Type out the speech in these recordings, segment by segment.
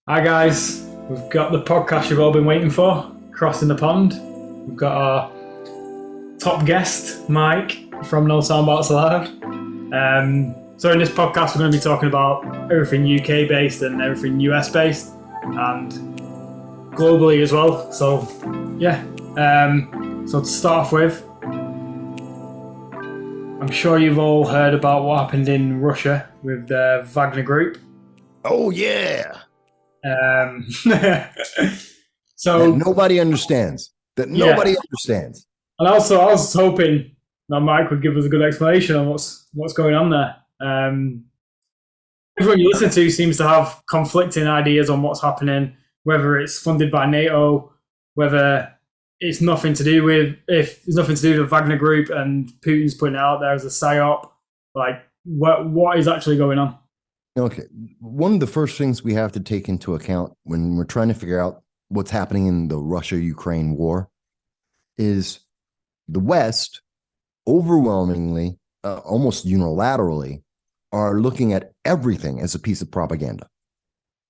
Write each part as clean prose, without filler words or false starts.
Hi guys, we've got the podcast you've all been waiting for, Crossing the Pond. We've got our top guest, Mike, from No Soundbites Allowed. So in this podcast we're going to be talking about everything UK based and everything US based and globally as well. So yeah, so to start off with, I'm sure you've all heard about what happened in Russia with the Wagner Group. Oh yeah, Um, that so nobody understands. That yeah, nobody understands. and also, I was hoping that Mike would give us a good explanation on what's going on there. Everyone you listen to seems to have conflicting ideas on what's happening, whether it's funded by NATO, whether it's nothing to do with if it's nothing to do with the Wagner Group and Putin's putting it out there as a psyop. Like, what is actually going on? Okay, one of the first things we have to take into account when we're trying to figure out what's happening in the Russia-Ukraine war is the West overwhelmingly, almost unilaterally, are looking at everything as a piece of propaganda.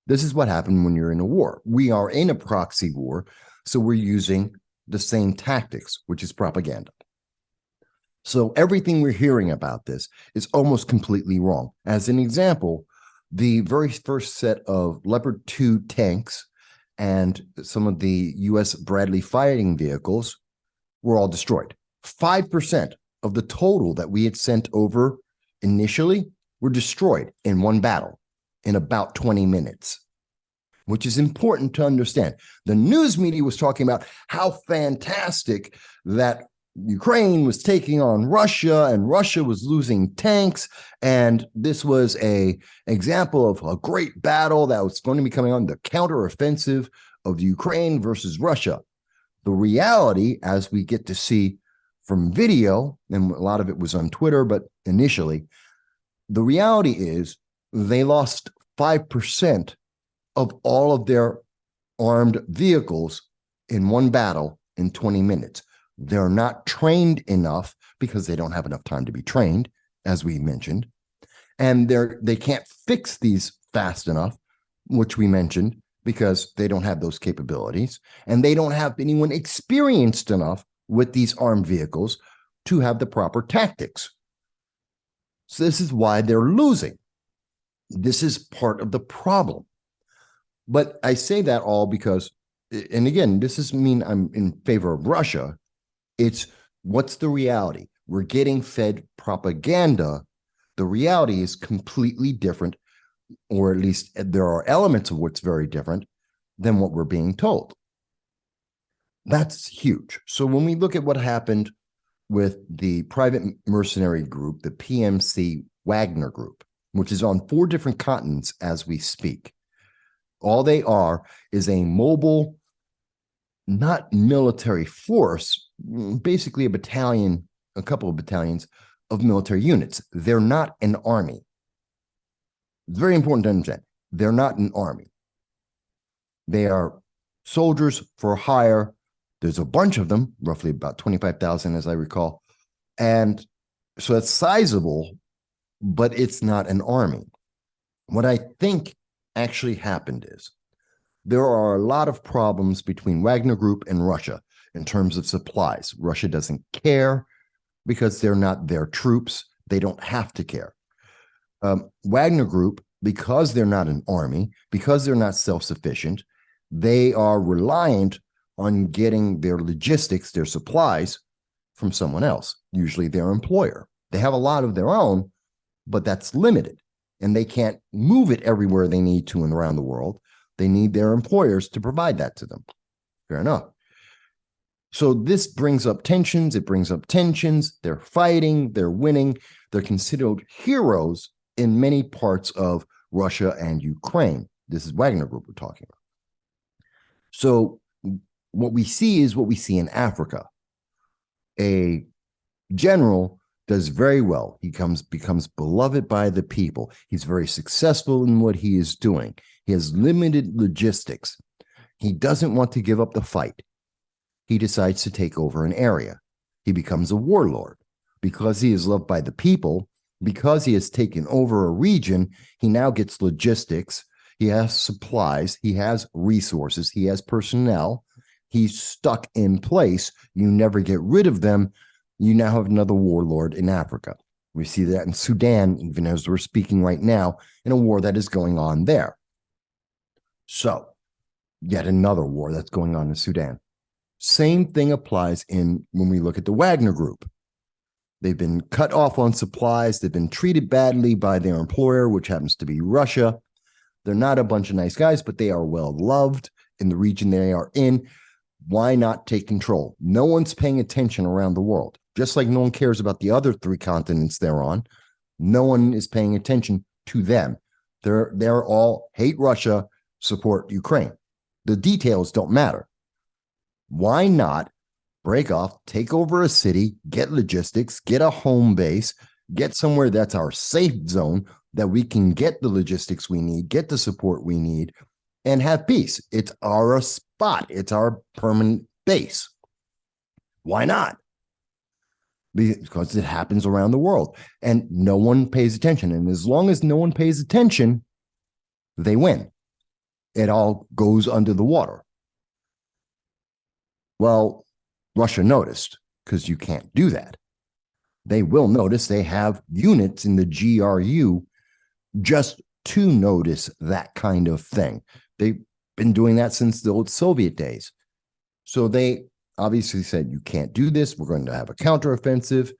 This is what happened when you're in a war. We are in a proxy war, so we're using the same tactics, which is propaganda. So everything we're hearing about this is almost completely wrong. As an example, the very first set of Leopard 2 tanks and some of the US Bradley fighting vehicles were all destroyed. 5% of the total that we had sent over initially were destroyed in one battle in about 20 minutes, which is important to understand. The news media was talking about how fantastic that Ukraine was taking on Russia and Russia was losing tanks. And this was an example of a great battle that was going to be coming on, the counteroffensive of Ukraine versus Russia. The reality, as we get to see from video, and a lot of it was on Twitter, but initially, the reality is they lost 5% of all of their armed vehicles in one battle in 20 minutes. They're not trained enough because they don't have enough time to be trained, as we mentioned. And they can't fix these fast enough, which we mentioned, because they don't have those capabilities. And they don't have anyone experienced enough with these armed vehicles to have the proper tactics. So this is why they're losing. This is part of the problem. But I say that all because, and again, this doesn't mean I'm in favor of Russia. It's what's the reality? We're getting fed propaganda. The reality is completely different, or at least there are elements of what's very different than what we're being told. That's huge. So when we look at what happened with the private mercenary group, the PMC Wagner Group, which is on 4 different continents as we speak, all they are is a mobile, not military force, basically a battalion, a couple of battalions of military units. They're not an army. It's very important to understand. They're not an army. They are soldiers for hire. There's a bunch of them, roughly about 25,000, as I recall. And so it's sizable, but it's not an army. What I think actually happened is there are a lot of problems between Wagner Group and Russia in terms of supplies. Russia doesn't care because they're not their troops. They don't have to care. Wagner Group, because they're not an army, because they're not self-sufficient, they are reliant on getting their logistics, their supplies from someone else, usually their employer. They have a lot of their own, but that's limited. And they can't move it everywhere they need to and around the world. They need their employers to provide that to them. Fair enough. So this brings up tensions. It brings up tensions. They're fighting. They're winning. They're considered heroes in many parts of Russia and Ukraine. This is Wagner Group we're talking about. So what we see is what we see in Africa. A general does very well. He becomes beloved by the people. He's very successful in what he is doing. He has limited logistics. He doesn't want to give up the fight. He decides to take over an area. He becomes a warlord. Because he is loved by the people, because he has taken over a region, he now gets logistics. he has supplies, he has resources, he has personnel. He's stuck in place. You never get rid of them. You now have another warlord in Africa. We see that in Sudan, even as we're speaking right now, in a war that is going on there. So, yet another war that's going on in Sudan. Same thing applies in when we look at the Wagner Group. They've been cut off on supplies. They've been treated badly by their employer, which happens to be Russia. They're not a bunch of nice guys, but they are well loved in the region they are in. Why not take control? No one's paying attention around the world. Just like no one cares about the other 3 continents they're on, no one is paying attention to them. They're all hate Russia, support Ukraine. The details don't matter. Why not break off, take over a city, get logistics, get a home base, get somewhere that's our safe zone that we can get the logistics we need, get the support we need, and have peace. It's our spot. It's our permanent base. Why not? Because it happens around the world and no one pays attention. And as long as no one pays attention, they win. It all goes under the water. Well, Russia noticed, because you can't do that. They will notice. They have units in the GRU just to notice that kind of thing. They've been doing that since the old Soviet days. So they obviously said, you can't do this. We're going to have a counteroffensive.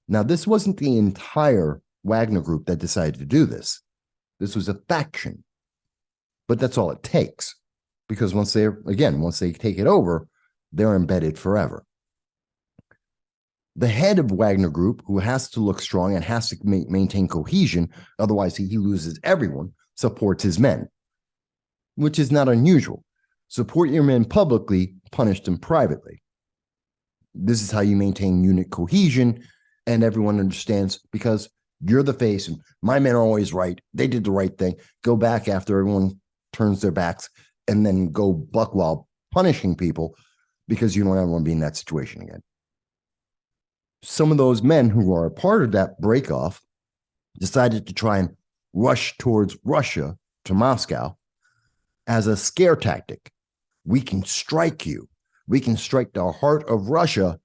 Now, this wasn't the entire Wagner Group that decided to do this. This was a faction. But that's all it takes. Because once they take it over, they're embedded forever. The head of Wagner Group, who has to look strong and has to maintain cohesion, otherwise he loses everyone, supports his men, which is not unusual. Support your men publicly, punish them privately. This is how you maintain unit cohesion, and everyone understands, because you're the face, and my men are always right. They did the right thing. Go back after everyone turns their backs, and then go buck wild punishing people, because you don't ever want to be in that situation again. Some of those men who are a part of that break-off decided to try and rush towards Russia, to Moscow, as a scare tactic. We can strike you. We can strike the heart of Russia.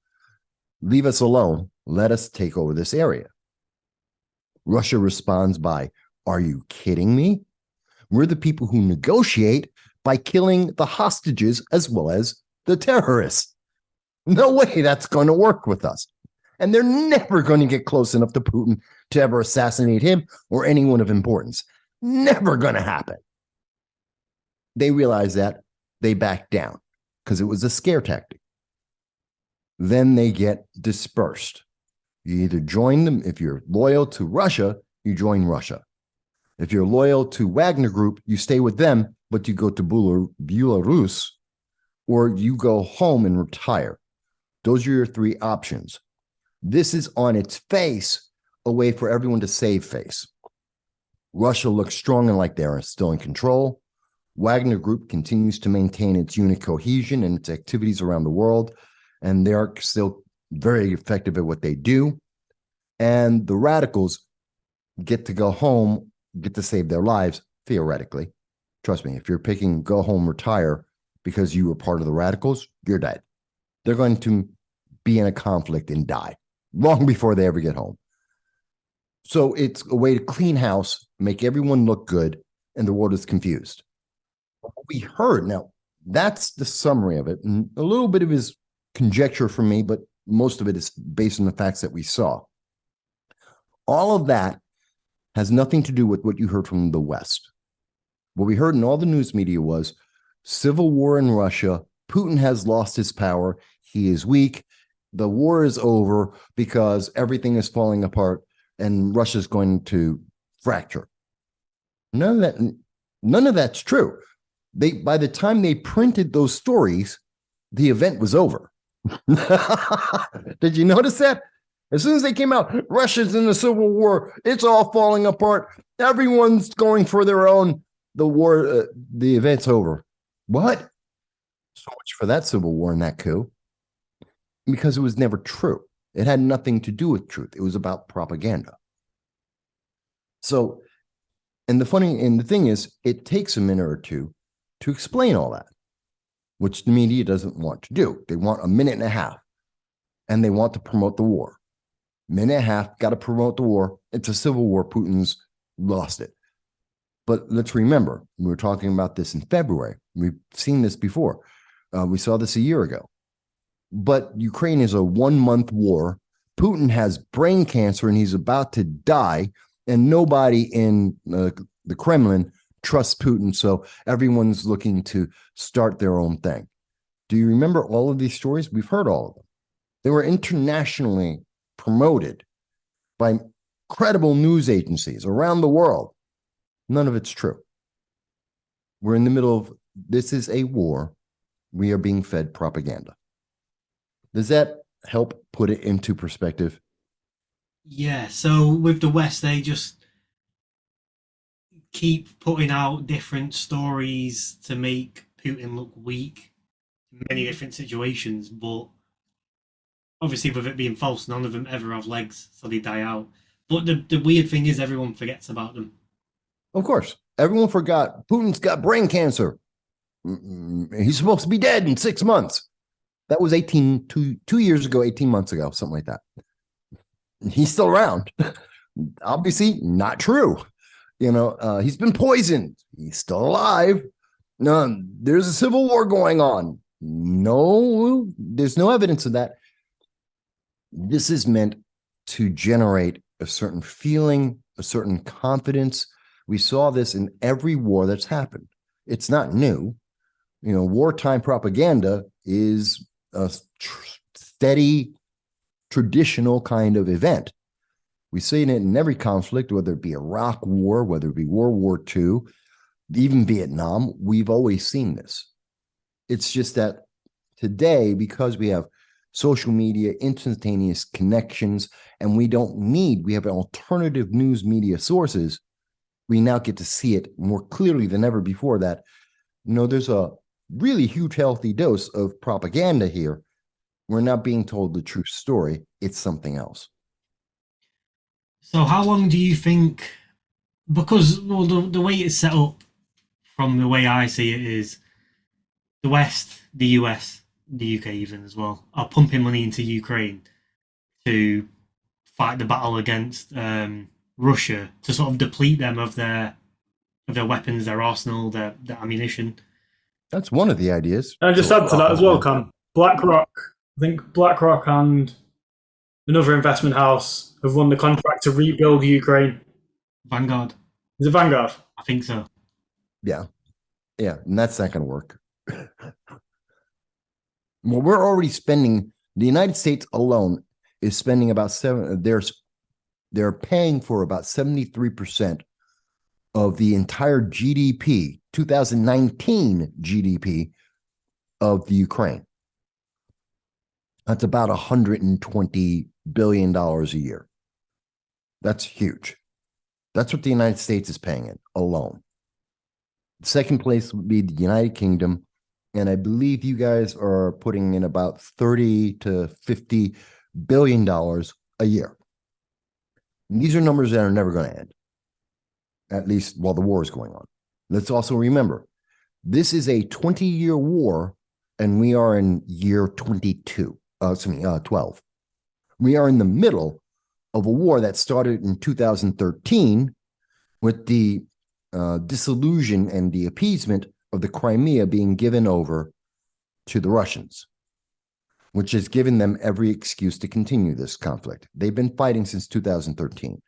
Leave us alone. Let us take over this area. Russia responds by, are you kidding me? We're the people who negotiate by killing the hostages as well as the terrorists. No way that's going to work with us. And they're never going to get close enough to Putin to ever assassinate him or anyone of importance. Never going to happen. They realize that. They back down because it was a scare tactic. Then they get dispersed. You either join them. If you're loyal to Russia, you join Russia. If you're loyal to Wagner Group, you stay with them, but you go to Belarus, or you go home and retire. Those are your 3 options. This is on its face a way for everyone to save face. Russia looks strong and like they are still in control. Wagner Group continues to maintain its unit cohesion and its activities around the world, and they are still very effective at what they do. And the radicals get to go home, get to save their lives, theoretically. Trust me, if you're picking go home, retire because you were part of the radicals, you're dead. They're going to be in a conflict and die long before they ever get home. So it's a way to clean house, make everyone look good, and the world is confused. We heard, now that's the summary of it, and a little bit of his conjecture from me, but most of it is based on the facts that we saw. All of that has nothing to do with what you heard from the West. What we heard in all the news media was civil war in Russia. Putin has lost his power. He is weak. The war is over because everything is falling apart and Russia's going to fracture. None of that's true. By the time they printed those stories, the event was over. Did you notice that? As soon as they came out, Russia's in the civil war. It's all falling apart. Everyone's going for their own. The war, the event's over. What? So much for that civil war and that coup. Because it was never true. It had nothing to do with truth. It was about propaganda. So And the thing is, it takes a minute or two to explain all that, which the media doesn't want to do. They want a minute and a half, and they want to promote the war. Minute and a half, got to promote the war. It's a civil war. Putin's lost it. But let's remember, we were talking about this in February. We've seen this before. We saw this a year ago. But Ukraine is a 1-month war. Putin has brain cancer and he's about to die. And nobody in the Kremlin trusts Putin. So everyone's looking to start their own thing. Do you remember all of these stories? We've heard all of them. They were internationally promoted by credible news agencies around the world. None of it's true. We're in the middle of, this is a war. We are being fed propaganda. Does that help put it into perspective? Yeah, so with the West, they just keep putting out different stories to make Putin look weak in many different situations, but obviously with it being false, none of them ever have legs, so they die out. But the weird thing is everyone forgets about them. Of course. Everyone forgot Putin's got brain cancer. He's supposed to be dead in 6 months. That was 2 years ago, 18 months ago, something like that. He's still around. Obviously not true. He's been poisoned. He's still alive. No, there's a civil war going on. No, there's no evidence of that. This is meant to generate a certain feeling, a certain confidence. We saw this in every war that's happened. It's not new. Wartime propaganda is a steady, traditional kind of event. We see it in every conflict, whether it be Iraq War, whether it be World War II, even Vietnam. We've always seen this. It's just that today, because we have social media, instantaneous connections, and we have alternative news media sources, we now get to see it more clearly than ever before that, there's a really huge healthy dose of propaganda here. We're not being told the true story. It's something else. So how long do you think, because the way it's set up, from the way I see it, is the West, the US, the UK even as well, are pumping money into Ukraine to fight the battle against Russia, to sort of deplete them of their weapons, their arsenal, their ammunition. That's one of the ideas. And just add to that as well, Cam. BlackRock, I think BlackRock and another investment house have won the contract to rebuild Ukraine. Vanguard. Is it Vanguard? I think so. Yeah, and that's not going to work. Well, we're already spending, the United States alone is spending about they're paying for about 73% of the entire GDP, 2019 GDP of the Ukraine. That's about $120 billion a year. That's huge. That's what the United States is paying it alone. Second place would be the United Kingdom. And I believe you guys are putting in about $30 to $50 billion a year. And these are numbers that are never going to end, at least while the war is going on. Let's also remember, this is a 20-year war, and we are in year 12. We are in the middle of a war that started in 2013 with the disillusion and the appeasement of the Crimea being given over to the Russians, which has given them every excuse to continue this conflict. They've been fighting since 2013.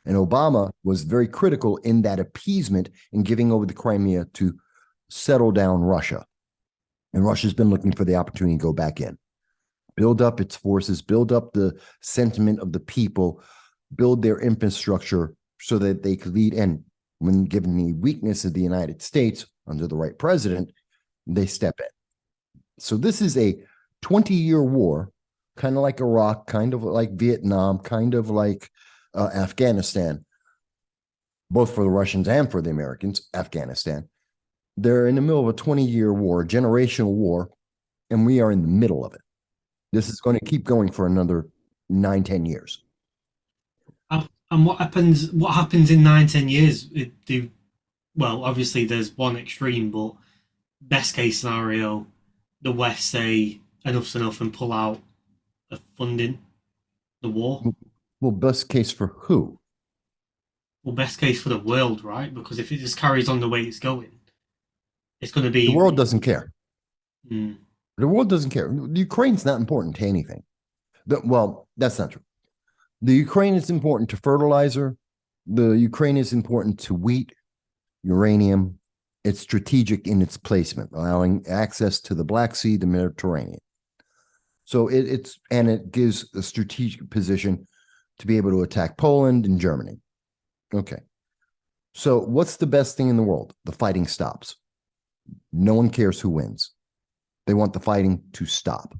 And Obama was very critical in that appeasement in giving over the Crimea to settle down Russia. And Russia's been looking for the opportunity to go back in, build up its forces, build up the sentiment of the people, build their infrastructure so that they could lead. And when given the weakness of the United States under the right president, they step in. So this is a 20-year war, kind of like Iraq, kind of like Vietnam, kind of like Afghanistan, both for the Russians and for the Americans. Afghanistan, they're in the middle of a 20-year war, a generational war, and we are in the middle of it. This is going to keep going for another 9-10 years. I've And what happens? What happens in 9, 10 years? Well, obviously there's one extreme, but best case scenario, the West say enough's enough and pull out of funding the war. Well, best case for who? Well, best case for the world, right? Because if it just carries on the way it's going, it's going to The be. world doesn't care. Mm, The world doesn't care. Ukraine's not important to anything. Well, that's not true. The Ukraine is important to fertilizer. The Ukraine is important to wheat, uranium. It's strategic in its placement, allowing access to the Black Sea, the Mediterranean. So it gives a strategic position to be able to attack Poland and Germany. Okay. So what's the best thing in the world? The fighting stops. No one cares who wins. They want the fighting to stop.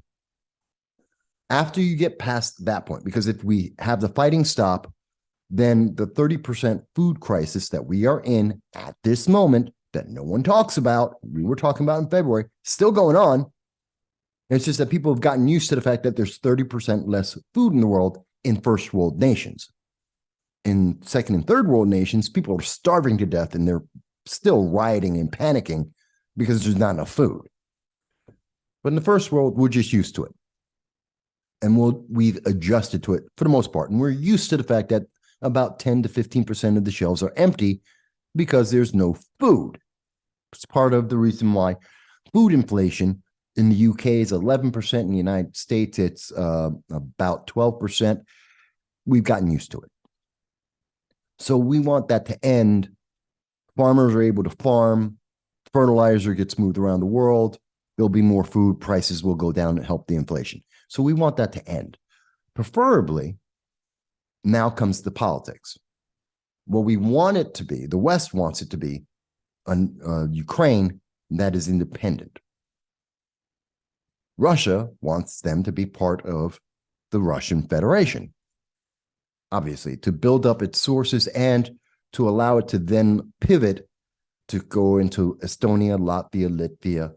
After you get past that point, because if we have the fighting stop, then the 30% food crisis that we are in at this moment that no one talks about, we were talking about in February, still going on. It's just that people have gotten used to the fact that there's 30% less food in the world in first world nations. In second and third world nations, people are starving to death and they're still rioting and panicking because there's not enough food. But in the first world, we're just used to it. And we've adjusted to it for the most part. And we're used to the fact that about 10 to 15% of the shelves are empty because there's no food. It's part of the reason why food inflation in the UK is 11%. In the United States, it's about 12%. We've gotten used to it. So we want that to end. Farmers are able to farm. Fertilizer gets moved around the world. There'll be more food. Prices will go down and help the inflation. So we want that to end. Preferably, now comes the politics. What we want it to be, the West wants it to be, Ukraine that is independent. Russia wants them to be part of the Russian Federation, obviously, to build up its sources and to allow it to then pivot to go into Estonia, Latvia, Latvia,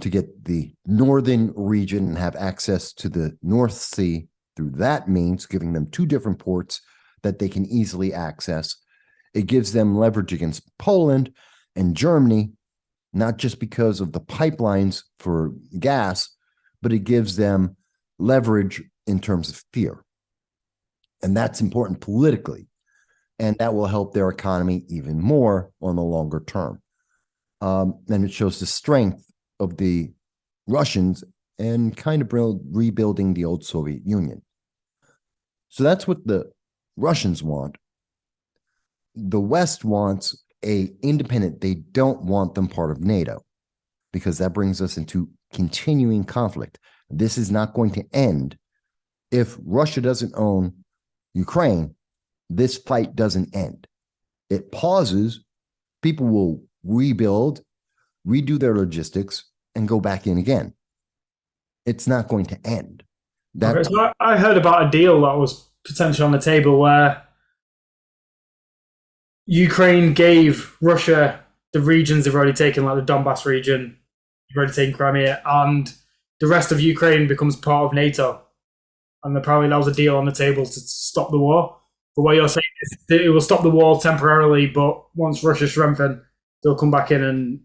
to get the northern region and have access to the North Sea through that means, giving them two different ports that they can easily access. It gives them leverage against Poland and Germany, not just because of the pipelines for gas, but it gives them leverage in terms of fear. And that's important politically. And that will help their economy even more on the longer term. And it shows the strength of the Russians and kind of rebuilding the old Soviet Union. So that's what the Russians want. The West wants a independent. They don't want them part of NATO because that brings us into continuing conflict. This is not going to end. If Russia doesn't own Ukraine, this fight doesn't end. It pauses. People will rebuild, redo their logistics, and go back in again. It's not going to end. Okay, so I heard about a deal that was potentially on the table where Ukraine gave Russia the regions they've already taken, like the Donbass region, they've already taken Crimea, and the rest of Ukraine becomes part of NATO. And apparently that was a deal on the table to stop the war. But what you're saying is that it will stop the war temporarily, but once Russia's strengthened, they'll come back in and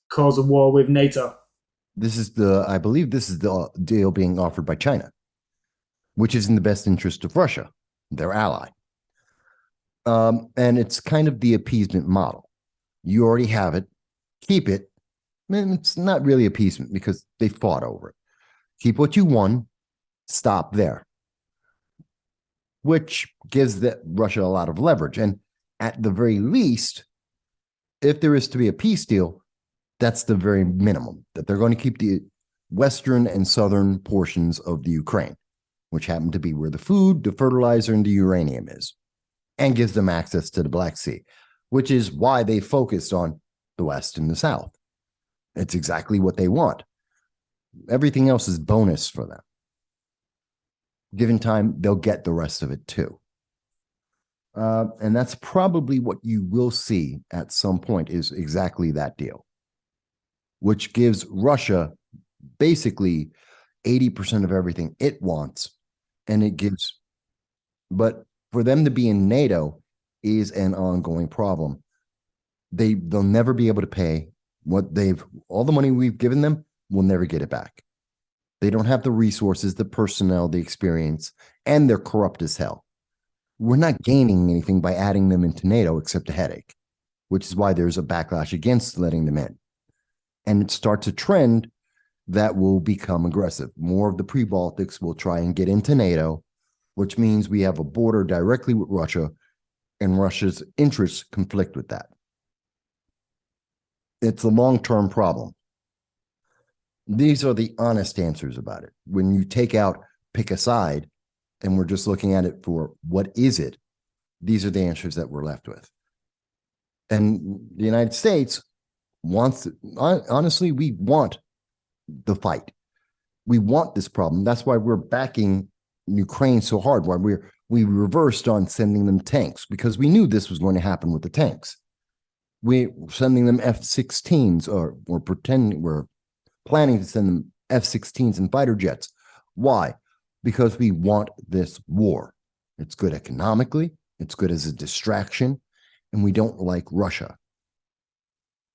cause a war with NATO. I believe this is the deal being offered by China, which is in the best interest of Russia, their ally. And it's kind of the appeasement model. You already have it, keep it. And it's not really appeasement because they fought over it. Keep what you won, stop there, which gives Russia a lot of leverage. And at the very least, if there is to be a peace deal, that's the very minimum, that they're going to keep the western and southern portions of the Ukraine, which happen to be where the food, the fertilizer, and the uranium is, and gives them access to the Black Sea, which is why they focused on the West and the South. It's exactly what they want. Everything else is bonus for them. Given time, they'll get the rest of it too. And that's probably what you will see at some point is exactly that deal, which gives Russia basically 80% of everything it wants. And it gives, but For them to be in NATO is an ongoing problem. They'll never be able to pay what all the money we've given them, we'll never get it back. They don't have the resources, the personnel, the experience, and they're corrupt as hell. We're not gaining anything by adding them into NATO except a headache, which is why there's a backlash against letting them in. And it starts a trend that will become aggressive. More of the pre-Baltics will try and get into NATO, which means we have a border directly with Russia, and Russia's interests conflict with that. It's a long-term problem. These are the honest answers about it. When you pick a side, and we're just looking at it for what is it, these are the answers that we're left with. And the United States honestly, we want the fight. We want this problem. That's why we're backing Ukraine so hard, why we reversed on sending them tanks, because we knew this was going to happen with the tanks. We're sending them F-16s, or we're planning to send them F-16s and fighter jets. Why? Because we want this war. It's good economically, it's good as a distraction, and we don't like Russia.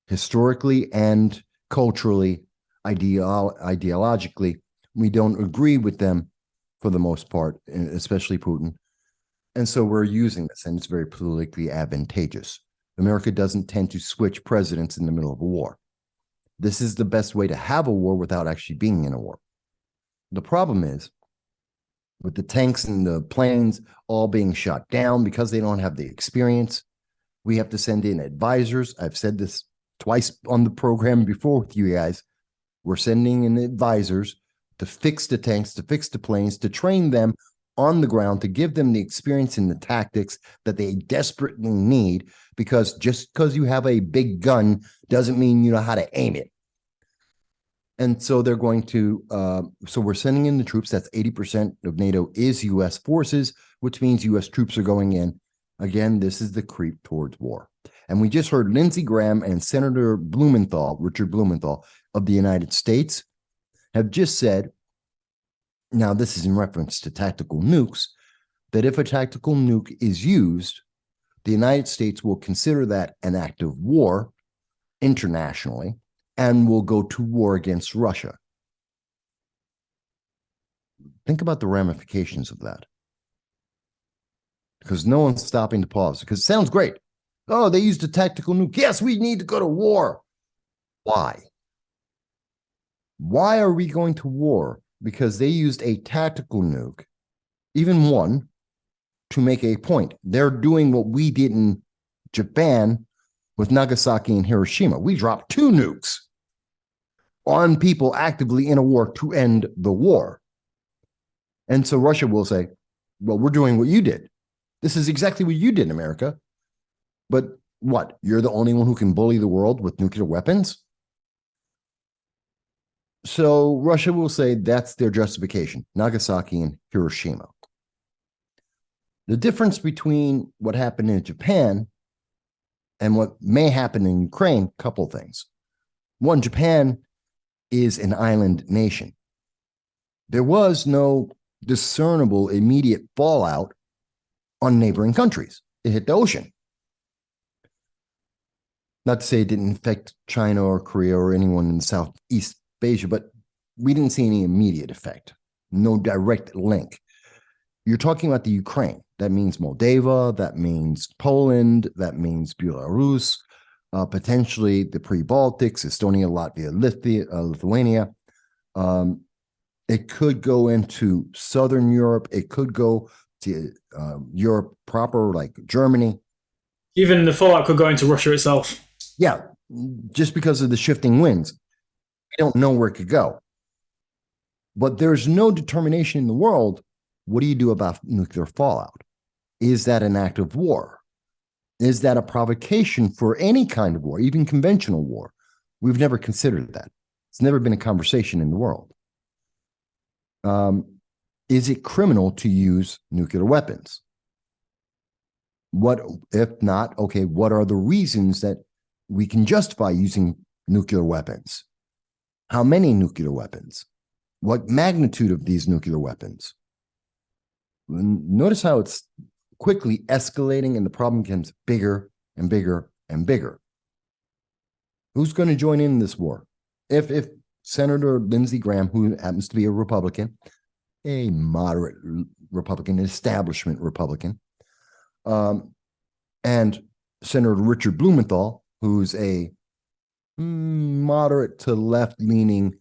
Historically and culturally, ideologically, we don't agree with them for the most part, especially Putin. And so we're using this, and it's very politically advantageous. America doesn't tend to switch presidents in the middle of a war. This is the best way to have a war without actually being in a war. The problem is, with the tanks and the planes all being shot down because they don't have the experience, we have to send in advisors. I've said this twice on the program before with you guys. We're sending in advisors to fix the tanks, to fix the planes, to train them on the ground, to give them the experience and the tactics that they desperately need, because just because you have a big gun doesn't mean you know how to aim it. And so they're going to, so we're sending in the troops. That's 80% of NATO is U.S. forces, which means U.S. troops are going in. Again, this is the creep towards war. And we just heard Lindsey Graham and Senator Blumenthal, Richard Blumenthal of the United States, have just said, now this is in reference to tactical nukes, that if a tactical nuke is used, the United States will consider that an act of war internationally and will go to war against Russia. Think about the ramifications of that. Because no one's stopping to pause, because it sounds great. Oh, they used a tactical nuke. Yes, we need to go to war. Why? Why are we going to war? Because they used a tactical nuke, even one, to make a point. They're doing what we did in Japan with Nagasaki and Hiroshima. We dropped 2 nukes on people actively in a war to end the war. And so Russia will say, well, we're doing what you did. This is exactly what you did in America. But what? You're the only one who can bully the world with nuclear weapons? So Russia will say that's their justification, Nagasaki and Hiroshima. The difference between what happened in Japan and what may happen in Ukraine, couple things. One, Japan is an island nation. There was no discernible immediate fallout on neighboring countries. It hit the ocean. Not to say it didn't affect China or Korea or anyone in Southeast Asia, but we didn't see any immediate effect. No direct link. You're talking about the Ukraine. That means Moldova, that means Poland, that means Belarus, potentially the pre-Baltics, Estonia, Latvia, Lithuania. It could go into Southern Europe. It could go to Europe proper, like Germany. Even the fallout could go into Russia itself. Yeah, just because of the shifting winds. We don't know where it could go. But there's no determination in the world. What do you do about nuclear fallout? Is that an act of war? Is that a provocation for any kind of war, even conventional war? We've never considered that. It's never been a conversation in the world. Is it criminal to use nuclear weapons? What, if not, okay, what are the reasons that we can justify using nuclear weapons? How many nuclear weapons? What magnitude of these nuclear weapons? Notice how it's quickly escalating, and the problem becomes bigger and bigger and bigger. Who's going to join in this war? If Senator Lindsey Graham, who happens to be a Republican, a moderate Republican, establishment Republican, and Senator Richard Blumenthal, who's a moderate to left-leaning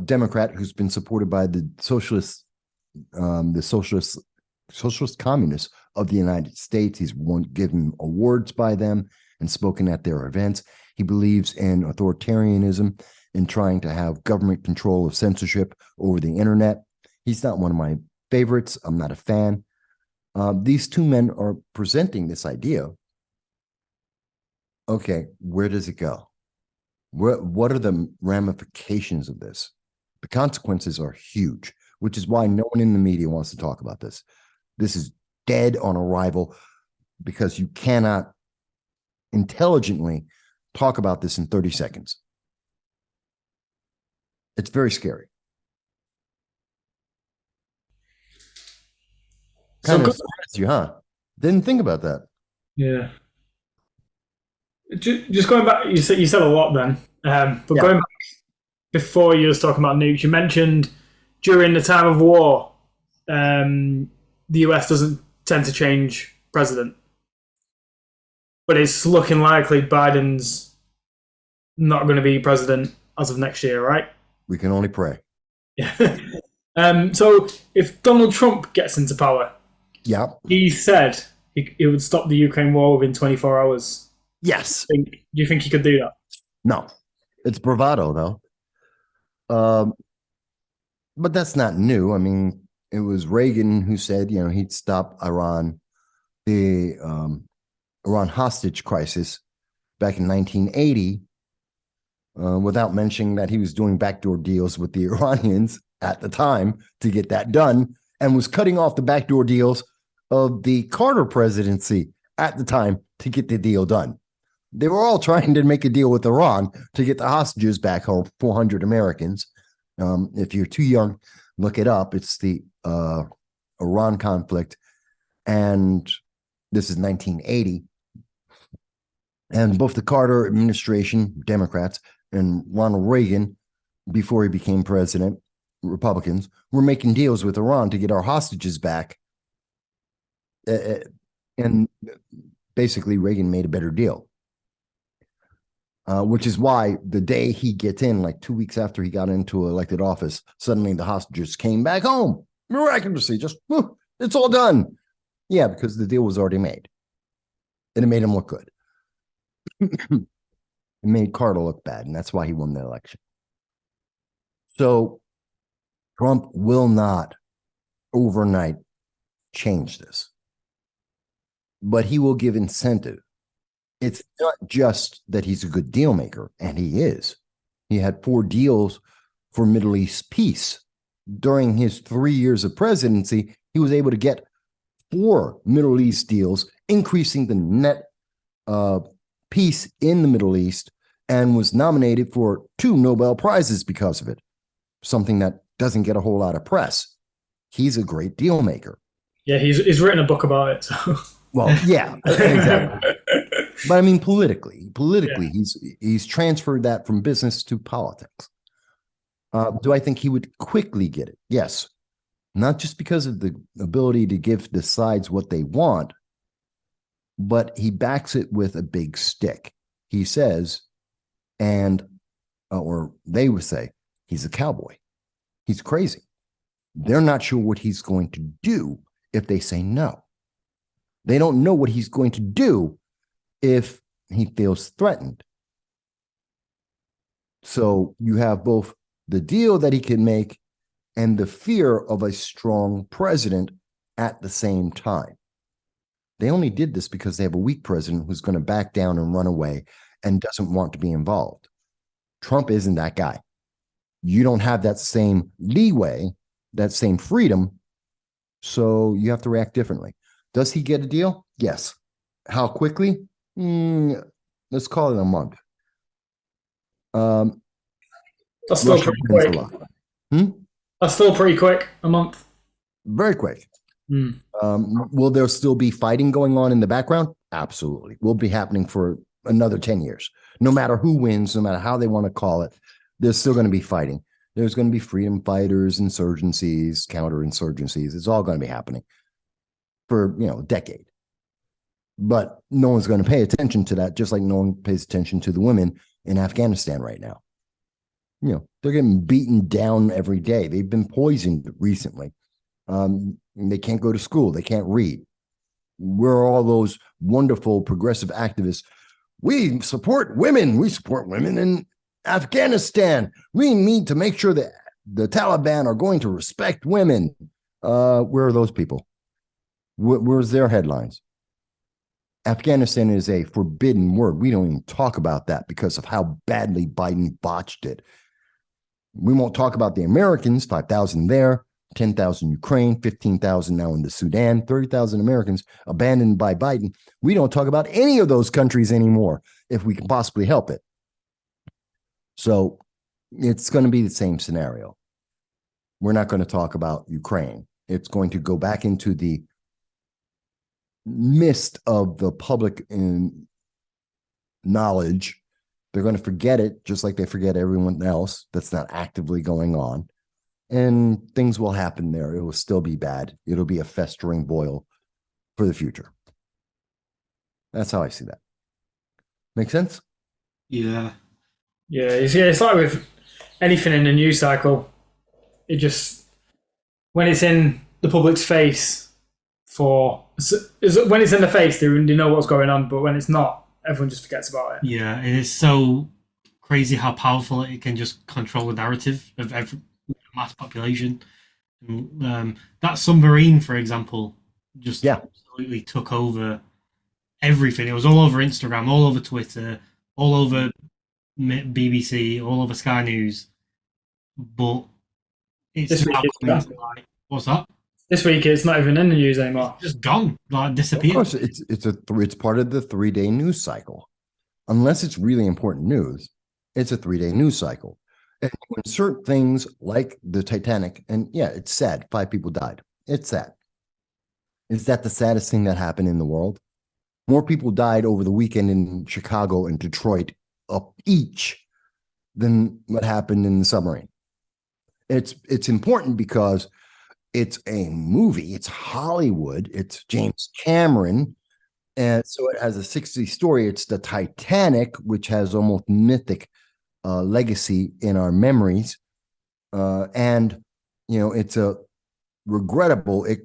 Democrat who's been supported by the socialist communists of the United States. He's given awards by them and spoken at their events. He believes in authoritarianism, in trying to have government control of censorship over the internet. He's not one of my favorites. I'm not a fan. These two men are presenting this idea. Okay, where does it go? What are the ramifications of this? The consequences are huge, which is why no one in the media wants to talk about this. This is dead on arrival because you cannot intelligently talk about this in 30 seconds. It's very scary. Kind of surprised you, huh? Didn't think about that. Yeah. Just going back, you said a lot then, but going back before you was talking about nukes, you mentioned during the time of war, the US doesn't tend to change president, but it's looking likely Biden's not going to be president as of next year, right? We can only pray. Yeah. So if Donald Trump gets into power, he said he would stop the Ukraine war within 24 hours. Yes. Do you think he could do that? No. It's bravado, though. But that's not new. I mean, it was Reagan who said, he'd stop the Iran hostage crisis back in 1980, without mentioning that he was doing backdoor deals with the Iranians at the time to get that done, and was cutting off the backdoor deals of the Carter presidency at the time to get the deal done. They were all trying to make a deal with Iran to get the hostages back home, 400 Americans. If you're too young, look it up. It's the Iran conflict, and this is 1980. And both the Carter administration, Democrats, and Ronald Reagan, before he became president, Republicans, were making deals with Iran to get our hostages back. And basically, Reagan made a better deal. Which is why the day he gets in, like 2 weeks after he got into elected office, suddenly the hostages came back home. Miraculously, it's all done. Yeah, because the deal was already made. And it made him look good. It made Carter look bad, and that's why he won the election. So Trump will not overnight change this. But he will give incentive. It's not just that he's a good deal maker, and he is. He had 4 deals for Middle East peace. During his 3 years of presidency, he was able to get 4 Middle East deals, increasing the net peace in the Middle East, and was nominated for 2 Nobel Prizes because of it, something that doesn't get a whole lot of press. He's a great deal maker. Yeah, he's written a book about it. So. Well, yeah, exactly. But I mean, politically, he's transferred that from business to politics. Do I think he would quickly get it? Yes. Not just because of the ability to give the sides what they want, but he backs it with a big stick. He says, or they would say, he's a cowboy. He's crazy. They're not sure what he's going to do if they say no. They don't know what he's going to do if he feels threatened. So you have both the deal that he can make and the fear of a strong president at the same time. They only did this because they have a weak president who's going to back down and run away and doesn't want to be involved. Trump isn't that guy. You don't have that same leeway, that same freedom, so you have to react differently. Does he get a deal? Yes. How quickly? Let's call it a month. That's still pretty quick. That's still pretty quick, a month. Very quick. Mm. Will there still be fighting going on in the background? Absolutely. Will be happening for another 10 years. No matter who wins, no matter how they want to call it, there's still going to be fighting. There's going to be freedom fighters, insurgencies, counterinsurgencies. It's all going to be happening for, a decade. But no one's going to pay attention to that, just like no one pays attention to the women in Afghanistan right now. They're getting beaten down every day. They've been poisoned recently. They can't go to school. They can't read. We're all those wonderful progressive activists. We support women. We support women in Afghanistan. We need to make sure that the Taliban are going to respect women. Where are those people? Where's their headlines? Afghanistan is a forbidden word. We don't even talk about that because of how badly Biden botched it. We won't talk about the Americans, 5,000 there, 10,000 Ukraine, 15,000 now in the Sudan, 30,000 Americans abandoned by Biden. We don't talk about any of those countries anymore if we can possibly help it. So it's going to be the same scenario. We're not going to talk about Ukraine. It's going to go back into the mist of the public knowledge. They're going to forget it just like they forget everyone else that's not actively going on. And things will happen there. It will still be bad. It'll be a festering boil for the future. That's how I see that. Make sense? Yeah. Yeah, it's like with anything in the news cycle, it just, when it's in the public's face when it's in the face, they know what's going on, but when it's not, everyone just forgets about it. Yeah, it is so crazy how powerful it can just control the narrative of every mass population. And, that submarine, for example, just absolutely took over everything. It was all over Instagram, all over Twitter, all over BBC, all over Sky News. But it's now coming to light. What's that? This week it's not even in the news anymore. It's just gone, like disappeared. Of course, it's part of the 3-day news cycle. Unless it's really important news, it's a 3-day news cycle. And you insert things like the Titanic, and yeah, it's sad. 5 people died. It's sad. Is that the saddest thing that happened in the world? More people died over the weekend in Chicago and Detroit each than what happened in the submarine. It's important because it's a movie. It's Hollywood. It's James Cameron. And so it has a 60 story. It's the Titanic, which has almost mythic legacy in our memories. And, it's a regrettable. It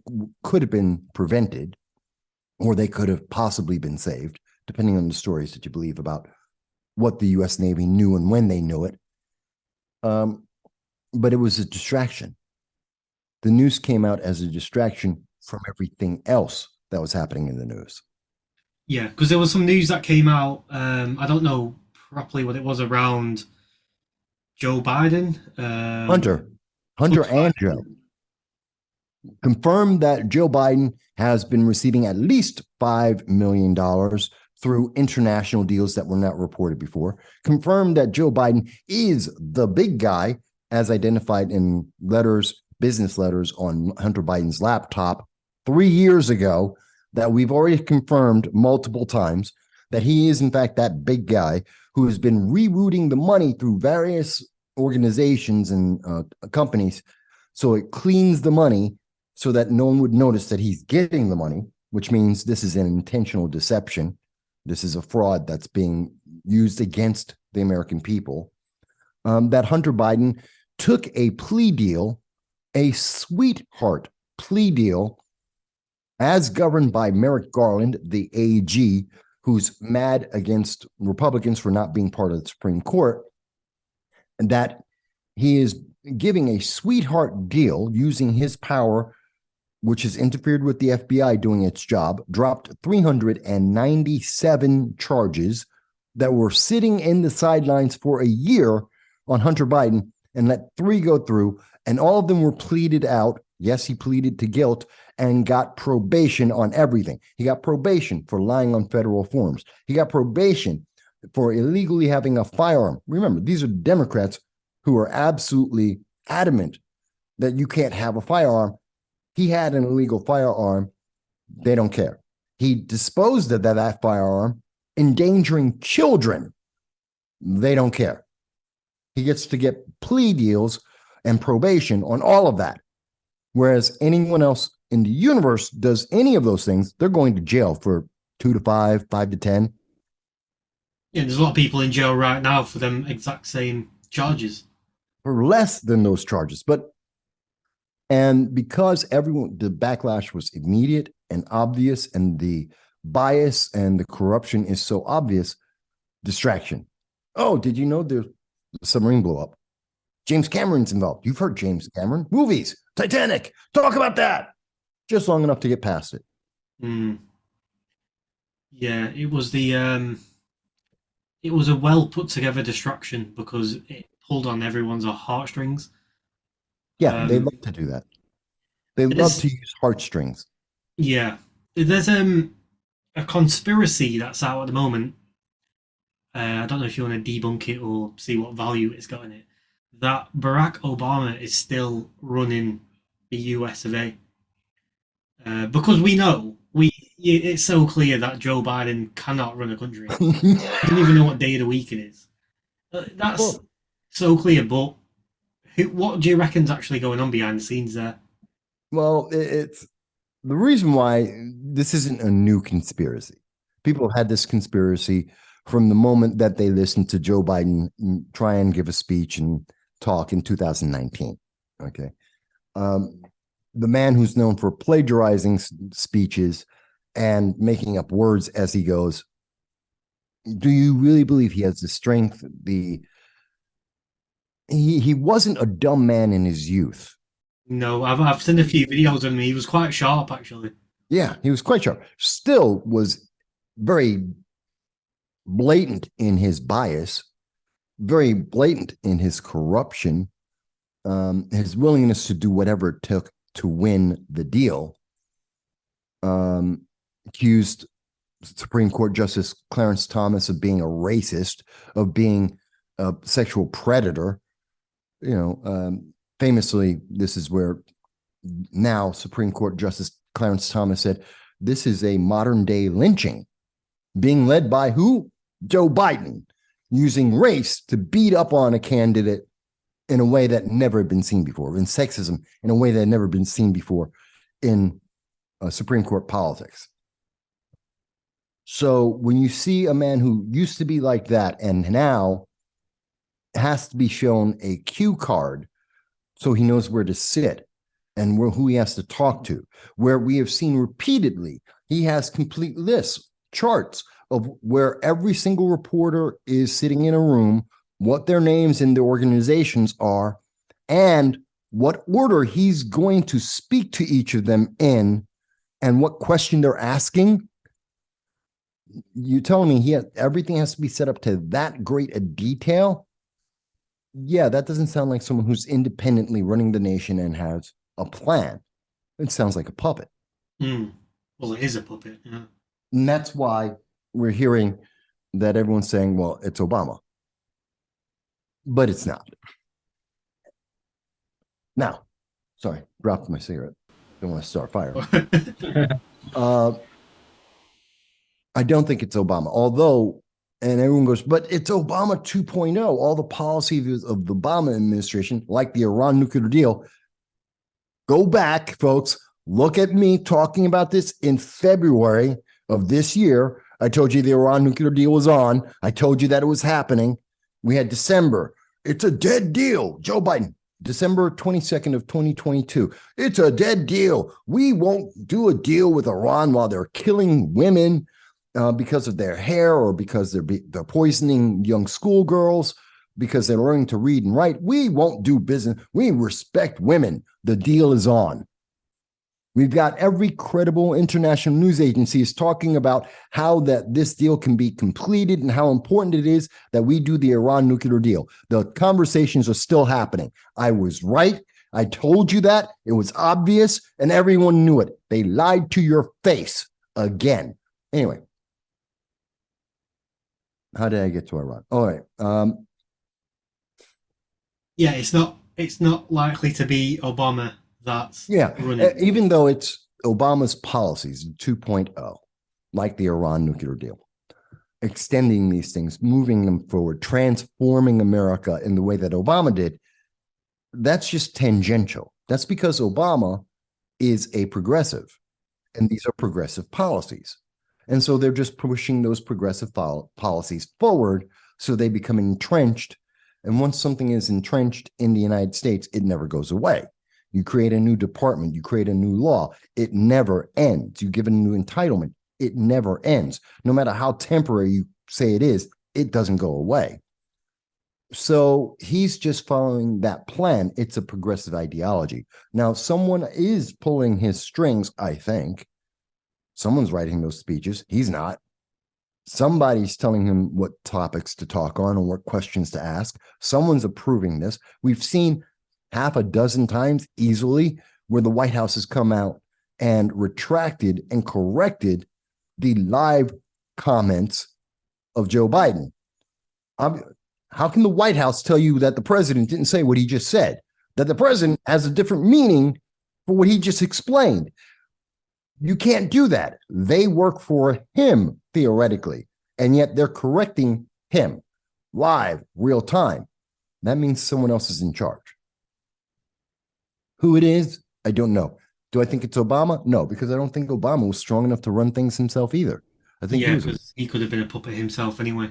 could have been prevented, or they could have possibly been saved, depending on the stories that you believe about what the U.S. Navy knew and when they knew it. But it was a distraction. The news came out as a distraction from everything else that was happening in the news. Yeah, because there was some news that came out. I don't know properly what it was around Joe Biden. Hunter and Joe confirmed that Joe Biden has been receiving at least $5 million through international deals that were not reported before. Confirmed that Joe Biden is the big guy, as identified in business letters on Hunter Biden's laptop 3 years ago, that we've already confirmed multiple times that he is in fact that big guy who has been rerouting the money through various organizations and companies. So it cleans the money so that no one would notice that he's getting the money, which means this is an intentional deception. This is a fraud that's being used against the American people. That Hunter Biden took a plea deal, a sweetheart plea deal, as governed by Merrick Garland, the AG, who's mad against Republicans for not being part of the Supreme Court, and that he is giving a sweetheart deal using his power, which has interfered with the FBI doing its job, dropped 397 charges that were sitting in the sidelines for a year on Hunter Biden, and let 3 go through, and all of them were pleaded out. Yes, he pleaded to guilt and got probation on everything. He got probation for lying on federal forms. He got probation for illegally having a firearm. Remember, these are Democrats who are absolutely adamant that you can't have a firearm. He had an illegal firearm. They don't care. He disposed of that firearm, endangering children. They don't care. He gets to get plea deals and probation on all of that. Whereas anyone else in the universe does any of those things, they're going to jail for 2 to 5, 5 to 10. Yeah, there's a lot of people in jail right now for them exact same charges. For less than those charges. And because the backlash was immediate and obvious, and the bias and the corruption is so obvious, distraction. Oh, did you know the submarine blew up? James Cameron's involved. You've heard James Cameron. Movies, Titanic, talk about that. Just long enough to get past it. Yeah, it was it was a well put together distraction because it pulled on everyone's heartstrings. Yeah, they love to do that. They love to use heartstrings. Yeah, there's a conspiracy that's out at the moment. I don't know if you want to debunk it or see what value it's got in it. That Barack Obama is still running the US of A. Because we know it's so clear that Joe Biden cannot run a country. He doesn't even know what day of the week it is. That's so clear. But what do you reckon's actually going on behind the scenes there? Well, it's the reason why this isn't a new conspiracy. People have had this conspiracy from the moment that they listened to Joe Biden try and give a speech and talk in 2019. Okay. The man who's known for plagiarizing speeches and making up words as he goes. Do you really believe he has the strength? He wasn't a dumb man in his youth. No, I've seen a few videos of him. He was quite sharp, actually. Yeah, he was quite sharp. Still was very blatant in his bias, very blatant in his corruption, his willingness to do whatever it took to win the deal. Accused Supreme Court Justice Clarence Thomas of being a racist, of being a sexual predator. Famously, this is where now Supreme Court Justice Clarence Thomas said, this is a modern day lynching being led by who? Joe Biden, using race to beat up on a candidate in a way that never had been seen before, in sexism in a way that had never been seen before in Supreme Court politics. So when you see a man who used to be like that and now has to be shown a cue card so he knows where to sit and who he has to talk to, where we have seen repeatedly, he has complete lists, charts of where every single reporter is sitting in a room, what their names and their organizations are, and what order he's going to speak to each of them in, and what question they're asking. You telling me everything has to be set up to that great a detail? Yeah, that doesn't sound like someone who's independently running the nation and has a plan. It sounds like a puppet. Well, it is a puppet, yeah. And that's why we're hearing that everyone's saying, well, it's Obama. But it's not. Now, sorry, dropped my cigarette. Don't want to start fire. I don't think it's Obama, although, and everyone goes, but it's Obama 2.0. All the policies of the Obama administration, like the Iran nuclear deal, go back, folks. Look at me talking about this in February of this year. I told you the Iran nuclear deal was on. I told you that it was happening. We had December. It's a dead deal. Joe Biden, December 22nd of 2022. It's a dead deal. We won't do a deal with Iran while they're killing women because of their hair, or because they're poisoning young schoolgirls, because they're learning to read and write. We won't do business. We respect women. The deal is on. We've got every credible international news agency is talking about how that this deal can be completed and how important it is that we do the Iran nuclear deal. The conversations are still happening. I was right. I told you that. It was obvious, and everyone knew it. They lied to your face again. Anyway, how did I get to Iran? All right. Yeah, it's not likely to be Obama that's Yeah, running. even though it's Obama's policies 2.0, like the Iran nuclear deal, extending these things, moving them forward, transforming America in the way that Obama did, that's just tangential. That's because Obama is a progressive, and these are progressive policies. And so they're just pushing those progressive policies forward so they become entrenched. And once something is entrenched in the United States, it never goes away. You create a new department, you create a new law, it never ends. You give it a new entitlement, it never ends. No matter how temporary you say it is, it doesn't go away. So he's just following that plan. It's a progressive ideology. Now, someone is pulling his strings, I think. Someone's writing those speeches. He's not. Somebody's telling him what topics to talk on and what questions to ask. Someone's approving this. We've seen half a dozen times easily where the White House has come out and retracted and corrected the live comments of Joe Biden. How can the White House tell you that the president didn't say what he just said? That the president has a different meaning for what he just explained? You can't do that. They work for him, theoretically, and yet they're correcting him live, real time. That means someone else is in charge. Who it is, I don't know. Do I think it's Obama? No, because I don't think Obama was strong enough to run things himself either. I think because he could have been a puppet himself anyway.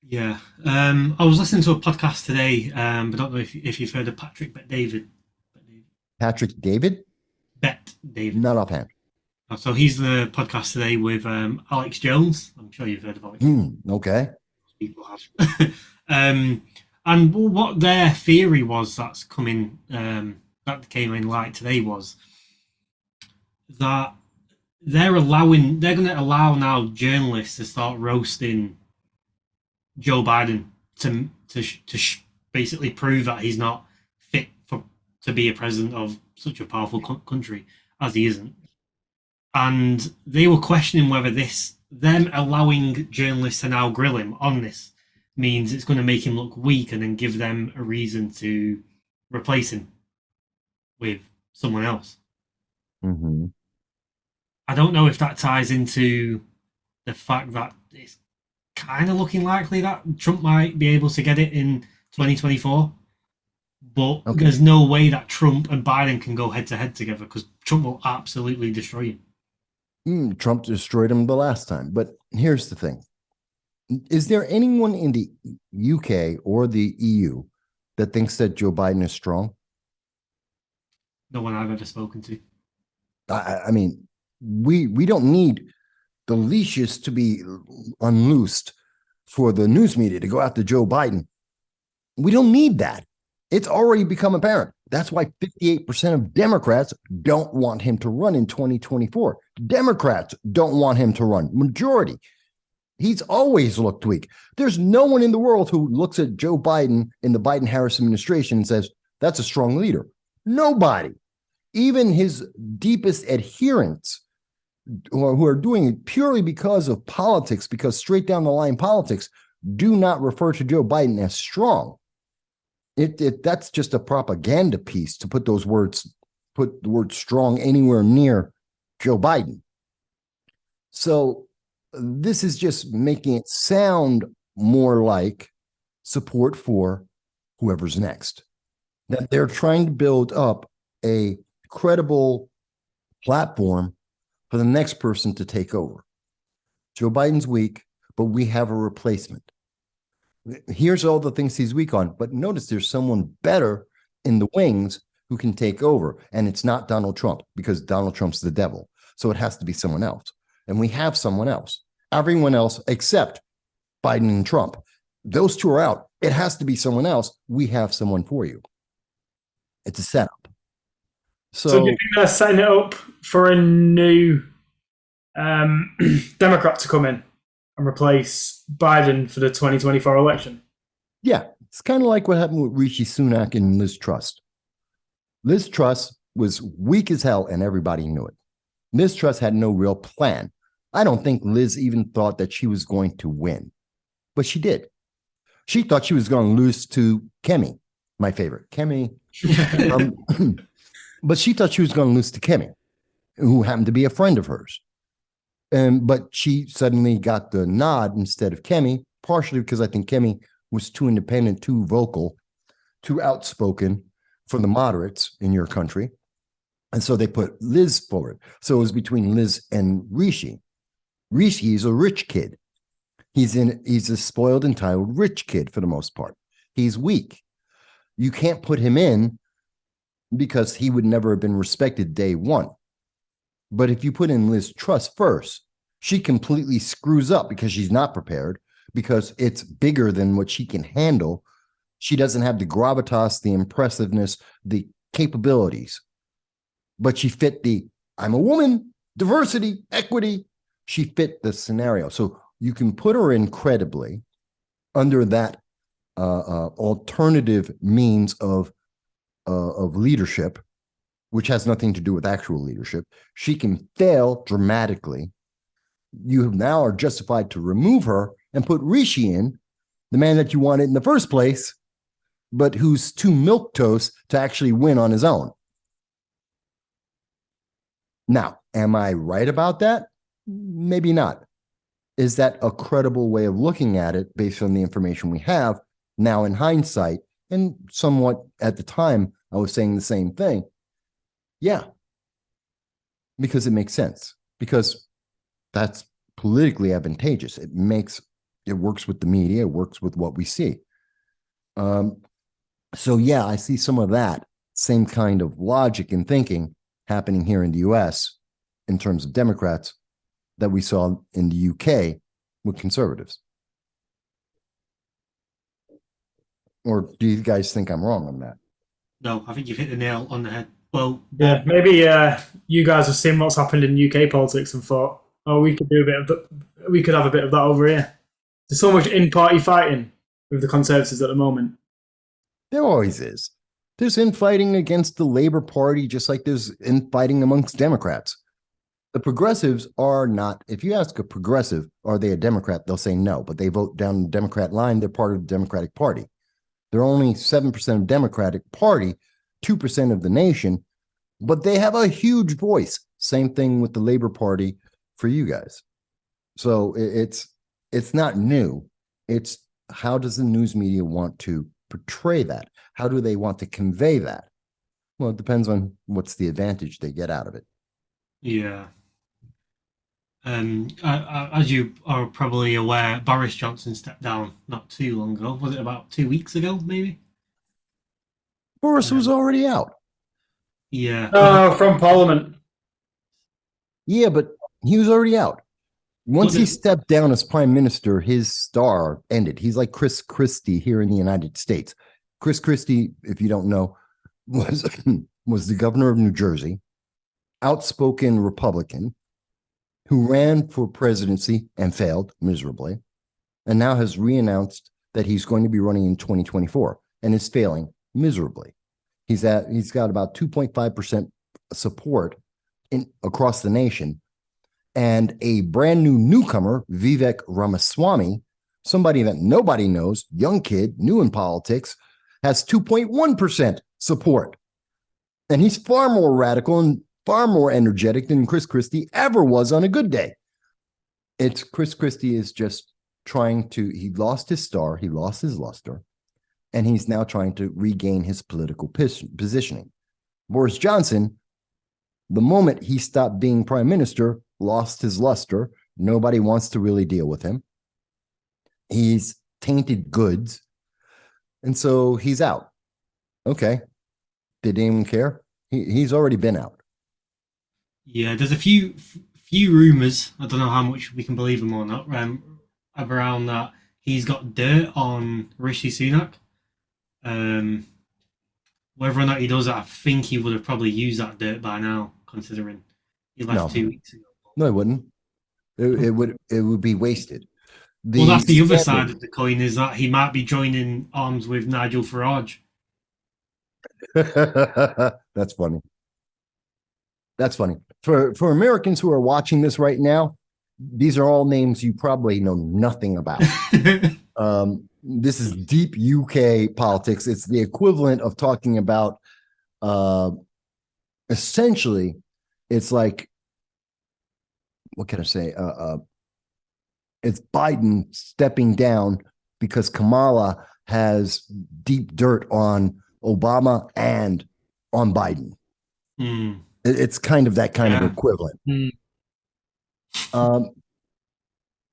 Yeah. I was listening to a podcast today, but I don't know if you've heard of Patrick Bet-David. Patrick David? Bet-David. Not offhand. So he's the podcast today with Alex Jones. I'm sure you've heard of Alex. Okay. People have. And what their theory was that came in light today was that they're going to allow now journalists to start roasting Joe Biden to basically prove that he's not fit to be a president of such a powerful country as he isn't. And they were questioning whether them allowing journalists to now grill him on this means it's going to make him look weak and then give them a reason to replace him with someone else. Mm-hmm. I don't know if that ties into the fact that it's kind of looking likely that Trump might be able to get it in 2024. But there's no way that Trump and Biden can go head to head together because Trump will absolutely destroy him. Trump destroyed him the last time. But here's the thing. Is there anyone in the UK or the EU that thinks that Joe Biden is strong? No one I've ever spoken to. I mean, we don't need the leashes to be unloosed for the news media to go after Joe Biden. We don't need that. It's already become apparent. That's why 58% of Democrats don't want him to run in 2024. Democrats don't want him to run. Majority. He's always looked weak. There's no one in the world who looks at Joe Biden in the Biden-Harris administration and says, that's a strong leader. Nobody. Even his deepest adherents who are doing it purely because of politics, because straight down the line politics, do not refer to Joe Biden as strong. That's just a propaganda piece to put the word strong anywhere near Joe Biden. So this is just making it sound more like support for whoever's next. That they're trying to build up a credible platform for the next person to take over. Joe Biden's weak, but we have a replacement. Here's all the things he's weak on, but notice there's someone better in the wings who can take over, and it's not Donald Trump because Donald Trump's the devil. So it has to be someone else. And we have someone else. Everyone else except Biden and Trump. Those two are out. It has to be someone else. We have someone for you. It's a setup. So do you think they're setting it up for a new Democrat to come in and replace Biden for the 2024 election? Yeah, it's kind of like what happened with Rishi Sunak and Liz Truss. Liz Truss was weak as hell and everybody knew it. Liz Truss had no real plan. I don't think Liz even thought that she was going to win, but she did. She thought she was going to lose to Kemi, my favorite, Kemi. But she thought she was going to lose to Kemi, who happened to be a friend of hers. But she suddenly got the nod instead of Kemi, partially because I think Kemi was too independent, too vocal, too outspoken for the moderates in your country. And so they put Liz forward. So it was between Liz and Rishi. Rishi is a rich kid. He's a spoiled, entitled, rich kid for the most part. He's weak. You can't put him in because he would never have been respected day one. But if you put in Liz Truss first, she completely screws up because she's not prepared, because it's bigger than what she can handle. She doesn't have the gravitas, the impressiveness, the capabilities. But she fit the, I'm a woman, diversity, equity. She fit the scenario. So you can put her incredibly under that alternative means of leadership, which has nothing to do with actual leadership. She can fail dramatically. You now are justified to remove her and put Rishi in, the man that you wanted in the first place, but who's too milquetoast to actually win on his own. Now, am I right about that? Maybe not. Is that a credible way of looking at it based on the information we have now in hindsight? And somewhat at the time, I was saying the same thing. Yeah, because it makes sense, because that's politically advantageous. It works with the media, it works with what we see. So yeah, I see some of that same kind of logic and thinking happening here in the US in terms of Democrats that we saw in the UK with conservatives. Or do you guys think I'm wrong on that? No, I think you've hit the nail on the head. Well, Yeah, maybe you guys have seen what's happened in UK politics and thought, oh, we could do a bit of that. We could have a bit of that over here. There's so much in-party fighting with the Conservatives at the moment. There always is. There's infighting against the Labor Party, just like there's infighting amongst Democrats. The progressives are not, if you ask a progressive, are they a Democrat? They'll say no, but they vote down the Democrat line. They're part of the Democratic Party. They're only 7% of Democratic Party, 2% of the nation, but they have a huge voice. Same thing with the Labor Party for you guys. So it's not new. It's how does the news media want to portray that? How do they want to convey that? Well, it depends on what's the advantage they get out of it. yeah. As you are probably aware, Boris Johnson stepped down not too long ago. Was it about 2 weeks ago, maybe? Boris was already out. Yeah. Oh, from Parliament. Yeah, but he was already out. Once he stepped down as prime minister, his star ended. He's like Chris Christie here in the United States. Chris Christie, if you don't know, was the governor of New Jersey, outspoken Republican, who ran for presidency and failed miserably, and now has re-announced that he's going to be running in 2024 and is failing miserably. He's got about 2.5% support across the nation. And a brand new newcomer, Vivek Ramaswamy, somebody that nobody knows, young kid, new in politics, has 2.1% support. And he's far more radical and far more energetic than Chris Christie ever was on a good day. Chris Christie is just he lost his star, he lost his luster, and he's now trying to regain his political positioning. Boris Johnson, the moment he stopped being prime minister, lost his luster. Nobody wants to really deal with him. He's tainted goods. And so he's out. Okay. Did anyone care? He's already been out. Yeah, there's a few rumors. I don't know how much we can believe them or not. Around that he's got dirt on Rishi Sunak. Whether or not he does that, I think he would have probably used that dirt by now, considering he left 2 weeks ago. No, it wouldn't. It would be wasted. Well, that's the other side of the coin, is that he might be joining arms with Nigel Farage. That's funny. That's funny. For Americans who are watching this right now, these are all names you probably know nothing about. this is deep UK politics. It's the equivalent of talking about essentially, it's like, what can I say? It's Biden stepping down because Kamala has deep dirt on Obama and on Biden. It's kind of that kind of equivalent.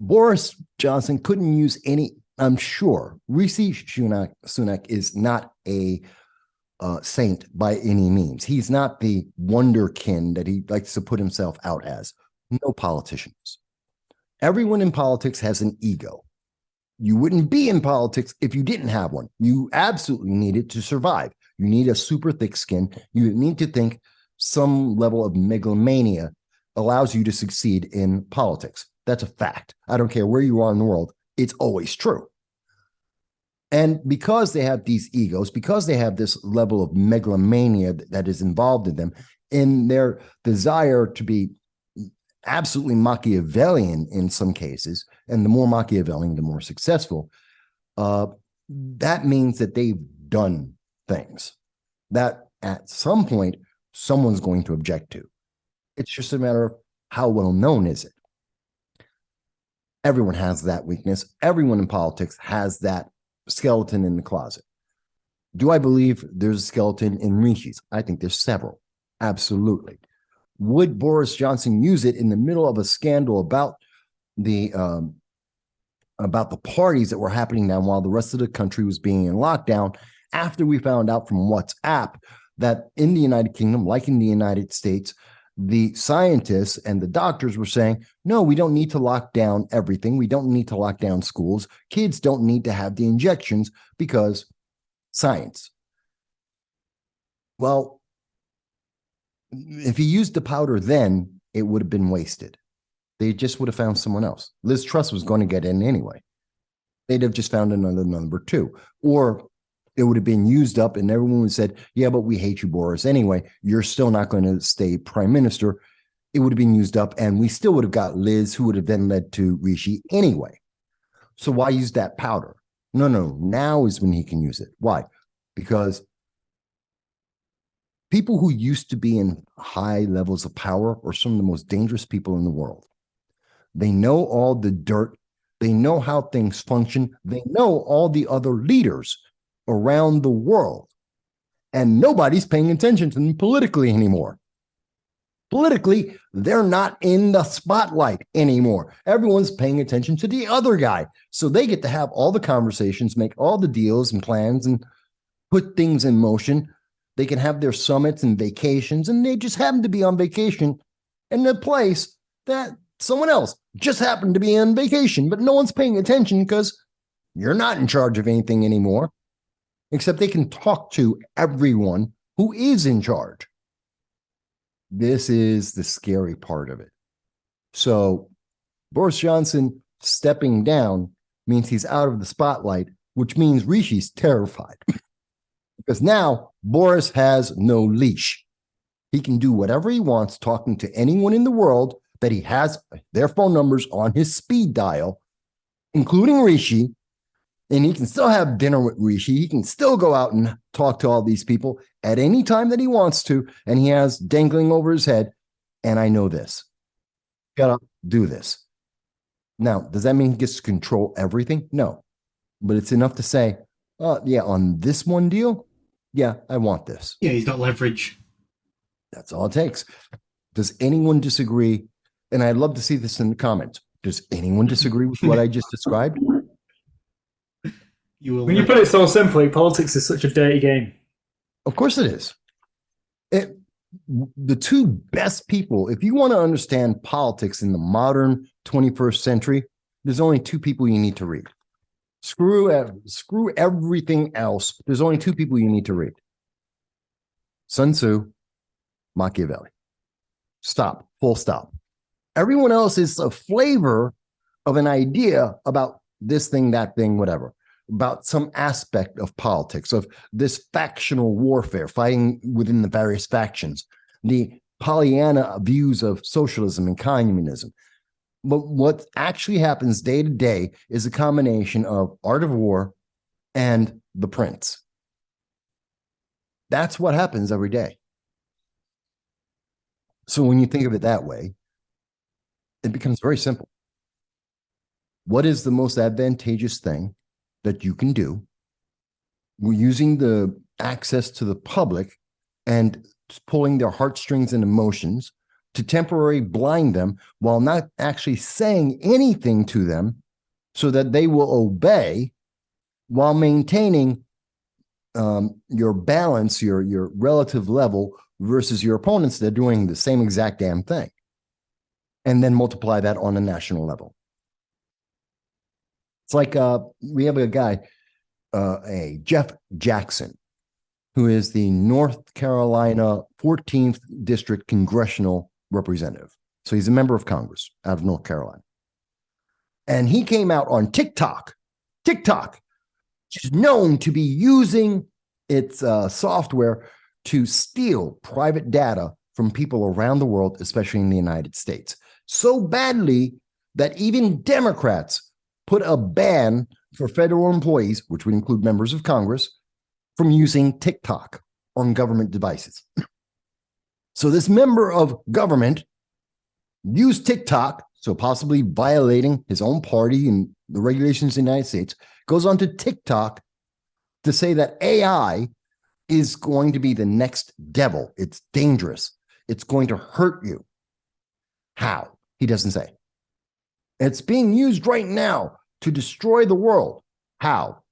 Boris Johnson couldn't use any, I'm sure. Rishi Sunak is not a saint by any means. He's not the wonderkin that he likes to put himself out as. No politicians. Everyone in politics has an ego. You wouldn't be in politics if you didn't have one. You absolutely need it to survive. You need a super thick skin. You need to think some level of megalomania allows you to succeed in politics. That's a fact. I don't care where you are in the world. It's always true. And because they have these egos, because they have this level of megalomania that is involved in them, in their desire to be absolutely Machiavellian in some cases, and the more Machiavellian, the more successful, that means that they've done things that at some point someone's going to object to. It's just a matter of how well known is it. Everyone has that weakness. Everyone in politics has that skeleton in the closet. Do I believe there's a skeleton in Rishi's? I think there's several. Absolutely. Would Boris Johnson use it in the middle of a scandal about the parties that were happening now while the rest of the country was being in lockdown, after we found out from WhatsApp that in the United Kingdom, like in the United States, the scientists and the doctors were saying, no, we don't need to lock down everything. We don't need to lock down schools. Kids don't need to have the injections because science. Well, if he used the powder then, it would have been wasted. They just would have found someone else. Liz Truss was going to get in anyway. They'd have just found another number two. Or it would have been used up and everyone would have said, yeah, but we hate you, Boris. Anyway, you're still not going to stay prime minister. It would have been used up and we still would have got Liz, who would have then led to Rishi anyway. So why use that powder? No, now is when he can use it. Why? Because people who used to be in high levels of power are some of the most dangerous people in the world. They know all the dirt. They know how things function. They know all the other leaders around the world. And nobody's paying attention to them politically anymore. Politically, they're not in the spotlight anymore. Everyone's paying attention to the other guy. So they get to have all the conversations, make all the deals and plans and put things in motion. They can have their summits and vacations, and they just happen to be on vacation in a place that someone else just happened to be on vacation, but no one's paying attention because you're not in charge of anything anymore, except they can talk to everyone who is in charge. This is the scary part of it. So Boris Johnson stepping down means he's out of the spotlight, which means Rishi's terrified. Because now Boris has no leash. He can do whatever he wants, talking to anyone in the world that he has their phone numbers on his speed dial, including Rishi. And he can still have dinner with Rishi. He can still go out and talk to all these people at any time that he wants to. And he has dangling over his head. And I know this. Gotta do this. Now, does that mean he gets to control everything? No. But it's enough to say, yeah, on this one deal, yeah, I want this. Yeah, he's got leverage. That's all it takes. Does anyone disagree? And I'd love to see this in the comments. Does anyone disagree with what I just described? When you put it so simply, politics is such a dirty game. Of course it is. The two best people, if you want to understand politics in the modern 21st century, there's only two people you need to read. Screw everything else. There's only two people you need to read. Sun Tzu, Machiavelli. Stop. Full stop. Everyone else is a flavor of an idea about this thing, that thing, whatever, about some aspect of politics, of this factional warfare, fighting within the various factions, the Pollyanna views of socialism and communism. But what actually happens day to day is a combination of art of war and the prince. That's what happens every day. So when you think of it that way, it becomes very simple. What is the most advantageous thing that you can do? We're using the access to the public and pulling their heartstrings and emotions to temporarily blind them while not actually saying anything to them so that they will obey while maintaining your balance, your relative level versus your opponents that are doing the same exact damn thing. And then multiply that on a national level. It's like we have a guy, a Jeff Jackson, who is the North Carolina 14th District Congressional Representative. So he's a member of Congress out of North Carolina. And he came out on TikTok, which is known to be using its software to steal private data from people around the world, especially in the United States. So badly that even Democrats put a ban for federal employees, which would include members of Congress, from using TikTok on government devices. So this member of government used TikTok, so possibly violating his own party and the regulations in the United States, goes onto TikTok to say that AI is going to be the next devil. It's dangerous. It's going to hurt you. How? He doesn't say. It's being used right now to destroy the world. How?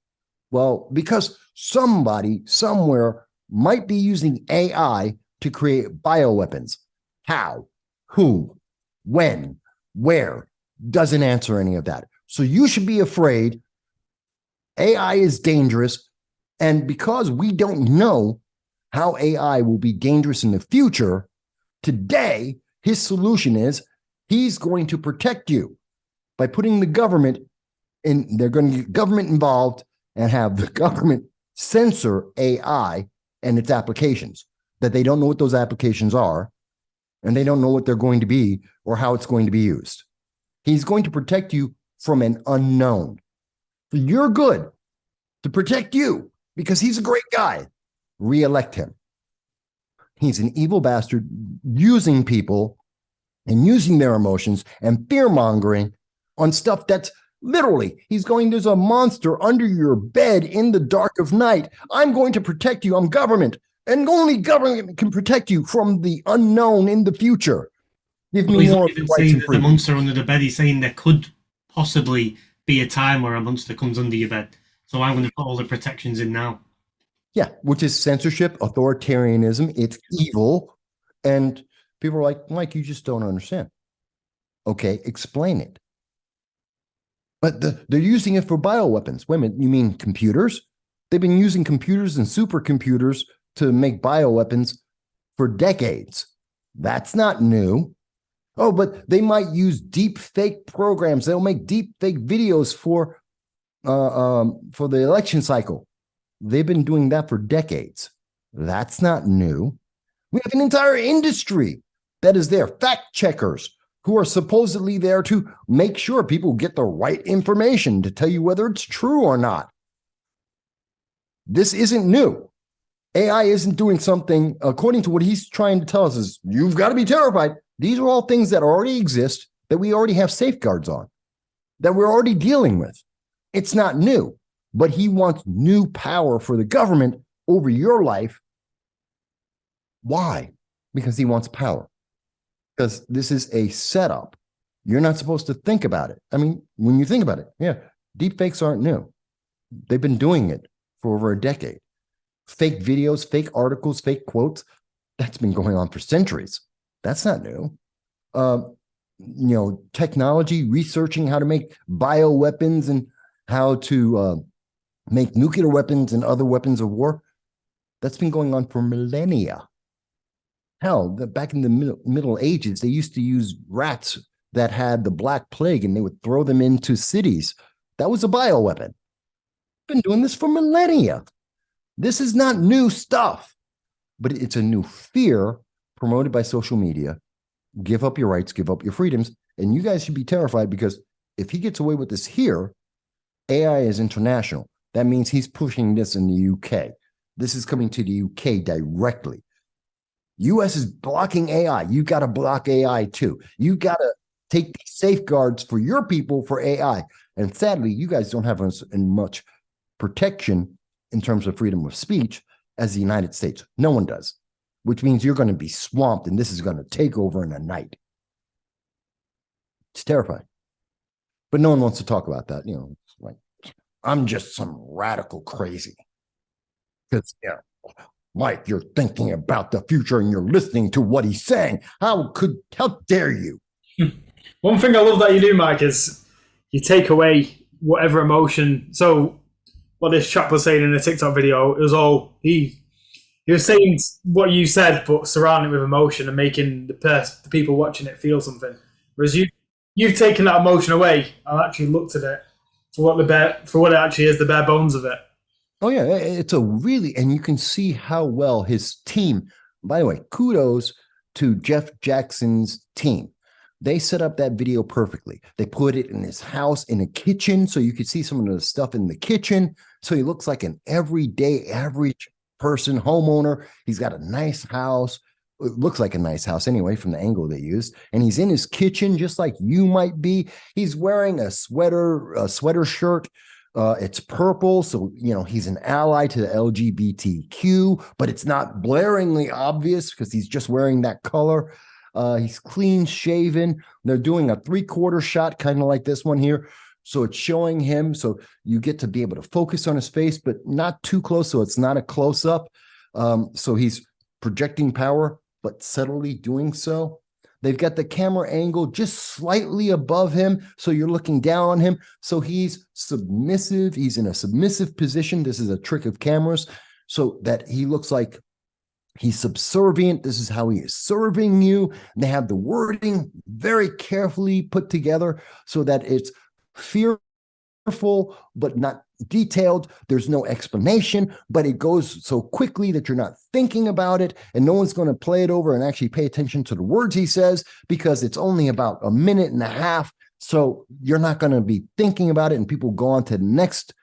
Well, because somebody somewhere might be using AI to create bioweapons. How? Who? When? Where? Doesn't answer any of that. So you should be afraid. AI is dangerous. And because we don't know how AI will be dangerous in the future, today his solution is he's going to protect you by putting the government in. They're going to get government involved and have the government censor AI and its applications, that they don't know what those applications are and they don't know what they're going to be or how it's going to be used. He's going to protect you from an unknown. For your good, to protect you, because he's a great guy. Re-elect him. He's an evil bastard using people and using their emotions and fear-mongering on stuff that's literally, he's going, there's a monster under your bed in the dark of night. I'm going to protect you. I'm government. And only government can protect you from the unknown in the future. Give me he's more not even saying that the monster under the bed. He's saying there could possibly be a time where a monster comes under your bed. So I'm going to put all the protections in now. Yeah, which is censorship, authoritarianism. It's evil. And people are like, Mike, you just don't understand. Okay, explain it. But they're using it for bioweapons. Wait a minute, you mean computers? They've been using computers and supercomputers to make bioweapons for decades. That's not new. Oh, but they might use deep fake programs. They'll make deep fake videos for the election cycle. They've been doing that for decades. That's not new. We have an entire industry that is there. Fact checkers who are supposedly there to make sure people get the right information to tell you whether it's true or not. This isn't new. AI isn't doing something, according to what he's trying to tell us, is you've got to be terrified. These are all things that already exist, that we already have safeguards on, that we're already dealing with. It's not new, but he wants new power for the government over your life. Why? Because he wants power. Because this is a setup. You're not supposed to think about it. I mean, when you think about it, yeah, deepfakes aren't new. They've been doing it for over a decade. Fake videos, fake articles, fake quotes, that's been going on for centuries. That's not new. Technology, researching how to make bioweapons and how to make nuclear weapons and other weapons of war, that's been going on for millennia. Hell, back in the Middle Ages, they used to use rats that had the Black Plague and they would throw them into cities. That was a bioweapon. Been doing this for millennia. This is not new stuff, but it's a new fear promoted by social media. Give up your rights, give up your freedoms. And you guys should be terrified because if he gets away with this here, AI is international. That means he's pushing this in the UK. This is coming to the UK directly. US is blocking AI. You got to block AI too. You got to take these safeguards for your people for AI. And sadly, you guys don't have as much protection in terms of freedom of speech as the United States. No one does, which means you're going to be swamped and this is going to take over in a night. It's terrifying. But no one wants to talk about that. You know, it's like, I'm just some radical crazy. Because, yeah, Mike, you're thinking about the future and you're listening to what he's saying. How dare you? One thing I love that you do, Mike, is you take away whatever emotion. So what this chap was saying in the TikTok video, it was all he was saying what you said, but surrounding it with emotion and making the people watching it feel something. Whereas you've taken that emotion away and actually looked at it for what it actually is, the bare bones of it. Oh yeah, it's and you can see how well his team. By the way, kudos to Jeff Jackson's team. They set up that video perfectly. They put it in his house in a kitchen, so you could see some of the stuff in the kitchen. So he looks like an everyday, average person, homeowner. He's got a nice house. It looks like a nice house anyway from the angle they used. And he's in his kitchen just like you might be. He's wearing a sweater shirt. It's purple, so you know he's an ally to the LGBTQ, but it's not blaringly obvious because he's just wearing that color. He's clean shaven. They're doing a 3/4 shot, kind of like this one here. So it's showing him, so you get to be able to focus on his face, but not too close, so it's not a close-up. So he's projecting power, but subtly doing so. They've got the camera angle just slightly above him, so you're looking down on him. So he's submissive. He's in a submissive position. This is a trick of cameras, so that he looks like he's subservient. This is how he is serving you. And they have the wording very carefully put together so that it's fearful, but not detailed. There's no explanation, but it goes so quickly that you're not thinking about it, and no one's going to play it over and actually pay attention to the words he says because it's only about a minute and a half. So you're not going to be thinking about it, and people go on to the next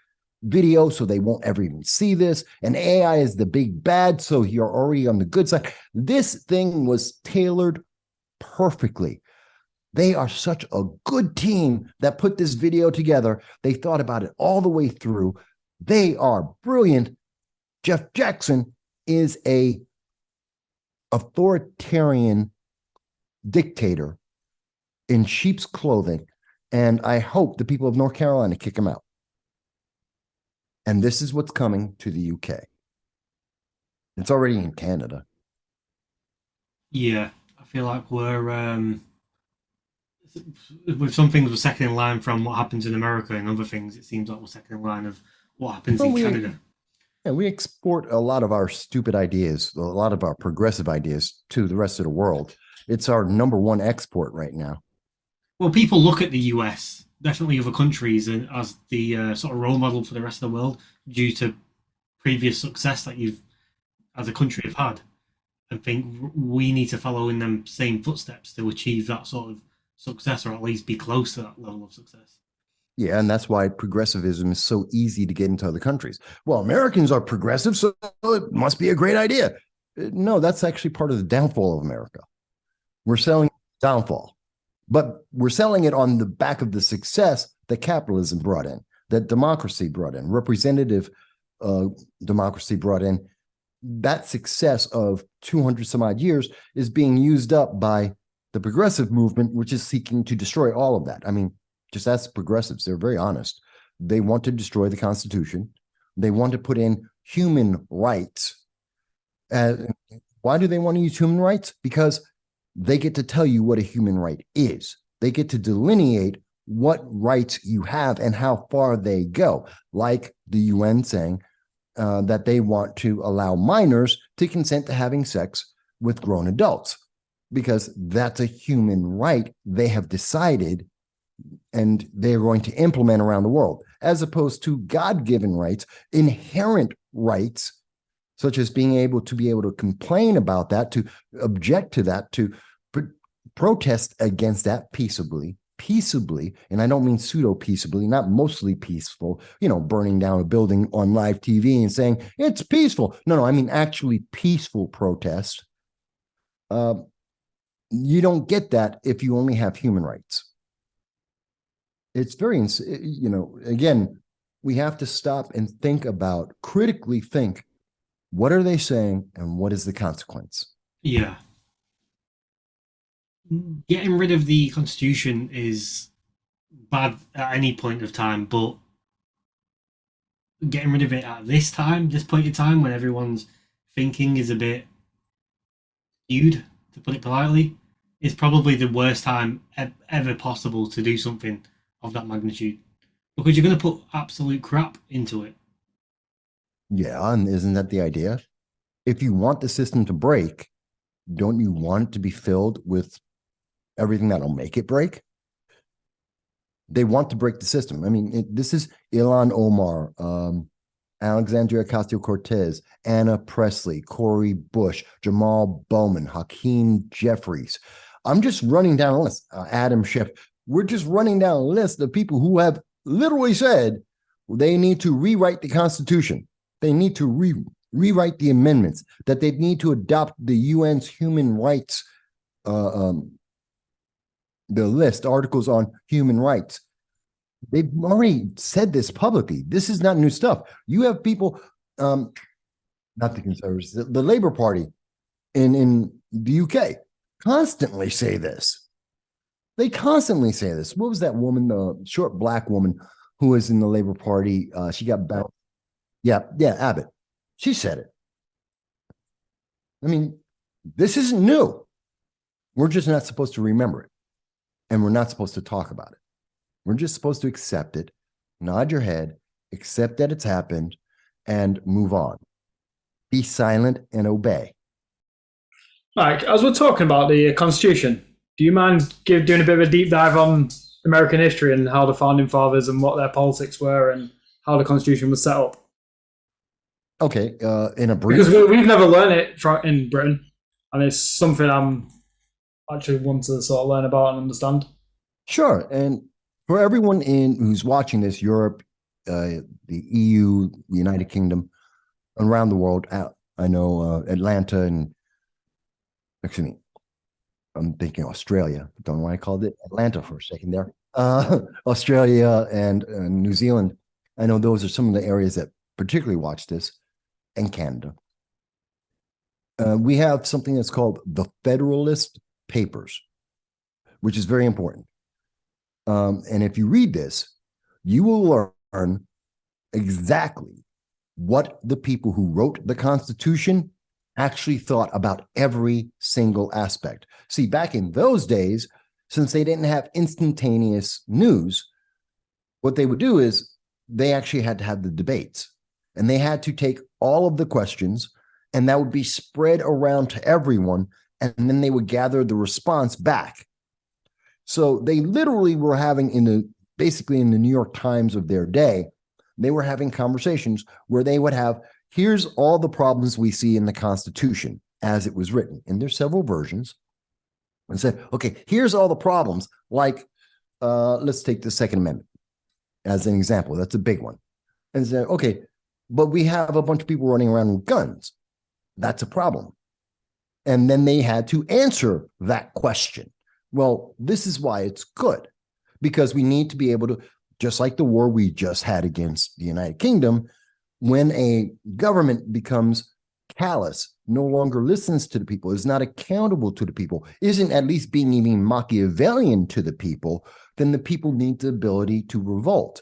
video, so they won't ever even see this. And AI is the big bad, so you're already on the good side. This thing was tailored perfectly. They are such a good team that put this video together. They thought about it all the way through. They are brilliant. Jeff Jackson is a authoritarian dictator in sheep's clothing, and I hope the people of North Carolina kick him out. And this is what's coming to the UK. It's already in Canada. Yeah, I feel like we're with some things we're second in line from what happens in America, and other things it seems like we're second in line of what happens in Canada. Yeah, we export a lot of our stupid ideas, a lot of our progressive ideas to the rest of the world. It's our number one export right now. Well, people look at the US, definitely other countries, as the sort of role model for the rest of the world due to previous success that you've, as a country, have had, and think we need to follow in them same footsteps to achieve that sort of success, or at least be close to that level of success. Yeah, and that's why progressivism is so easy to get into other countries. Well, Americans are progressive, so it must be a great idea. No, that's actually part of the downfall of America. We're selling downfall, but we're selling it on the back of the success that capitalism brought in, that democracy brought in, representative democracy brought in. That success of 200 some odd years is being used up by the progressive movement, which is seeking to destroy all of that. I mean, just ask progressives. They're very honest. They want to destroy the Constitution. They want to put in human rights. Why do they want to use human rights? Because they get to tell you what a human right is. They get to delineate what rights you have and how far they go, like the UN saying that they want to allow minors to consent to having sex with grown adults, because that's a human right they have decided and they're going to implement around the world, as opposed to God-given rights, inherent rights, such as being able to complain about that, to object to that, to protest against that peaceably, peaceably, and I don't mean pseudo peaceably, not mostly peaceful, burning down a building on live TV and saying it's peaceful. No, I mean actually peaceful protest. You don't get that if you only have human rights. It's very, again, we have to stop and critically think, what are they saying and what is the consequence? Yeah. Getting rid of the Constitution is bad at any point of time, but getting rid of it at this point in time, when everyone's thinking is a bit skewed, to put it politely, is probably the worst time ever possible to do something of that magnitude, because you're going to put absolute crap into it. Yeah, and isn't that the idea? If you want the system to break, don't you want it to be filled with everything that'll make it break? They want to break the system. I mean, this is Ilhan Omar, Alexandria Ocasio-Cortez, Anna Presley, Cori Bush, Jamal Bowman, Hakeem Jeffries. I'm just running down a list. Adam Schiff. We're just running down a list of people who have literally said they need to rewrite the Constitution. They need to rewrite the amendments, that they need to adopt the UN's human rights, the list, articles on human rights. They've already said this publicly. This is not new stuff. You have people, not the Conservatives, the Labour Party in the UK constantly say this. They constantly say this. What was that woman, the short black woman who was in the Labour Party? She got bounced. Yeah, Abbott. She said it. I mean, this isn't new. We're just not supposed to remember it. And we're not supposed to talk about it. We're just supposed to accept it, nod your head, accept that it's happened, and move on. Be silent and obey. Mike, as we're talking about the Constitution, do you mind doing a bit of a deep dive on American history and how the founding fathers and what their politics were and how the Constitution was set up? Okay, in a brief... Because we've never learned it in Britain, and it's something I'm actually want to sort of learn about and understand. Sure, and for everyone who's watching this, Europe, the EU, the United Kingdom, around the world, I know Atlanta and, excuse me, I'm thinking Australia. Don't know why I called it Atlanta for a second there. Australia and New Zealand. I know those are some of the areas that particularly watch this, and Canada. We have something that's called the Federalist Papers, which is very important. And if you read this, you will learn exactly what the people who wrote the Constitution actually thought about every single aspect. See, back in those days, since they didn't have instantaneous news, what they would do is they actually had to have the debates, and they had to take all of the questions, and that would be spread around to everyone, and then they would gather the response back. So they literally were having basically in the New York Times of their day, they were having conversations where they would have, here's all the problems we see in the Constitution as it was written. And there's several versions. And said, okay, here's all the problems. Like, let's take the Second Amendment as an example. That's a big one. And said, okay, but we have a bunch of people running around with guns. That's a problem. And then they had to answer that question. Well, this is why it's good, because we need to be able to, just like the war we just had against the United Kingdom, when a government becomes callous, no longer listens to the people, is not accountable to the people, isn't at least being even Machiavellian to the people, then the people need the ability to revolt.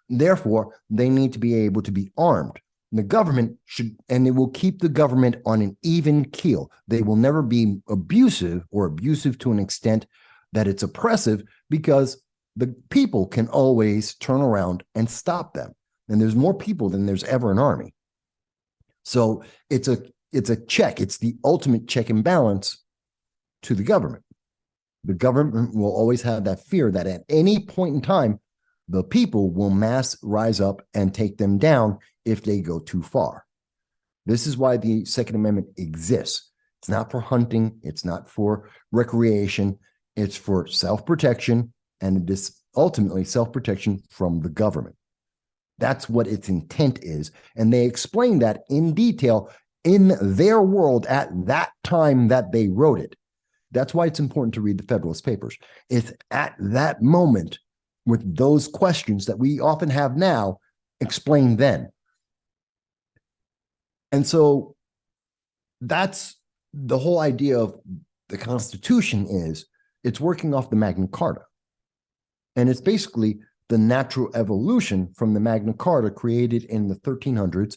Therefore, they need to be able to be armed. The government should, and it will keep the government on an even keel. They will never be abusive or abusive to an extent that it's oppressive, because the people can always turn around and stop them. And there's more people than there's ever an army. So it's a check. It's the ultimate check and balance to the government. The government will always have that fear that at any point in time, the people will mass rise up and take them down if they go too far. This is why the Second Amendment exists. It's not for hunting. It's not for recreation. It's for self-protection and it is ultimately self-protection from the government. That's what its intent is. And they explain that in detail in their world at that time that they wrote it. That's why it's important to read the Federalist Papers. It's at that moment with those questions that we often have now explained then. And so that's the whole idea of the Constitution is it's working off the Magna Carta. And it's basically the natural evolution from the Magna Carta created in the 1300s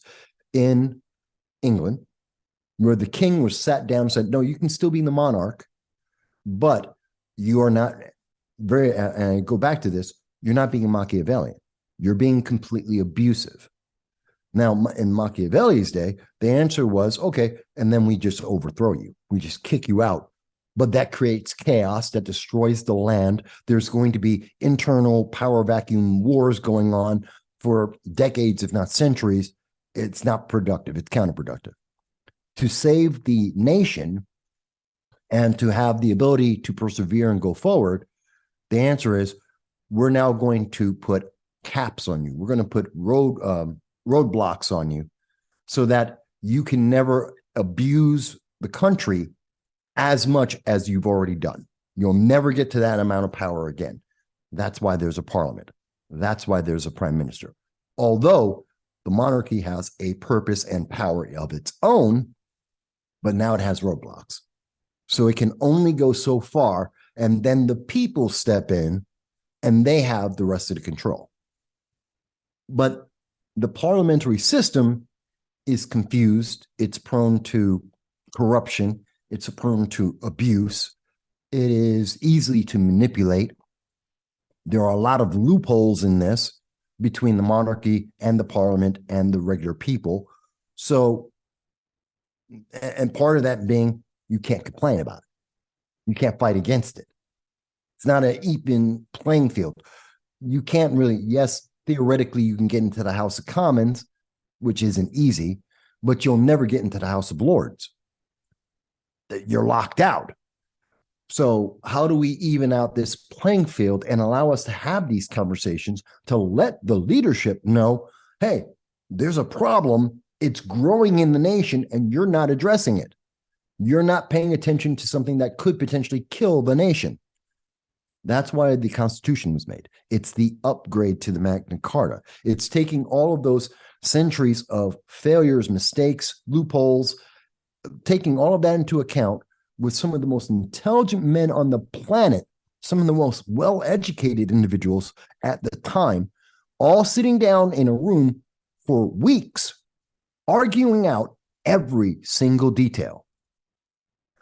in England, where the king was sat down and said, no, you can still be the monarch, but you are not very, and I go back to this, you're not being Machiavellian. You're being completely abusive. Now, in Machiavelli's day, the answer was, okay, and then we just overthrow you. We just kick you out. But that creates chaos that destroys the land. There's going to be internal power vacuum wars going on for decades, if not centuries. It's not productive. It's counterproductive. To save the nation and to have the ability to persevere and go forward, the answer is we're now going to put caps on you. We're going to put roadblocks on you so that you can never abuse the country as much as you've already done. You'll never get to that amount of power again. That's why there's a parliament. That's why there's a prime minister. Although the monarchy has a purpose and power of its own, but now it has roadblocks. So it can only go so far, and then the people step in and they have the rest of the control. But the parliamentary system is confused. It's prone to corruption. It's prone to abuse. It is easy to manipulate. There are a lot of loopholes in this between the monarchy and the parliament and the regular people. So, and part of that being, you can't complain about it. You can't fight against it. It's not an even playing field. You can't really, yes, theoretically, you can get into the House of Commons, which isn't easy, but you'll never get into the House of Lords. You're locked out. So how do we even out this playing field and allow us to have these conversations to let the leadership know, hey, there's a problem. It's growing in the nation and you're not addressing it. You're not paying attention to something that could potentially kill the nation. That's why the Constitution was made. It's the upgrade to the Magna Carta. It's taking all of those centuries of failures, mistakes, loopholes, taking all of that into account with some of the most intelligent men on the planet, some of the most well-educated individuals at the time, all sitting down in a room for weeks, arguing out every single detail.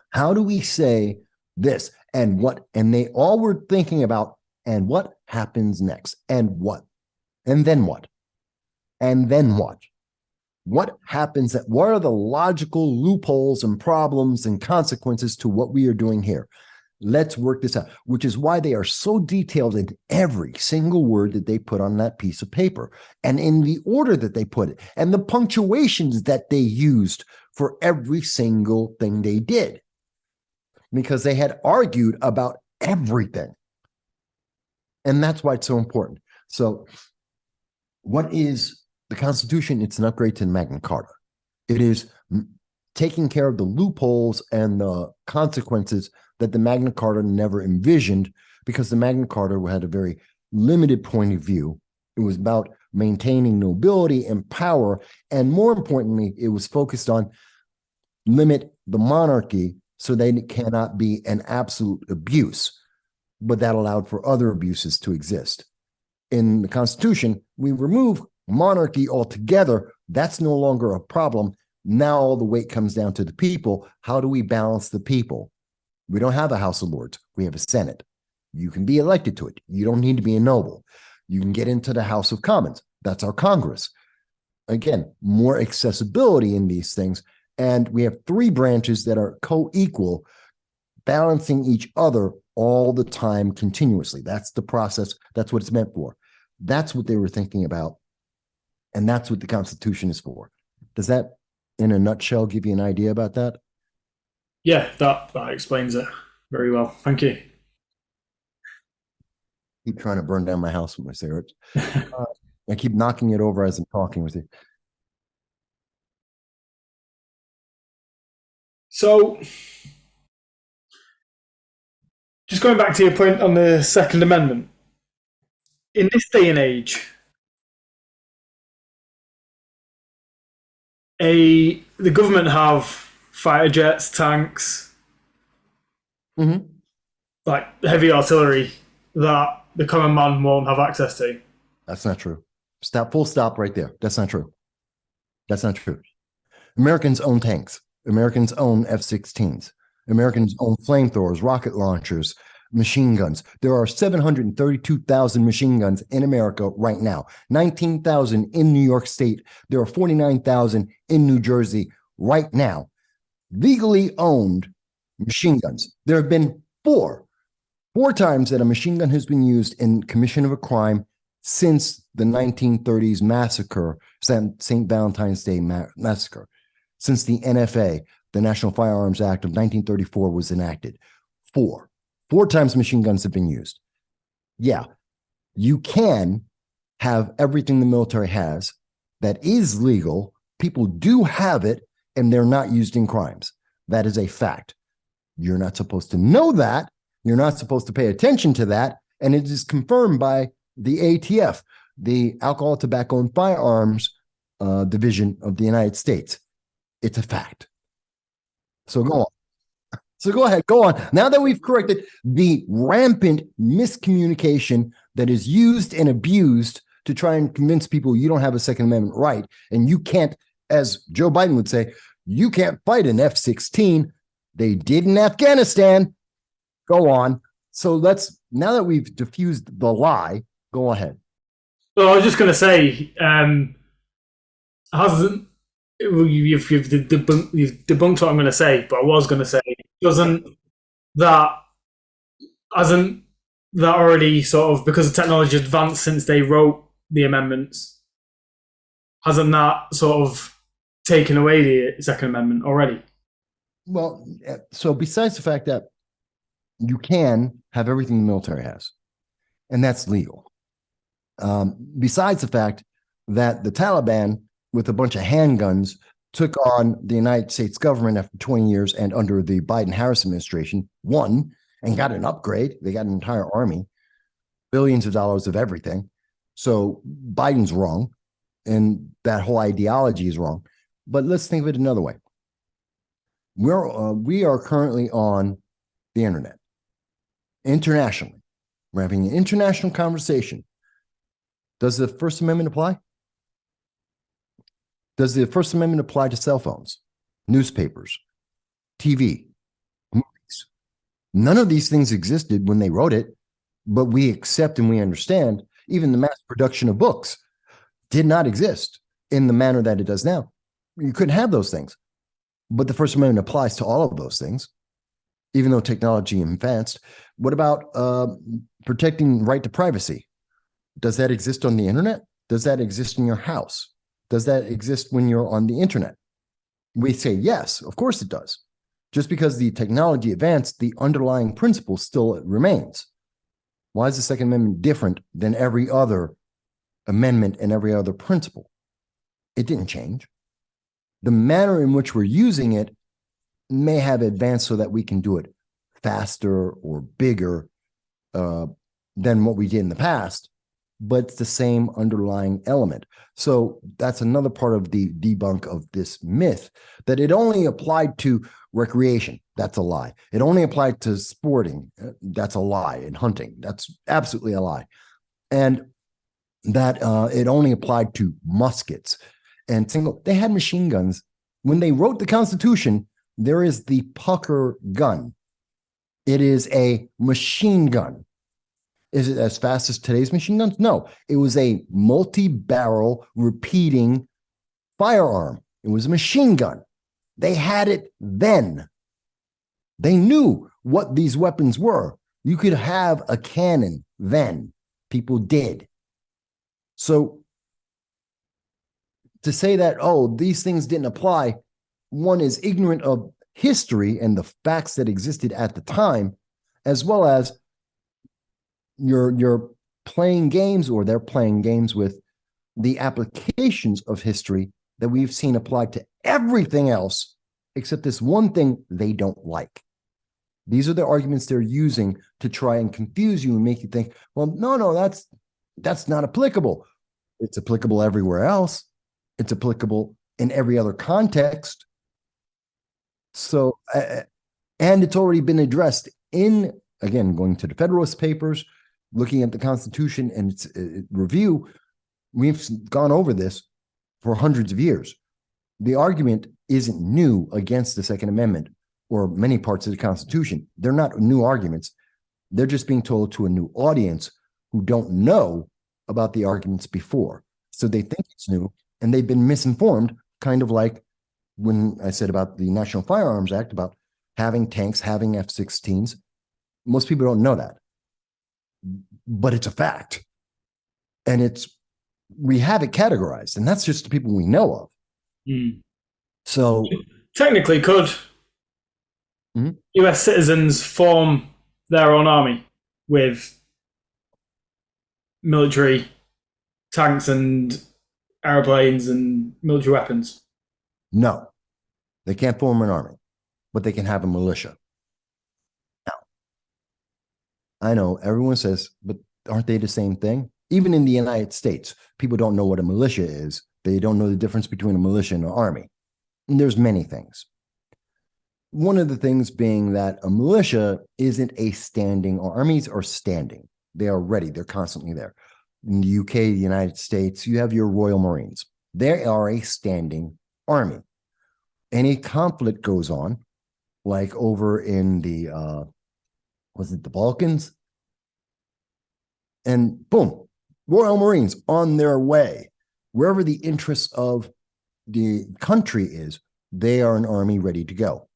How do we say this and what? And they all were thinking about, and what happens next? And what? And then what? And then what? What happens? What are the logical loopholes and problems and consequences to what we are doing here? Let's work this out, which is why they are so detailed in every single word that they put on that piece of paper and in the order that they put it and the punctuations that they used for every single thing they did, because they had argued about everything. And that's why it's so important. So what is the Constitution? It's an upgrade to the Magna Carta. It is taking care of the loopholes and the consequences that the Magna Carta never envisioned, because the Magna Carta had a very limited point of view. It was about maintaining nobility and power. And more importantly, it was focused on limit the monarchy so they cannot be an absolute abuse, but that allowed for other abuses to exist. In the Constitution, we remove monarchy altogether. That's no longer a problem. Now all the weight comes down to the people. How do we balance the people? We don't have a House of Lords. We have a Senate. You can be elected to it. You don't need to be a noble. You can get into the House of Commons. That's our Congress. Again, more accessibility in these things. And we have three branches that are co-equal, balancing each other all the time continuously. That's the process. That's what it's meant for. That's what they were thinking about. And that's what the Constitution is for. Does that, in a nutshell, give you an idea about that? Yeah, that explains it very well. Thank you. keep trying to burn down my house with my cigarettes. I keep knocking it over as I'm talking with you. So, just going back to your point on the Second Amendment, in this day and age, the government have fighter jets, tanks, like heavy artillery that the common man won't have access to. That's not true. Stop. Full stop right there. That's not true. That's not true. Americans own tanks. Americans own F-16s. Americans own flamethrowers, rocket launchers, machine guns. There are 732,000 machine guns in America right now. 19,000 in New York State. There are 49,000 in New Jersey right now. Legally owned machine guns. There have been four times that a machine gun has been used in commission of a crime since the 1930s massacre, St. Valentine's Day massacre, since the NFA, the National Firearms Act of 1934, was enacted. Four times machine guns have been used. Yeah, you can have everything the military has that is legal. People do have it, and they're not used in crimes. That is a fact. You're not supposed to know that. You're not supposed to pay attention to that. And it is confirmed by the ATF, the Alcohol, Tobacco, and Firearms Division of the United States. It's a fact. So go on. So go ahead, go on. Now that we've corrected the rampant miscommunication that is used and abused to try and convince people you don't have a Second Amendment right, and you can't, as Joe Biden would say, you can't fight an F-16. They did in Afghanistan. Go on. So now that we've diffused the lie, go ahead. Well, I was just going to say, hasn't you've debunked what I'm going to say, but I was going to say, hasn't that already sort of, because the technology advanced since they wrote the amendments, hasn't that sort of taken away the Second Amendment already? Well, so besides the fact that you can have everything the military has, and that's legal. Besides the fact that the Taliban, with a bunch of handguns, took on the United States government after 20 years, and under the Biden-Harris administration, won and got an upgrade. They got an entire army, billions of dollars of everything. So Biden's wrong, and that whole ideology is wrong. But let's think of it another way. We are currently on the internet, internationally. We're having an international conversation. Does the First Amendment apply? Does the First Amendment apply to cell phones, newspapers, TV, movies? None of these things existed when they wrote it, but we accept and we understand. Even the mass production of books did not exist in the manner that it does now. You couldn't have those things. But the First Amendment applies to all of those things, even though technology advanced. What about protecting right to privacy? Does that exist on the internet? Does that exist in your house? Does that exist when you're on the internet? We say yes, of course it does. Just because the technology advanced, the underlying principle still remains. Why is the Second Amendment different than every other amendment and every other principle? It didn't change. The manner in which we're using it may have advanced so that we can do it faster or bigger than what we did in the past, but it's the same underlying element. So that's another part of the debunk of this myth, that it only applied to recreation. That's a lie. It only applied to sporting. That's a lie. And hunting. That's absolutely a lie. And that it only applied to muskets and they had machine guns. When they wrote the Constitution, there is the pucker gun. It is a machine gun. Is it as fast as today's machine guns? No, it was a multi-barrel repeating firearm. It was a machine gun. They had it then. They knew what these weapons were. You could have a cannon then. People did. So to say that, oh, these things didn't apply, one is ignorant of history and the facts that existed at the time, as well as you're playing games, or they're playing games with the applications of history that we've seen applied to everything else except this one thing they don't like. These are the arguments they're using to try and confuse you and make you think, well, no, that's not applicable. It's applicable everywhere else. It's applicable in every other context. So, and it's already been addressed in, again, going to the Federalist Papers, looking at the Constitution and its review. We've gone over this for hundreds of years. The argument isn't new against the Second Amendment or many parts of the Constitution. They're not new arguments. They're just being told to a new audience who don't know about the arguments before. So they think it's new and they've been misinformed, kind of like when I said about the National Firearms Act, about having tanks, having F-16s. Most people don't know that, but it's a fact. And we have it categorized, and that's just the people we know of. So technically, could US citizens form their own army with military tanks and airplanes and military weapons? No, they can't form an army, but they can have a militia. Now, I know everyone says, but aren't they the same thing? Even in the United States, people don't know what a militia is. They don't know the difference between a militia and an army. And there's many things. One of the things being that a militia isn't a standing, or armies are standing. They are ready. They're constantly there. In the UK, the United States, you have your Royal Marines. They are a standing army. Any conflict goes on, like over in the, was it the Balkans? And boom, Royal Marines on their way. Wherever the interests of the country is, they are an army ready to go.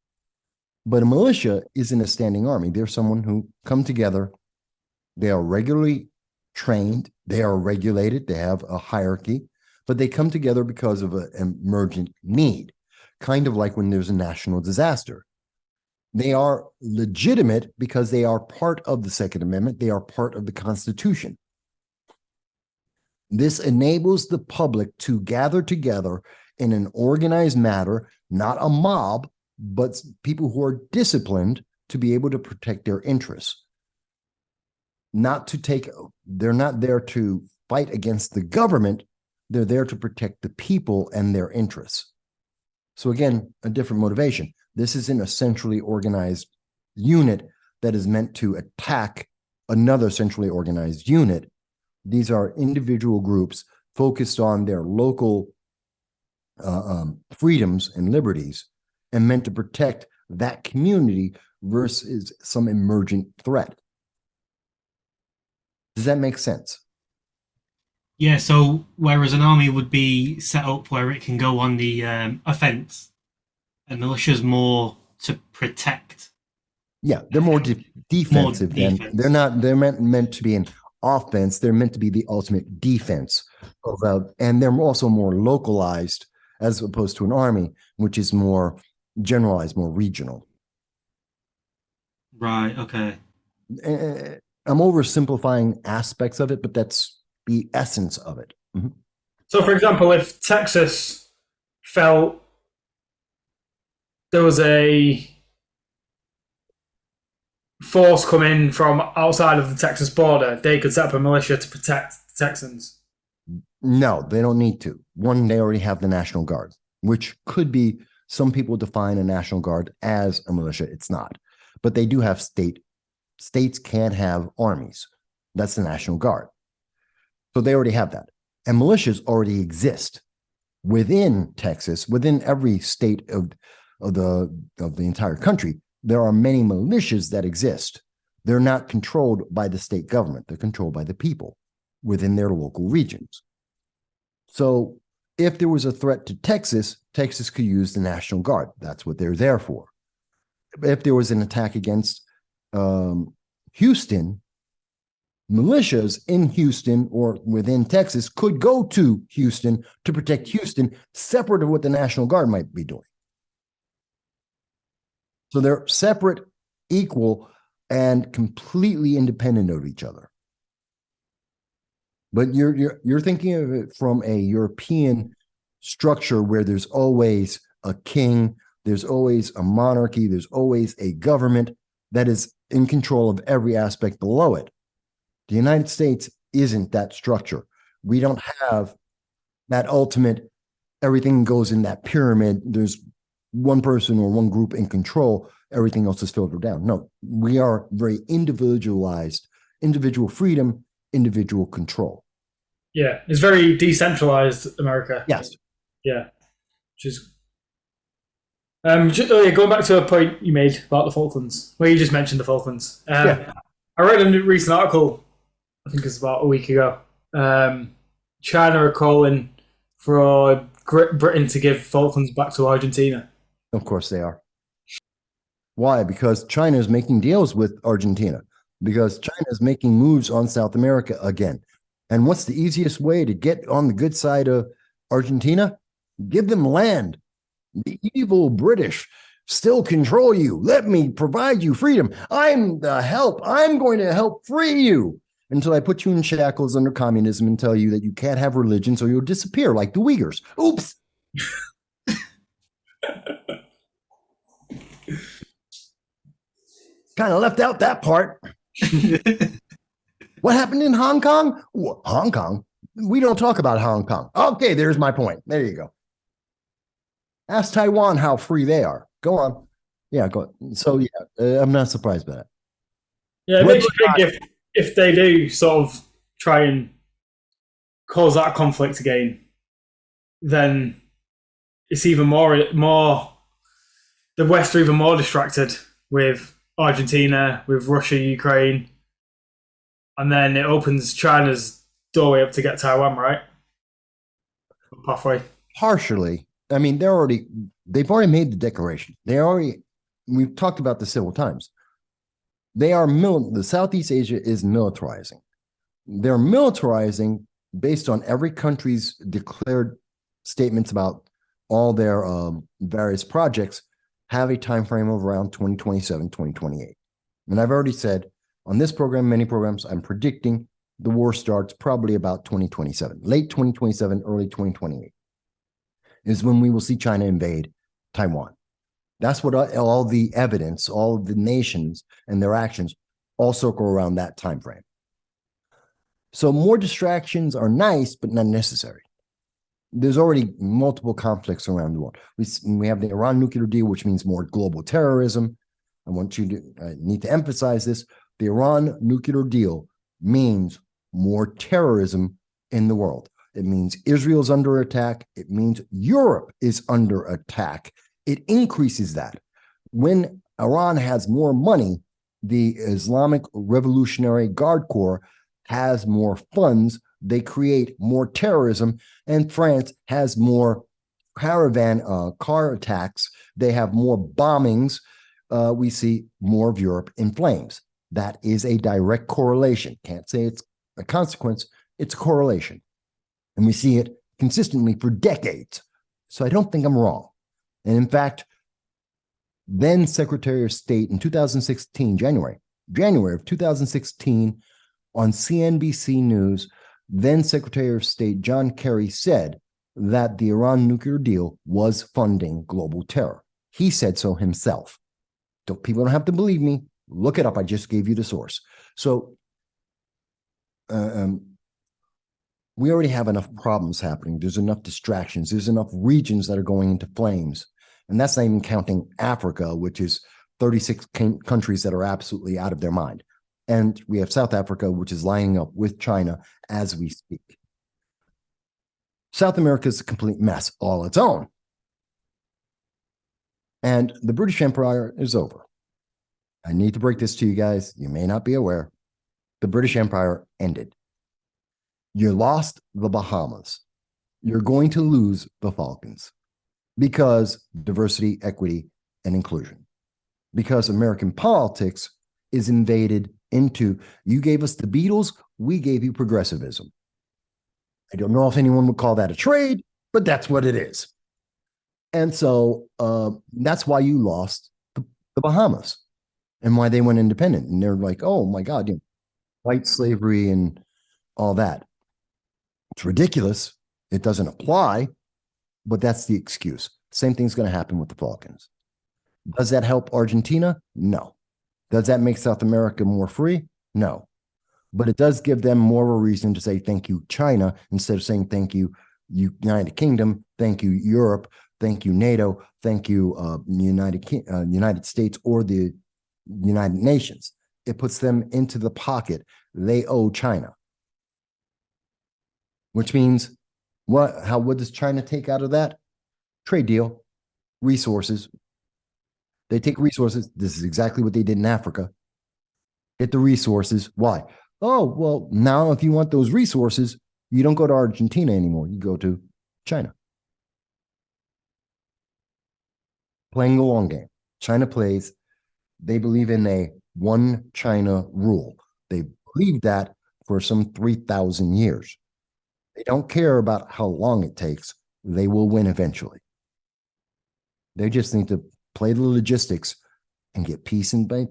But a militia isn't a standing army. They're someone who come together. They are regularly trained. They are regulated. They have a hierarchy, but they come together because of an emergent need, kind of like when there's a national disaster. They are legitimate because they are part of the Second Amendment. They are part of the Constitution. This enables the public to gather together in an organized manner, not a mob, but people who are disciplined to be able to protect their interests. They're not there to fight against the government. They're there to protect the people and their interests. So again, a different motivation. This isn't a centrally organized unit that is meant to attack another centrally organized unit. These are individual groups focused on their local freedoms and liberties and meant to protect that community versus some emergent threat. Does that make sense? Yeah, so whereas an army would be set up where it can go on the offense, a militia's more to protect. Yeah, they're more defensive than they're not. They're meant to be an offense. They're meant to be the ultimate defense and they're also more localized as opposed to an army, which is more generalized, more regional. Right. Okay. I'm oversimplifying aspects of it, but that's the essence of it. Mm-hmm. So, for example, if Texas felt there was a force coming from outside of the Texas border, they could set up a militia to protect the Texans. No, they don't need to. One, they already have the National Guard, which could be, some people define a National Guard as a militia. It's not. But they do have states can have armies. That's the National Guard. So they already have that. And militias already exist within Texas, within every state of the entire country. There are many militias that exist. They're not controlled by the state government. They're controlled by the people within their local regions. So if there was a threat to Texas, Texas could use the National Guard. That's what they're there for. If there was an attack against Houston, militias in Houston or within Texas could go to Houston to protect Houston, separate of what the National Guard might be doing. So they're separate, equal, and completely independent of each other. But you're thinking of it from a European structure where there's always a king, there's always a monarchy, there's always a government that is in control of every aspect below it. The United States isn't that structure. We don't have that ultimate, everything goes in that pyramid. There's one person or one group in control, everything else is filtered down. No, we are very individualized, individual freedom, individual control. Yeah, it's very decentralized America. Yes. Yeah, which is going back to a point you made about the Falklands, where you just mentioned the Falklands. Yeah. I read a recent article, I think it's about a week ago. China are calling for Britain to give Falklands back to Argentina. Of course they are. Why? Because China is making deals with Argentina, because China is making moves on South America again. And what's the easiest way to get on the good side of Argentina? Give them land. The evil British still control you. Let me provide you freedom. I'm the help. I'm going to help free you until I put you in shackles under communism and tell you that you can't have religion, so you'll disappear like the Uyghurs. Oops. Kind of left out that part. What happened in Hong Kong? Hong Kong? We don't talk about Hong Kong. Okay, there's my point. There you go. Ask Taiwan how free they are. Go on. Yeah, go on. So, yeah, I'm not surprised by that. Yeah, it makes you think if they do sort of try and cause that conflict again, then it's even more the West are even more distracted with Argentina, with Russia, Ukraine, and then it opens China's doorway up to get Taiwan, right? Halfway. Partially. I mean, they've already made the declaration. We've talked about this several times. The Southeast Asia is militarizing. They're militarizing based on every country's declared statements about all their various projects have a time frame of around 2027, 2028. And I've already said on this program, many programs, I'm predicting the war starts probably about 2027, late 2027, early 2028 is when we will see China invade Taiwan. That's what all the evidence, all of the nations and their actions all circle around that time frame. So more distractions are nice, but not necessary. There's already multiple conflicts around the world. We have the Iran nuclear deal, which means more global terrorism. I need to emphasize this. The Iran nuclear deal means more terrorism in the world. It means Israel's under attack. It means Europe is under attack. It increases that. When Iran has more money, the Islamic Revolutionary Guard Corps has more funds. They create more terrorism, and France has more car attacks. They have more bombings. We see more of Europe in flames. That is a direct correlation. Can't say it's a consequence. It's a correlation. And we see it consistently for decades. So I don't think I'm wrong. And in fact, then Secretary of State in 2016, January of 2016, on CNBC News, then Secretary of State John Kerry said that the Iran nuclear deal was funding global terror. He said so himself. People don't have to believe me. Look it up. I just gave you the source. So we already have enough problems happening. There's enough distractions. There's enough regions that are going into flames. And that's not even counting Africa, which is 36 countries that are absolutely out of their mind. And we have South Africa, which is lining up with China as we speak. South America is a complete mess all its own. And the British Empire is over. I need to break this to you guys. You may not be aware. The British Empire ended. You lost the Bahamas. You're going to lose the Falklands because diversity, equity, and inclusion. Because American politics is invaded into, you gave us the Beatles, we gave you progressivism. I don't know if anyone would call that a trade, but that's what it is. And so that's why you lost the Bahamas and why they went independent. And they're like, oh my God, white slavery and all that. It's ridiculous. It doesn't apply, but that's the excuse. Same thing's going to happen with the Falklands. Does that help Argentina? No. Does that make South America more free? No. But it does give them more of a reason to say thank you, China, instead of saying thank you, United Kingdom, thank you, Europe, thank you, NATO, thank you, United States, or the United Nations. It puts them into the pocket. They owe China. Which means, what does China take out of that? Trade deal, resources. They take resources. This is exactly what they did in Africa. Get the resources. Why? Oh, well, now if you want those resources, you don't go to Argentina anymore. You go to China. Playing the long game. China plays. They believe in a one China rule. They believe that for some 3,000 years. They don't care about how long it takes. They will win eventually. They just need to play the logistics and get piece by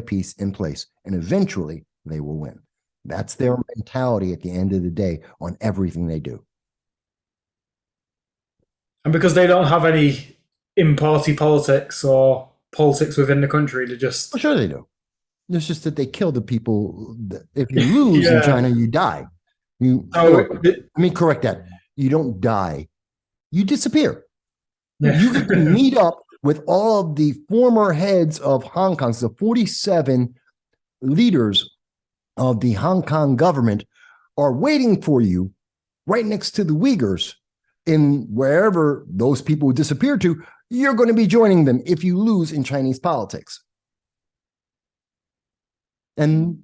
piece in place. And eventually they will win. That's their mentality at the end of the day on everything they do. And because they don't have any in-party politics or politics within the country, to just... Well, sure they do. It's just that they kill the people. If you lose in China, you die. Let me correct that. You don't die. You disappear. Yeah. You get to meet up with all of the former heads of Hong Kong, so 47 leaders of the Hong Kong government are waiting for you right next to the Uyghurs in wherever those people disappear to. You're going to be joining them if you lose in Chinese politics. And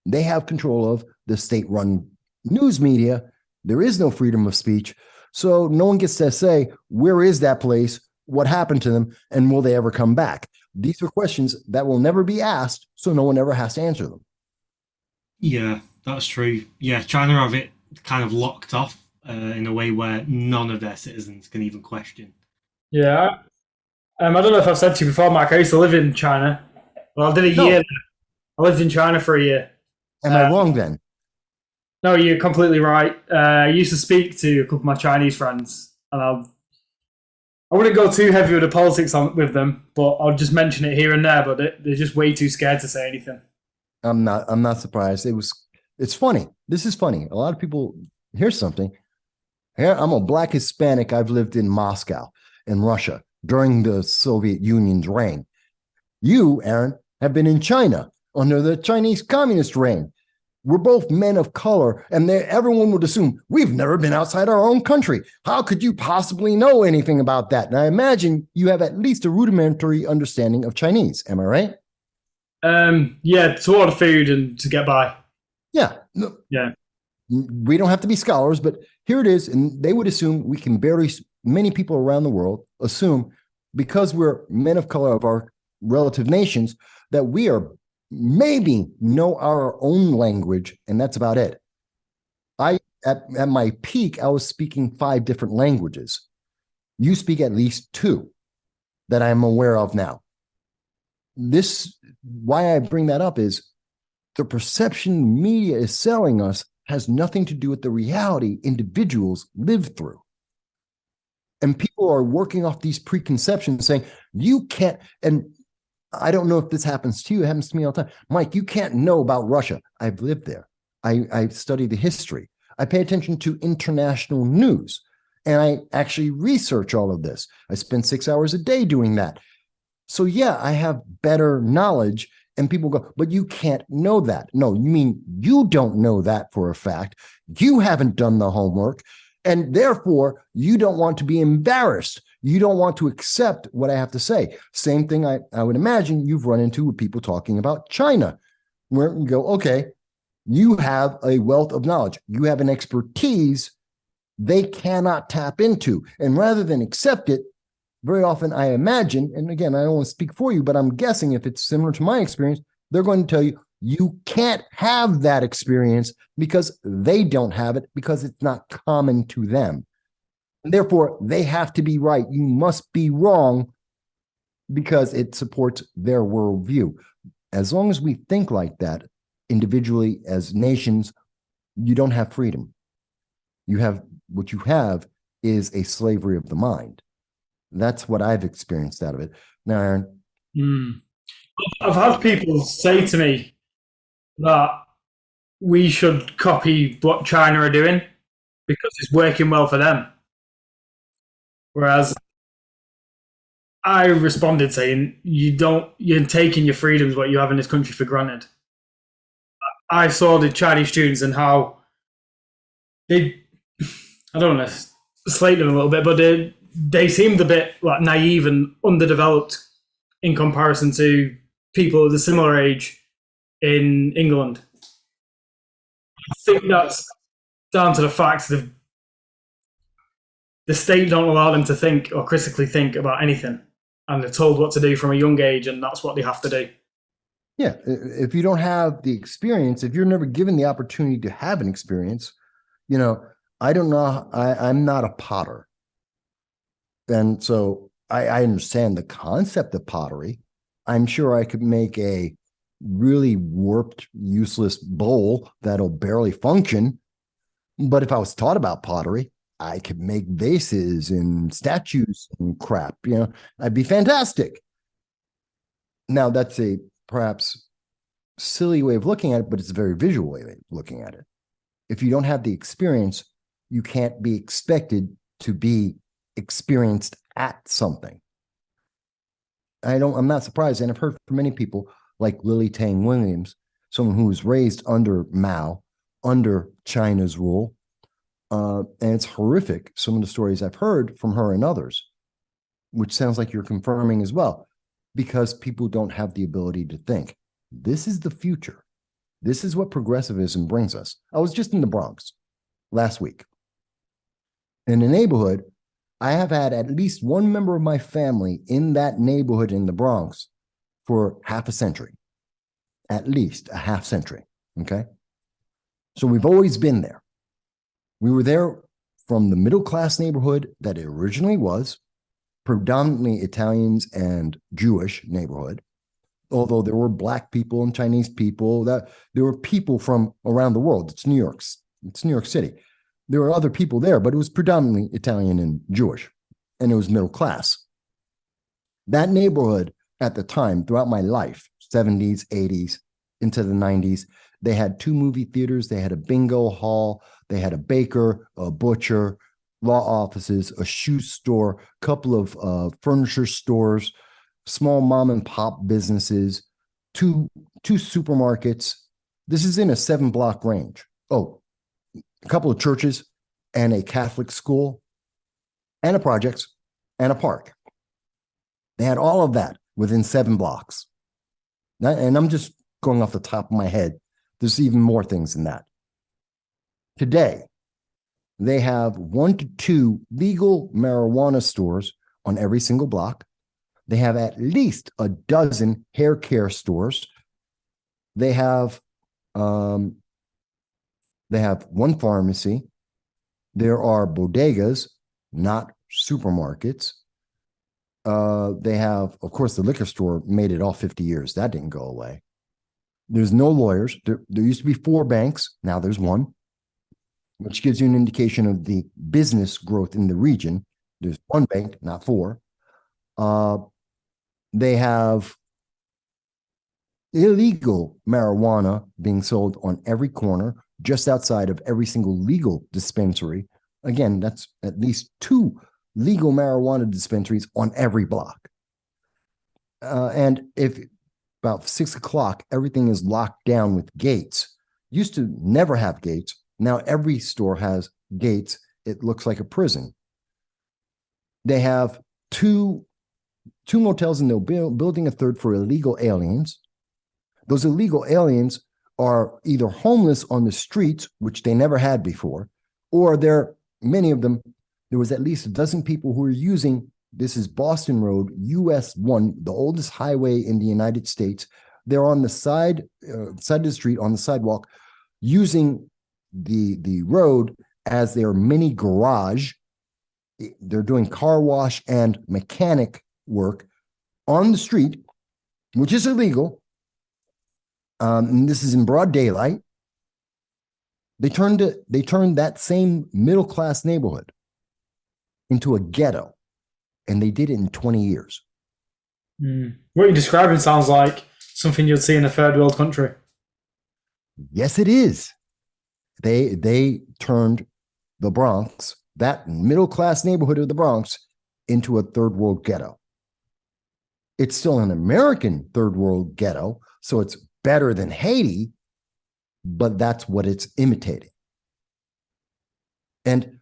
they have control of the state-run news media. There is no freedom of speech. So no one gets to say, where is that place? What happened to them? And will they ever come back? These are questions that will never be asked, so no one ever has to answer them. Yeah, that's true. Yeah, China have it kind of locked off in a way where none of their citizens can even question. Yeah. I don't know if I've said to you before, Mark, I used to live in China. Well, I did a year. I lived in China for a year. Am I wrong then? No, you're completely right. I used to speak to a couple of my Chinese friends, and I wouldn't go too heavy with the politics with them, but I'll just mention it here and there. But they're just way too scared to say anything. I'm not surprised. It's funny. This is funny. A lot of people, here's something. Here, I'm a Black Hispanic. I've lived in Moscow in Russia during the Soviet Union's reign. You, Aaron, have been in China under the Chinese Communist reign. We're both men of color, and everyone would assume we've never been outside our own country. How could you possibly know anything about that? And I imagine you have at least a rudimentary understanding of Chinese. Am I right? Yeah, to order food and to get by. Yeah. Yeah. We don't have to be scholars, but here it is. And they would assume many people around the world assume because we're men of color of our relative nations that we are maybe know our own language, and that's about it. At my peak, I was speaking 5 different languages. You speak at least 2 that I'm aware of now. Why I bring that up is the perception media is selling us has nothing to do with the reality individuals live through. And people are working off these preconceptions saying, you can't, and I don't know if this happens to you. It happens to me all the time. Mike, you can't know about Russia. I've lived there. I study the history. I pay attention to international news. And I actually research all of this. I spend 6 hours a day doing that. So yeah, I have better knowledge. And people go, but you can't know that. No, you mean you don't know that for a fact. You haven't done the homework. And therefore, you don't want to be embarrassed. You don't want to accept what I have to say. Same thing I would imagine you've run into with people talking about China, where you go, okay, you have a wealth of knowledge. You have an expertise they cannot tap into. And rather than accept it, very often I imagine, and again, I don't want to speak for you, but I'm guessing if it's similar to my experience, they're going to tell you, you can't have that experience because they don't have it because it's not common to them. And therefore, they have to be right. You must be wrong because it supports their worldview. As long as we think like that, individually as nations, you don't have freedom. what you have is a slavery of the mind. That's what I've experienced out of it. Now, Aaron. I've had people say to me that we should copy what China are doing because it's working well for them. Whereas I responded saying, you're taking your freedoms, what you have in this country, for granted. I saw the Chinese students and how they, I don't want to slate them a little bit, but they seemed a bit like naive and underdeveloped in comparison to people of the similar age in England. I think that's down to the fact that the state don't allow them to think or critically think about anything, and they're told what to do from a young age, and that's what they have to do. Yeah, if you don't have the experience, if you're never given the opportunity to have an experience, I don't know. I'm not a potter, and so I understand the concept of pottery. I'm sure I could make a really warped, useless bowl that'll barely function. But if I was taught about pottery, I could make vases and statues and crap. I'd be fantastic. Now, that's a perhaps silly way of looking at it, but it's a very visual way of looking at it. If you don't have the experience, you can't be expected to be experienced at something. I'm not surprised, and I've heard from many people like Lily Tang Williams, someone who was raised under Mao, under China's rule, and it's horrific, some of the stories I've heard from her and others, which sounds like you're confirming as well, because people don't have the ability to think. This is the future. This is what progressivism brings us. I was just in the Bronx last week. In a neighborhood, I have had at least one member of my family in that neighborhood in the Bronx for half a century, at least a half century, okay? So we've always been there. We were there from the middle-class neighborhood that it originally was, predominantly Italians and Jewish neighborhood, although there were Black people and Chinese people, that there were people from around the world. It's New York City. There were other people there, but it was predominantly Italian and Jewish, and it was middle class. That neighborhood at the time, throughout my life, 70s, 80s, into the 90s, they had 2 movie theaters, they had a bingo hall, they had a baker, a butcher, law offices, a shoe store, a couple of furniture stores, small mom and pop businesses, two supermarkets. This is in a 7-block range. Oh, a couple of churches and a Catholic school and a projects and a park. They had all of that within 7 blocks. And I'm just going off the top of my head. There's even more things than that. Today, they have 1 to 2 legal marijuana stores on every single block. They have at least a dozen hair care stores. They have 1 pharmacy. There are bodegas, not supermarkets. They have, of course, the liquor store made it all 50 years. That didn't go away. There's no lawyers. There used to be 4 banks. Now there's 1, which gives you an indication of the business growth in the region. There's 1 bank, not 4. They have illegal marijuana being sold on every corner, just outside of every single legal dispensary. Again, that's at least 2 legal marijuana dispensaries on every block. And if about 6 o'clock, everything is locked down with gates. Used to never have gates. Now every store has gates. It looks like a prison. They have two motels, and they're building a 3rd for illegal aliens. Those illegal aliens are either homeless on the streets, which they never had before, or many of them, there was at least a dozen people who were using, this is Boston Road, US 1, the oldest highway in the United States. They're on the side of the street, on the sidewalk, using the road as their mini garage. They're doing car wash and mechanic work on the street, which is illegal. And this is in broad daylight. They turned that same middle class neighborhood into a ghetto, and they did it in 20 years. What you're describing sounds like something you'd see in a third world country. Yes, it is. They turned the Bronx, that middle class neighborhood of the Bronx, into a third world ghetto. It's still an American third world ghetto, so it's better than Haiti, but that's what it's imitating. And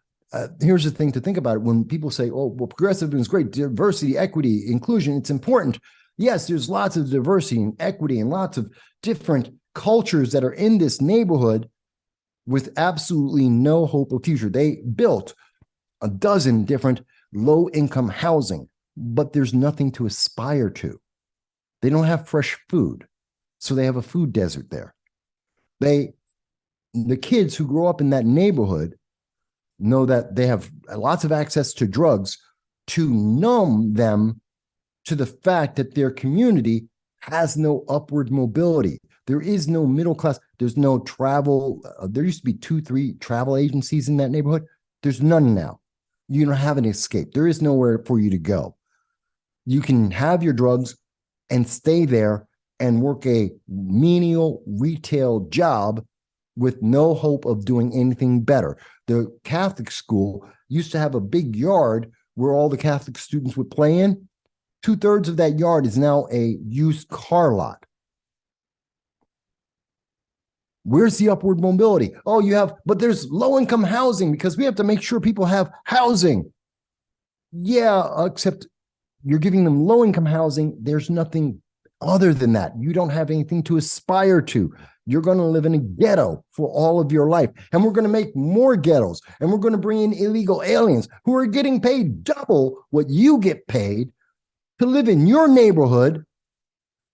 here's the thing to think about. When people say, oh, well, progressivism is great, diversity, equity, inclusion, it's important. Yes, there's lots of diversity and equity and lots of different cultures that are in this neighborhood with absolutely no hope of future. They built a dozen different low-income housing, but there's nothing to aspire to. They don't have fresh food, so they have a food desert there. The kids who grow up in that neighborhood know that they have lots of access to drugs to numb them to the fact that their community has no upward mobility. There is no middle class. There's no travel. There used to be 2-3 travel agencies in that neighborhood. There's none now. You don't have an escape. There is nowhere for you to go. You can have your drugs and stay there and work a menial retail job with no hope of doing anything better. The Catholic school used to have a big yard where all the Catholic students would play in. 2/3 of that yard is now a used car lot. Where's the upward mobility? Oh, but there's low-income housing because we have to make sure people have housing. Yeah, except you're giving them low-income housing. There's nothing other than that. You don't have anything to aspire to. You're going to live in a ghetto for all of your life. And we're going to make more ghettos. And we're going to bring in illegal aliens who are getting paid double what you get paid to live in your neighborhood,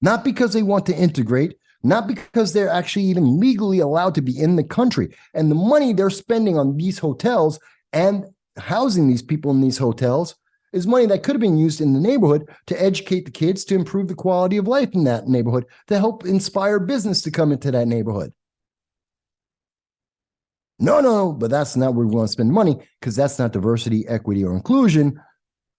not because they want to integrate, not because they're actually even legally allowed to be in the country. And the money they're spending on these hotels and housing these people in these hotels is money that could have been used in the neighborhood to educate the kids, to improve the quality of life in that neighborhood, to help inspire business to come into that neighborhood. No, but that's not where we want to spend money, because that's not diversity, equity, or inclusion.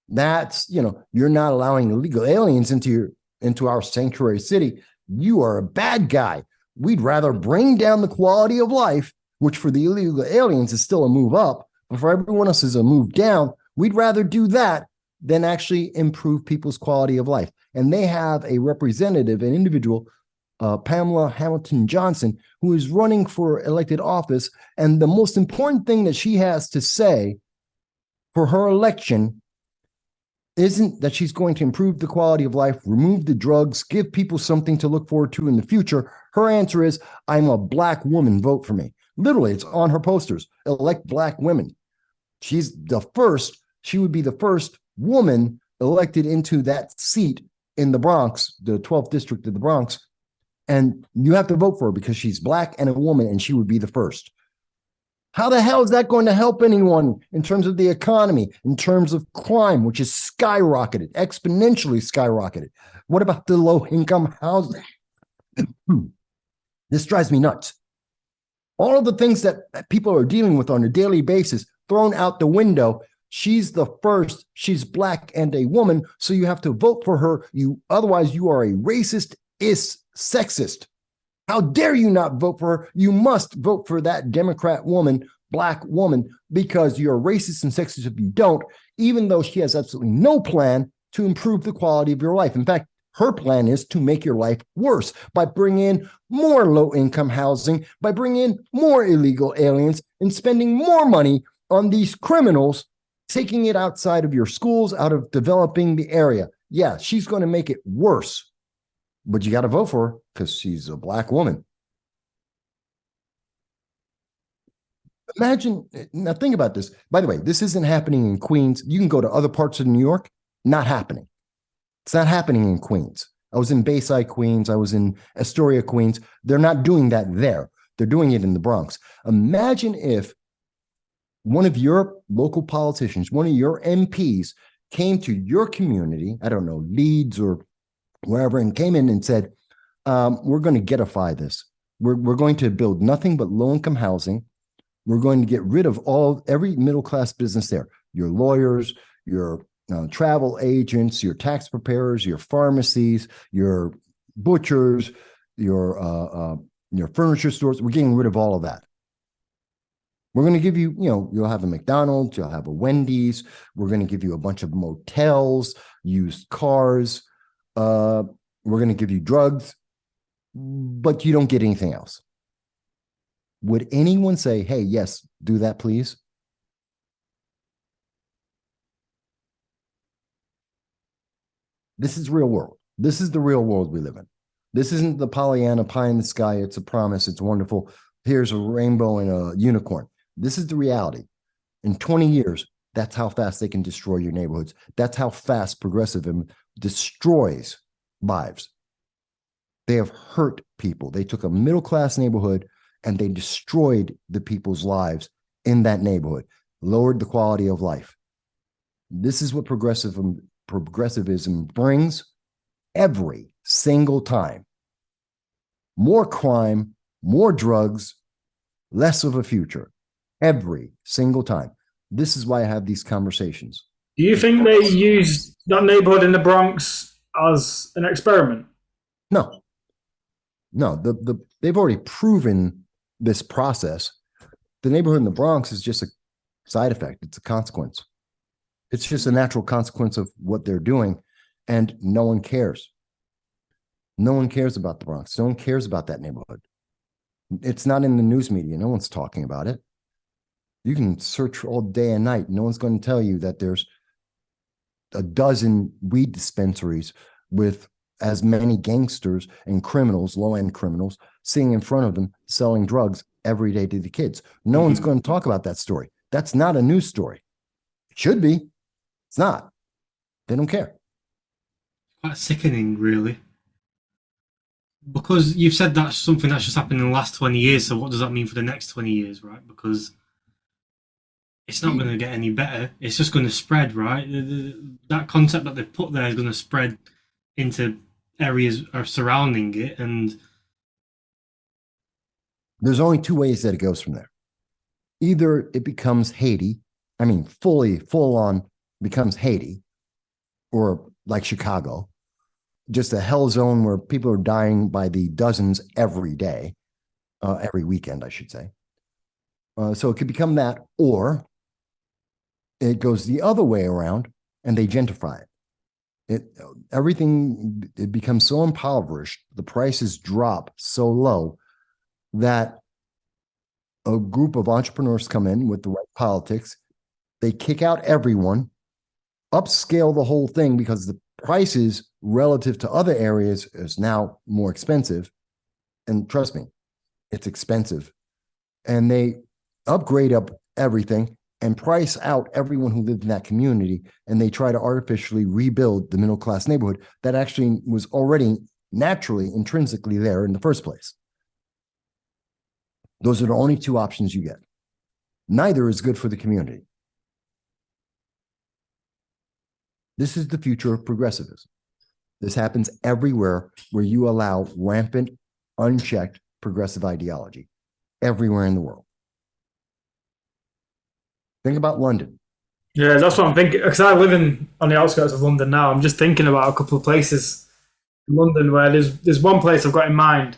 That's, you're not allowing illegal aliens into our sanctuary city. You are a bad guy. We'd rather bring down the quality of life, which for the illegal aliens is still a move up, but for everyone else is a move down. We'd rather do that than actually improve people's quality of life. And they have a representative, an individual, Pamela Hamilton Johnson, who is running for elected office. And the most important thing that she has to say for her election isn't that she's going to improve the quality of life, remove the drugs, give people something to look forward to in the future. Her answer is, I'm a black woman, vote for me. Literally, it's on her posters, elect black women. She would be the first woman elected into that seat in the Bronx, the 12th district of the Bronx. And you have to vote for her because she's black and a woman, and she would be the first. How the hell is that going to help anyone in terms of the economy, in terms of crime, which is skyrocketed, exponentially skyrocketed? What about the low-income housing? This drives me nuts. All of the things that people are dealing with on a daily basis, thrown out the window. She's the first. She's black and a woman, so you have to vote for her. Otherwise, you are a racist, sexist. How dare you not vote for her? You must vote for that Democrat woman, black woman, because you're racist and sexist if you don't, even though she has absolutely no plan to improve the quality of your life. In fact, her plan is to make your life worse by bringing in more low-income housing, by bringing in more illegal aliens, and spending more money on these criminals, taking it outside of your schools, out of developing the area. Yeah, she's going to make it worse. But you got to vote for her because she's a black woman. Imagine, now think about this. By the way, this isn't happening in Queens. You can go to other parts of New York, not happening. It's not happening in Queens. I was in Bayside, Queens. I was in Astoria, Queens. They're not doing that there. They're doing it in the Bronx. Imagine if one of your local politicians, one of your MPs came to your community, I don't know, Leeds or wherever, and came in and said, we're going to getify this. We're going to build nothing but low-income housing. We're going to get rid of every middle-class business there. Your lawyers, your travel agents, your tax preparers, your pharmacies, your butchers, your furniture stores. We're getting rid of all of that. We're going to give you, you'll have a McDonald's, you'll have a Wendy's. We're going to give you a bunch of motels, used cars. We're going to give you drugs, but you don't get anything else. Would anyone say, hey, yes, do that, please? This is real world. This is the real world we live in. This isn't the Pollyanna pie in the sky. It's a promise. It's wonderful. Here's a rainbow and a unicorn. This is the reality. In 20 years, that's how fast they can destroy your neighborhoods. That's how fast progressivism destroys lives. They have hurt people. They took a middle-class neighborhood and they destroyed the people's lives in that neighborhood, lowered the quality of life. This is what progressivism brings every single time. More crime, more drugs, less of a future. Every single time. This is why I have these conversations. Do you think they used that neighborhood in the Bronx as an experiment? No. They've already proven this process. The neighborhood in the Bronx is just a side effect. It's a consequence. It's just a natural consequence of what they're doing, and no one cares. No one cares about the Bronx. No one cares about that neighborhood. It's not in the news media. No one's talking about it. You can search all day and night. No one's going to tell you that there's a dozen weed dispensaries with as many gangsters and criminals, low-end criminals, sitting in front of them selling drugs every day to the kids. No one's going to talk about that story. That's not a news story. It should be. It's not. They don't care. Quite sickening, really. Because you've said that's something that's just happened in the last 20 years, so what does that mean for the next 20 years, right? Because it's not going to get any better. It's just going to spread, right? That concept that they've put there is going to spread into areas surrounding it, and there's only two ways that it goes from there. Either it becomes Haiti, full on becomes Haiti, or like Chicago, just a hell zone where people are dying by the dozens every day, every weekend, I should say. So it could become that, or it goes the other way around and they gentrify it. It becomes so impoverished, the prices drop so low that a group of entrepreneurs come in with the right politics. They kick out everyone, upscale the whole thing because the prices relative to other areas is now more expensive. And trust me, it's expensive. And they upgrade up everything and price out everyone who lived in that community. And they try to artificially rebuild the middle-class neighborhood that actually was already naturally, intrinsically there in the first place. Those are the only two options you get. Neither is good for the community. This is the future of progressivism. This happens everywhere where you allow rampant, unchecked progressive ideology, everywhere in the world. Think about London. Yeah, that's what I'm thinking. Because I live on the outskirts of London now. I'm just thinking about a couple of places in London where there's one place I've got in mind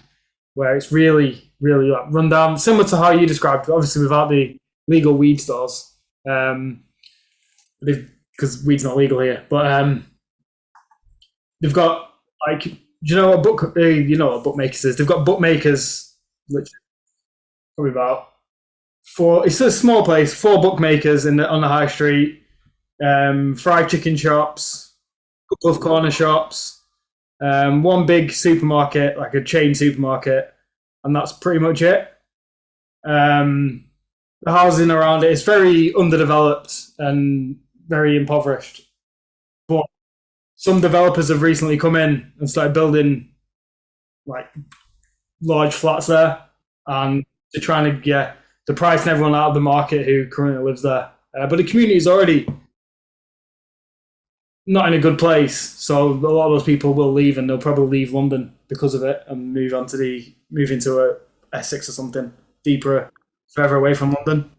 where it's really, really run down, similar to how you described, obviously without the legal weed stores, because weed's not legal here. But they've got, like, do you know what bookmakers is? They've got bookmakers, which probably about four. It's a small place. 4 bookmakers on the high street. Fried chicken shops, a couple of corner shops, one big supermarket, like a chain supermarket, and that's pretty much it. The housing around it is very underdeveloped and very impoverished. But some developers have recently come in and started building like large flats there, and they're trying to get the price everyone out of the market who currently lives there. But the community is already not in a good place, so a lot of those people will leave, and they'll probably leave London because of it and move into a Essex or something deeper further away from London.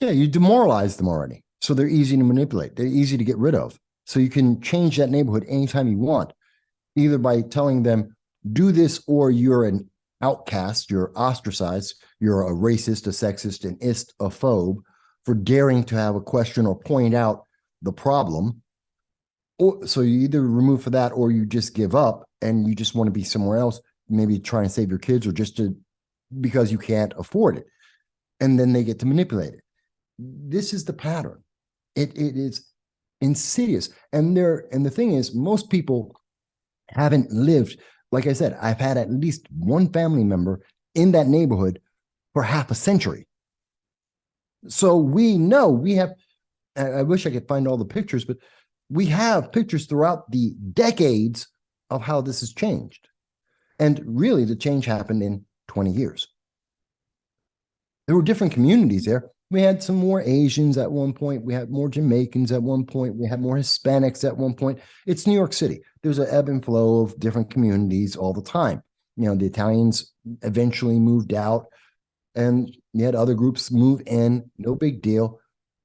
Yeah, you demoralize them already. So they're easy to manipulate. They're easy to get rid of. So you can change that neighborhood anytime you want, either by telling them, do this or you're an outcast, you're ostracized, you're a racist, a sexist, an ist, a phobe for daring to have a question or point out the problem. Or, so you either remove for that or you just give up and you just want to be somewhere else, maybe try and save your kids or just to because you can't afford it. And then they get to manipulate it. This is the pattern. It is insidious. And the thing is, most people haven't lived. Like I said, I've had at least one family member in that neighborhood for half a century. So we know we have, I wish I could find all the pictures, but we have pictures throughout the decades of how this has changed. And really, the change happened in 20 years. There were different communities there. We had some more Asians at one point. We had more Jamaicans at one point. We had more Hispanics at one point. It's New York City. There's an ebb and flow of different communities all the time. You know, the Italians eventually moved out and you had other groups move in, no big deal,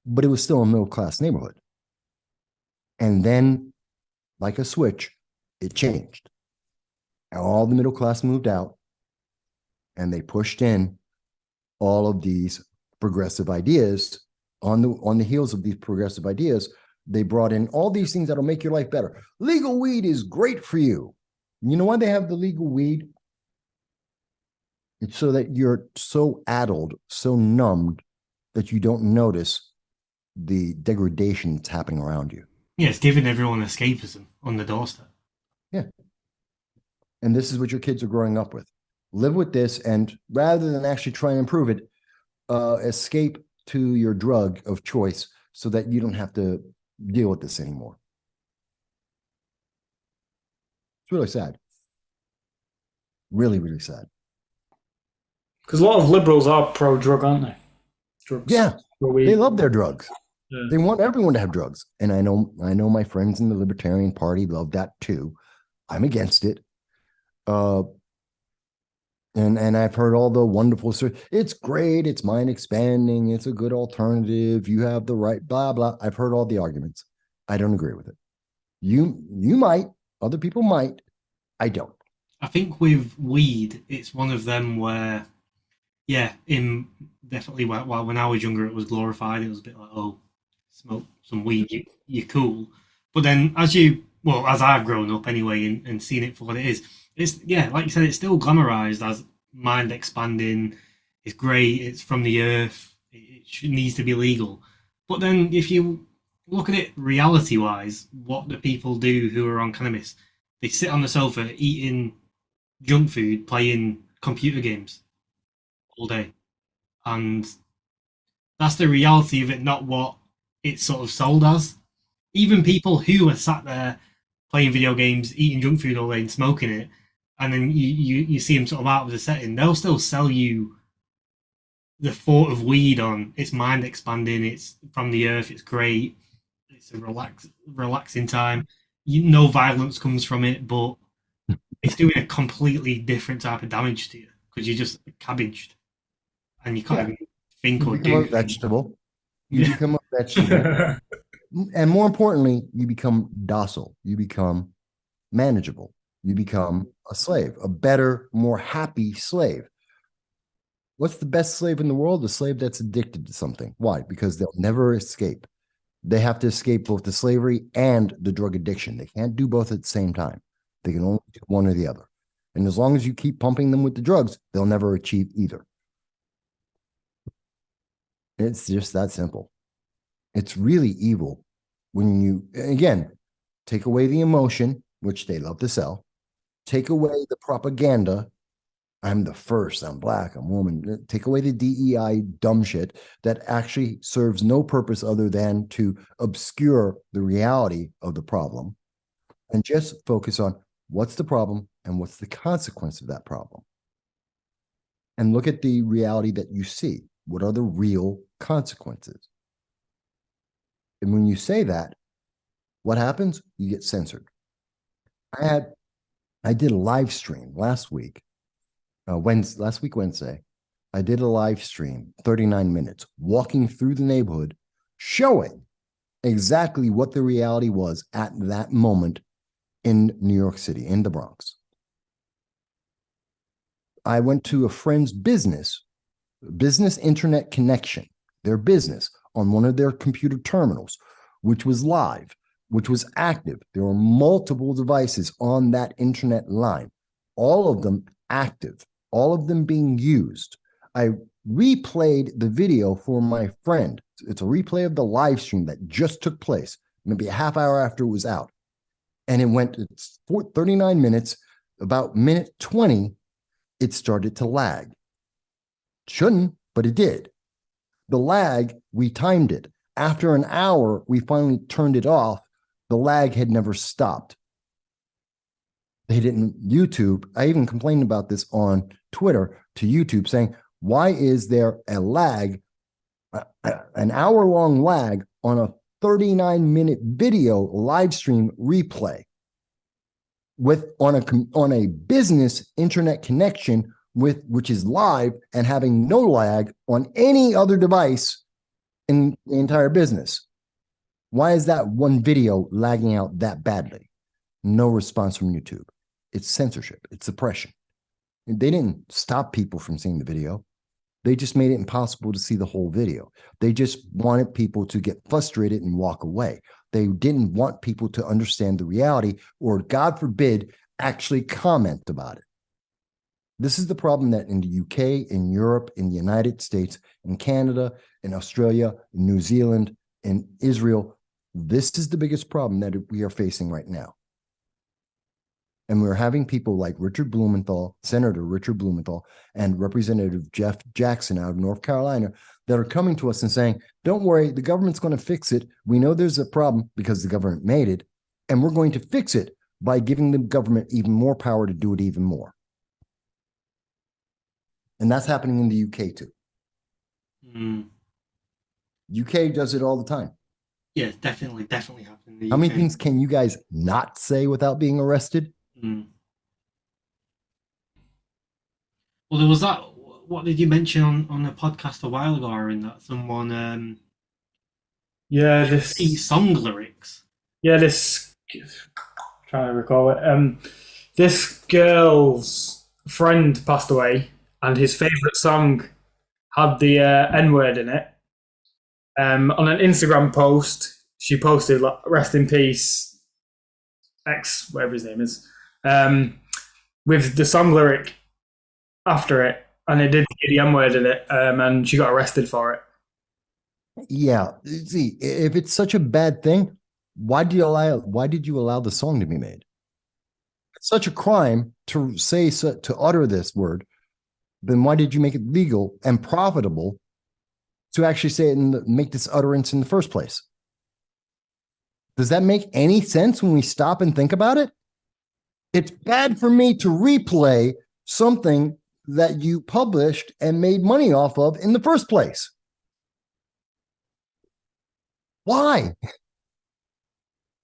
but it was still a middle-class neighborhood. And then, like a switch, it changed. And all the middle class moved out and they pushed in all of these progressive ideas. On the heels of these progressive ideas, they brought in all these things that'll make your life better. Legal weed is great for you. You know why they have the legal weed? It's so that you're so addled, so numbed that you don't notice the degradation that's happening around you. Yeah, it's giving everyone escapism on the doorstep. Yeah. And this is what your kids are growing up with. Live with this, and rather than actually try and improve it, escape to your drug of choice so that you don't have to deal with this anymore. It's really sad. Really, really sad. Because a lot of liberals are pro-drug, aren't they? Drugs. Yeah, they love their drugs. Yeah. They want everyone to have drugs. And I know my friends in the Libertarian Party love that too. I'm against it. And I've heard all the wonderful stories. It's great. It's mind expanding. It's a good alternative. You have the right, blah, blah. I've heard all the arguments. I don't agree with it. You might, other people might. I don't. I think with weed, it's one of them where, yeah, definitely when I was younger, it was glorified. It was a bit like, oh, smoke some weed, you're cool. But then as I've grown up anyway and seen it for what it is, it's, yeah, like you said, it's still glamorized as mind expanding. It's great. It's from the earth. It needs to be legal. But then if you look at it reality wise, what do people do who are on cannabis? They sit on the sofa eating junk food, playing computer games all day. And that's the reality of it, not what it's sort of sold as. Even people who are sat there playing video games, eating junk food all day and smoking it, and then you see them sort of out of the setting, they'll still sell you the thought of weed on it's mind expanding, it's from the earth, it's great, it's a relaxing time. No violence comes from it, but it's doing a completely different type of damage to you because you're just cabbaged and you can't even think You or become do a vegetable. You Yeah. become a vegetable. And more importantly, you become docile. You become manageable. You become a slave, a better, more happy slave. What's the best slave in the world? The slave that's addicted to something. Why? Because they'll never escape. They have to escape both the slavery and the drug addiction. They can't do both at the same time. They can only do one or the other. And as long as you keep pumping them with the drugs, they'll never achieve either. It's just that simple. It's really evil when you, again, take away the emotion, which they love to sell, take away the propaganda. I'm the first, I'm black, I'm woman. Take away the DEI dumb shit that actually serves no purpose other than to obscure the reality of the problem and just focus on what's the problem and what's the consequence of that problem. And look at the reality that you see. What are the real consequences? And when you say that, what happens? You get censored. I did a live stream last week, Wednesday. I did a live stream, 39 minutes, walking through the neighborhood, showing exactly what the reality was at that moment in New York City, in the Bronx. I went to a friend's business internet connection, their business, on one of their computer terminals, which was live, which was active. There were multiple devices on that internet line, all of them active, all of them being used. I replayed the video for my friend. It's a replay of the live stream that just took place, maybe a half hour after it was out. And it's 39 minutes, about minute 20, it started to lag. Shouldn't, but it did. The lag, we timed it. After an hour, we finally turned it off. The lag had never stopped. They didn't, YouTube, I even complained about this on Twitter to YouTube, saying, why is there a lag, an hour-long lag on a 39-minute video live stream replay on a business internet connection which is live and having no lag on any other device in the entire business? Why is that one video lagging out that badly? No response from YouTube. It's censorship. It's suppression. They didn't stop people from seeing the video. They just made it impossible to see the whole video. They just wanted people to get frustrated and walk away. They didn't want people to understand the reality or, God forbid, actually comment about it. This is the problem that in the UK, in Europe, in the United States, in Canada, in Australia, in New Zealand, in Israel, this is the biggest problem that we are facing right now. And we're having people like Richard Blumenthal, Senator Richard Blumenthal, and Representative Jeff Jackson out of North Carolina that are coming to us and saying, don't worry, the government's going to fix it. We know there's a problem because the government made it, and we're going to fix it by giving the government even more power to do it even more. And that's happening in the UK too. UK does it all the time. Yeah, definitely happening in the How UK. many things can you guys not say without being arrested? Well, there was that. What did you mention on a podcast a while ago, Aaron? That someone this song lyrics. this trying to recall it. This girl's friend passed away, and his favorite song had the N-word in it. On an Instagram post, she posted, like, "Rest in peace, X, whatever his name is," with the song lyric after it, and it did get the M-word in it, and she got arrested for it. Yeah, see, if it's such a bad thing, why did you allow the song to be made? It's such a crime to utter this word. Then why did you make it legal and profitable to actually say it and make this utterance in the first place? Does that make any sense when we stop and think about it? It's bad for me to replay something that you published and made money off of in the first place. Why?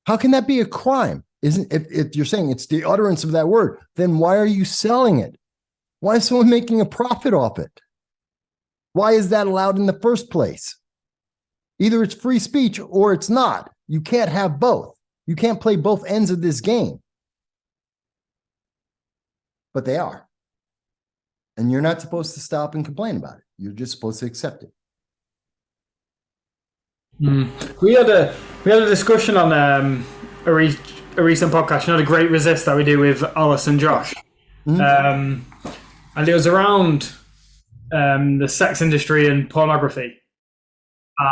How can that be a crime? If you're saying it's the utterance of that word, then why are you selling it? Why is someone making a profit off it? Why is that allowed in the first place? Either it's free speech or it's not. You can't have both. You can't play both ends of this game. But they are. And you're not supposed to stop and complain about it. You're just supposed to accept it. We had a discussion on a recent podcast, the Great Resist that we do with Alice and Josh. And it was around the sex industry and pornography.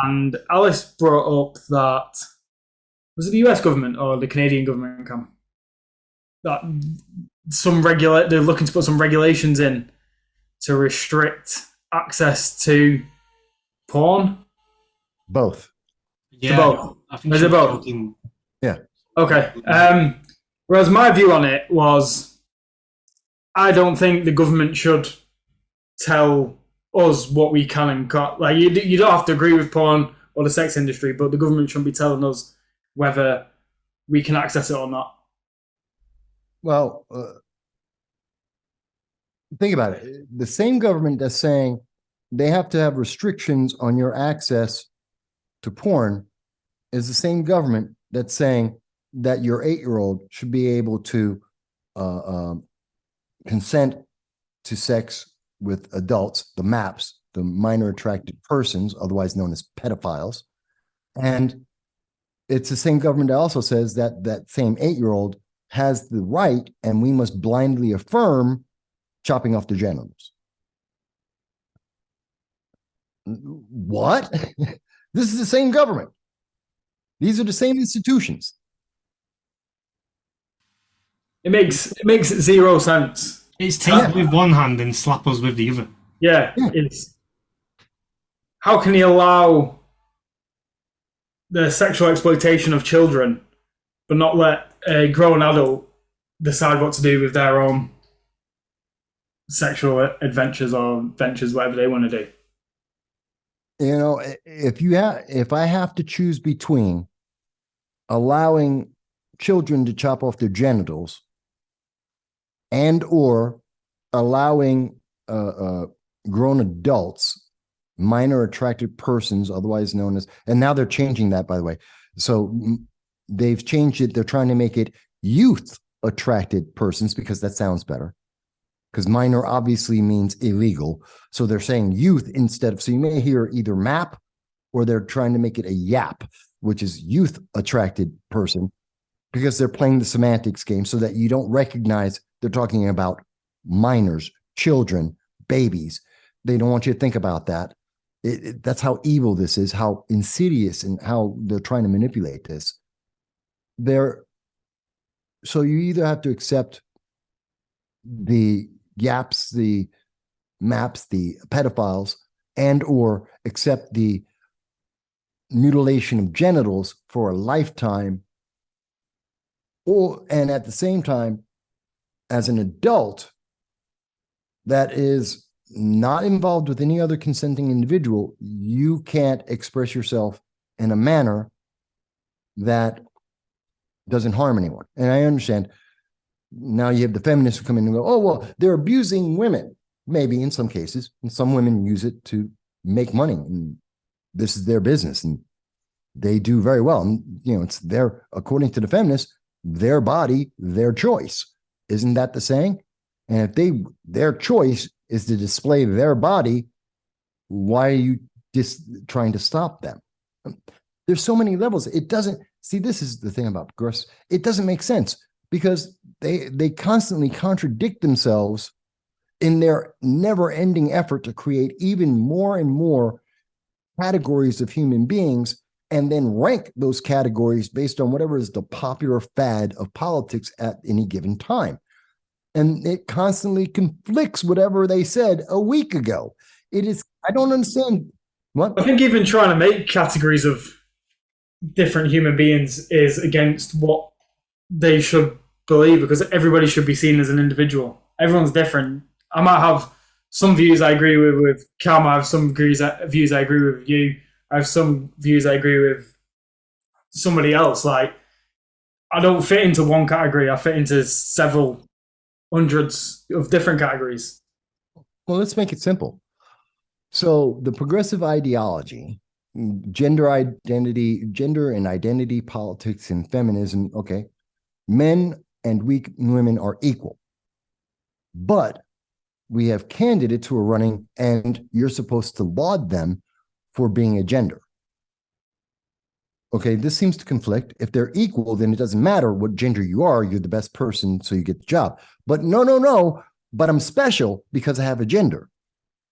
And Alice brought up that, was it the US government or the Canadian government, that they're looking to put some regulations in to restrict access to porn? Both. Yeah, both. I think Is it both? talking... Yeah. Okay. Whereas my view on it was, I don't think the government should tell us what we can and can't. Like, you don't have to agree with porn or the sex industry, but the government shouldn't be telling us whether we can access it or not. Well, think about it. The same government that's saying they have to have restrictions on your access to porn is the same government that's saying that your 8-year-old should be able to consent to sex with adults, the MAPs, the minor attracted persons, otherwise known as pedophiles. And it's the same government that also says that that same 8-year-old has the right, and we must blindly affirm, chopping off their genitals. What? This is the same government. These are the same institutions. It makes zero sense. It's take with one hand and slap us with the other. Yeah, it's how can he allow the sexual exploitation of children, but not let a grown adult decide what to do with their own sexual adventures or ventures, whatever they want to do. You know, if I have to choose between allowing children to chop off their genitals and or allowing grown adults, minor attracted persons, otherwise known as, and now they're changing that, by the way. So they've changed it. They're trying to make it youth attracted persons because that sounds better. Because minor obviously means illegal. So they're saying youth instead of, so you may hear either MAP or they're trying to make it a YAP, which is youth attracted person, because they're playing the semantics game so that you don't recognize they're talking about minors, children, babies. They don't want you to think about that. That's how evil this is, how insidious, and how they're trying to manipulate this. So you either have to accept the YAPs, the MAPs, the pedophiles, and or accept the mutilation of genitals for a lifetime, and at the same time, as an adult that is not involved with any other consenting individual, you can't express yourself in a manner that doesn't harm anyone. And I understand now you have the feminists who come in and go, oh, well, they're abusing women. Maybe in some cases, and some women use it to make money, and this is their business, and they do very well. And, you know, it's their, according to the feminists, their body, their choice. Isn't that the saying? And if their choice is to display their body, why are you just trying to stop them? There's so many levels. It doesn't, see, this is the thing about progress. It doesn't make sense because they constantly contradict themselves in their never-ending effort to create even more and more categories of human beings and then rank those categories based on whatever is the popular fad of politics at any given time. And it constantly conflicts whatever they said a week ago. It is, I don't understand. What? I think even trying to make categories of different human beings is against what they should believe, because everybody should be seen as an individual. Everyone's different. I might have some views I agree with Cam. I have some views I agree with you. I have some views I agree with somebody else. Like, I don't fit into one category. I fit into several hundreds of different categories. Well, let's make it simple. So the progressive ideology, gender and identity politics and feminism, okay, men and women are equal. But we have candidates who are running and you're supposed to laud them for being a gender. Okay, this seems to conflict. If they're equal, then it doesn't matter what gender you are. You're the best person, so you get the job. But no, but I'm special because I have a gender.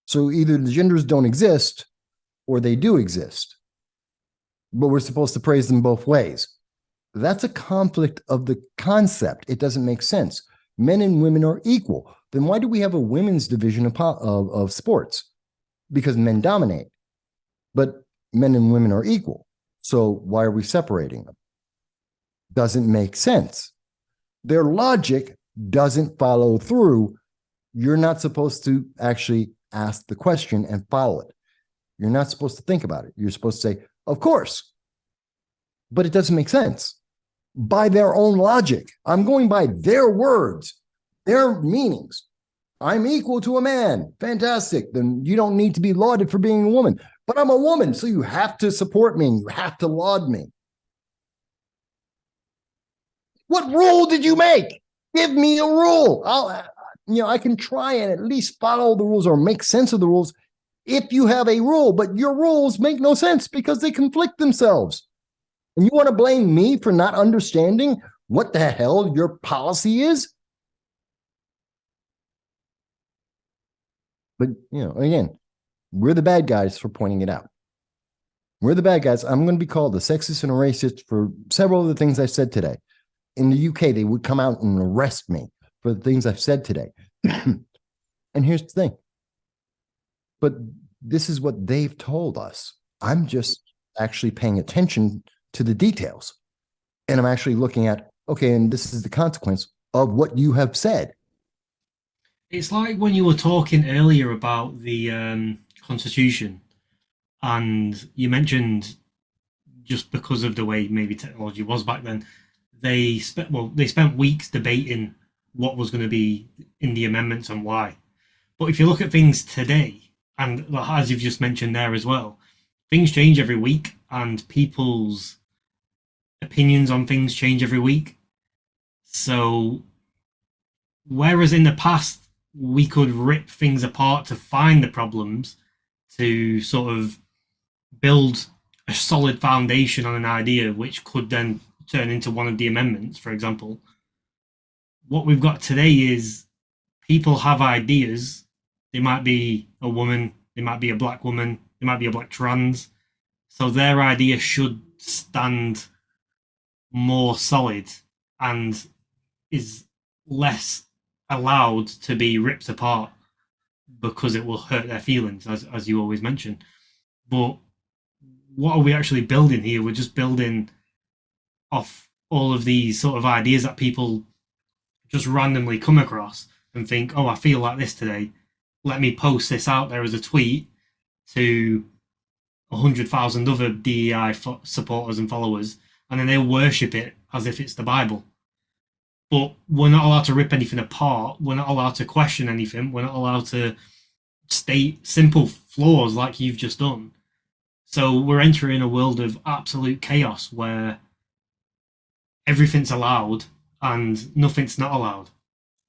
So either the genders don't exist or they do exist. But we're supposed to praise them both ways. That's a conflict of the concept. It doesn't make sense. Men and women are equal. Then why do we have a women's division of sports? Because men dominate. But men and women are equal. So why are we separating them? Doesn't make sense. Their logic doesn't follow through. You're not supposed to actually ask the question and follow it. You're not supposed to think about it. You're supposed to say, of course. But it doesn't make sense. By their own logic. I'm going by their words, their meanings. I'm equal to a man. Fantastic. Then you don't need to be lauded for being a woman. But I'm a woman, so you have to support me and you have to laud me. What rule did you make? Give me a rule. I can try and at least follow the rules or make sense of the rules if you have a rule, but your rules make no sense because they conflict themselves. And you want to blame me for not understanding what the hell your policy is? But, again, we're the bad guys for pointing it out. We're the bad guys. I'm going to be called a sexist and a racist for several of the things I said today. In the UK, they would come out and arrest me for the things I've said today. And here's the thing. But this is what they've told us. I'm just actually paying attention to the details. And I'm actually looking at, okay, and this is the consequence of what you have said. It's like when you were talking earlier about the Constitution, and you mentioned just because of the way maybe technology was back then, they spent weeks debating what was going to be in the amendments and why. But if you look at things today, and as you've just mentioned there as well, things change every week, and people's opinions on things change every week. So, whereas in the past we could rip things apart to find the problems, to sort of build a solid foundation on an idea which could then turn into one of the amendments, for example. What we've got today is people have ideas. They might be a woman, they might be a black woman, they might be a black trans. So their idea should stand more solid and is less allowed to be ripped apart because it will hurt their feelings, as you always mention. But what are we actually building here? We're just building off all of these sort of ideas that people just randomly come across and think, oh, I feel like this today. Let me post this out there as a tweet to 100,000 other DEI supporters and followers, and then they'll worship it as if it's the Bible. But we're not allowed to rip anything apart. We're not allowed to question anything. We're not allowed to state simple flaws like you've just done. So we're entering a world of absolute chaos where everything's allowed and nothing's not allowed.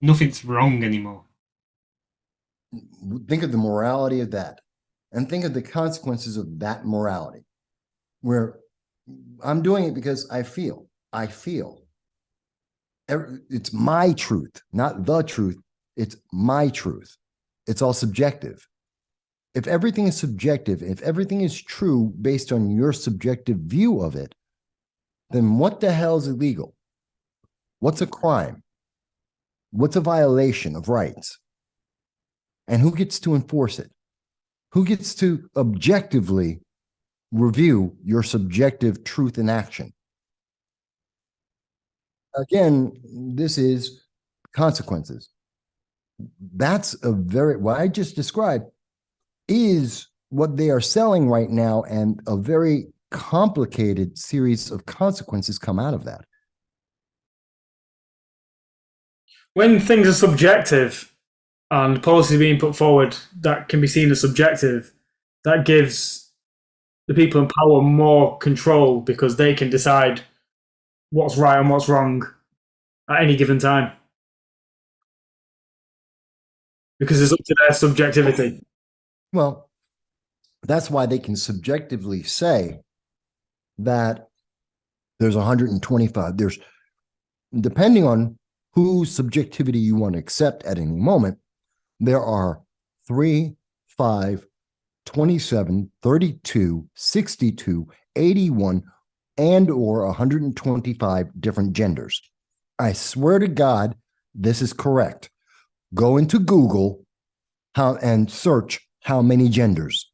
Nothing's wrong anymore. Think of the morality of that, and think of the consequences of that morality, where I'm doing it because I feel. It's my truth, not the truth. It's my truth. It's all subjective. If everything is subjective, if everything is true based on your subjective view of it, then what the hell is illegal? What's a crime? What's a violation of rights? And who gets to enforce it? Who gets to objectively review your subjective truth in action? Again, this is consequences. That's what I just described is what they are selling right now, and a very complicated series of consequences come out of that. When things are subjective and policies being put forward that can be seen as subjective, that gives the people in power more control because they can decide what's right and what's wrong at any given time. Because it's up to their subjectivity. Well, that's why they can subjectively say that there's 125. There's, depending on whose subjectivity you want to accept at any moment, there are 3, 5, 27, 32, 62, 81, and or 125 different genders. I swear to God, this is correct. Go into Google and search how many genders.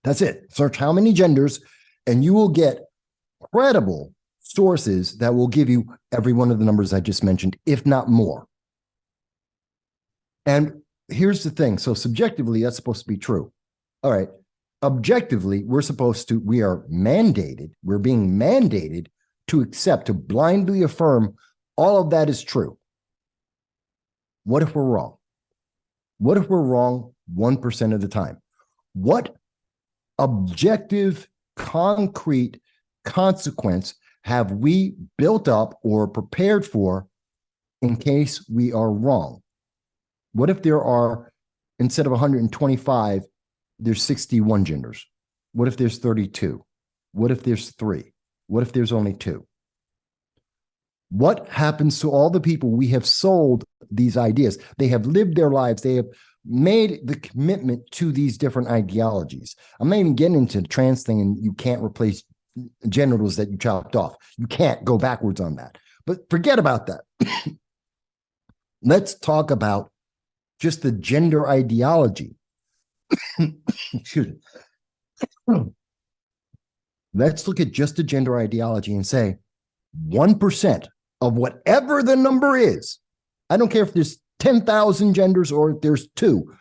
That's it. Search how many genders, and you will get credible sources that will give you every one of the numbers I just mentioned, if not more. And here's the thing. So subjectively, that's supposed to be true. All right. Objectively, we're being mandated to accept, to blindly affirm all of that is true. What if we're wrong? What if we're wrong 1% of the time? What objective, concrete consequence have we built up or prepared for in case we are wrong? What if there are, instead of 125, there's 61 genders? What if there's 32? What if there's 3? What if there's only 2? What happens to all the people we have sold these ideas? They have lived their lives. They have made the commitment to these different ideologies. I'm not even getting into the trans thing, and you can't replace genitals that you chopped off. You can't go backwards on that. But forget about that. Let's talk about just the gender ideology. Excuse me. Let's look at just the gender ideology and say 1% of whatever the number is. I don't care if there's 10,000 genders or if there's 2,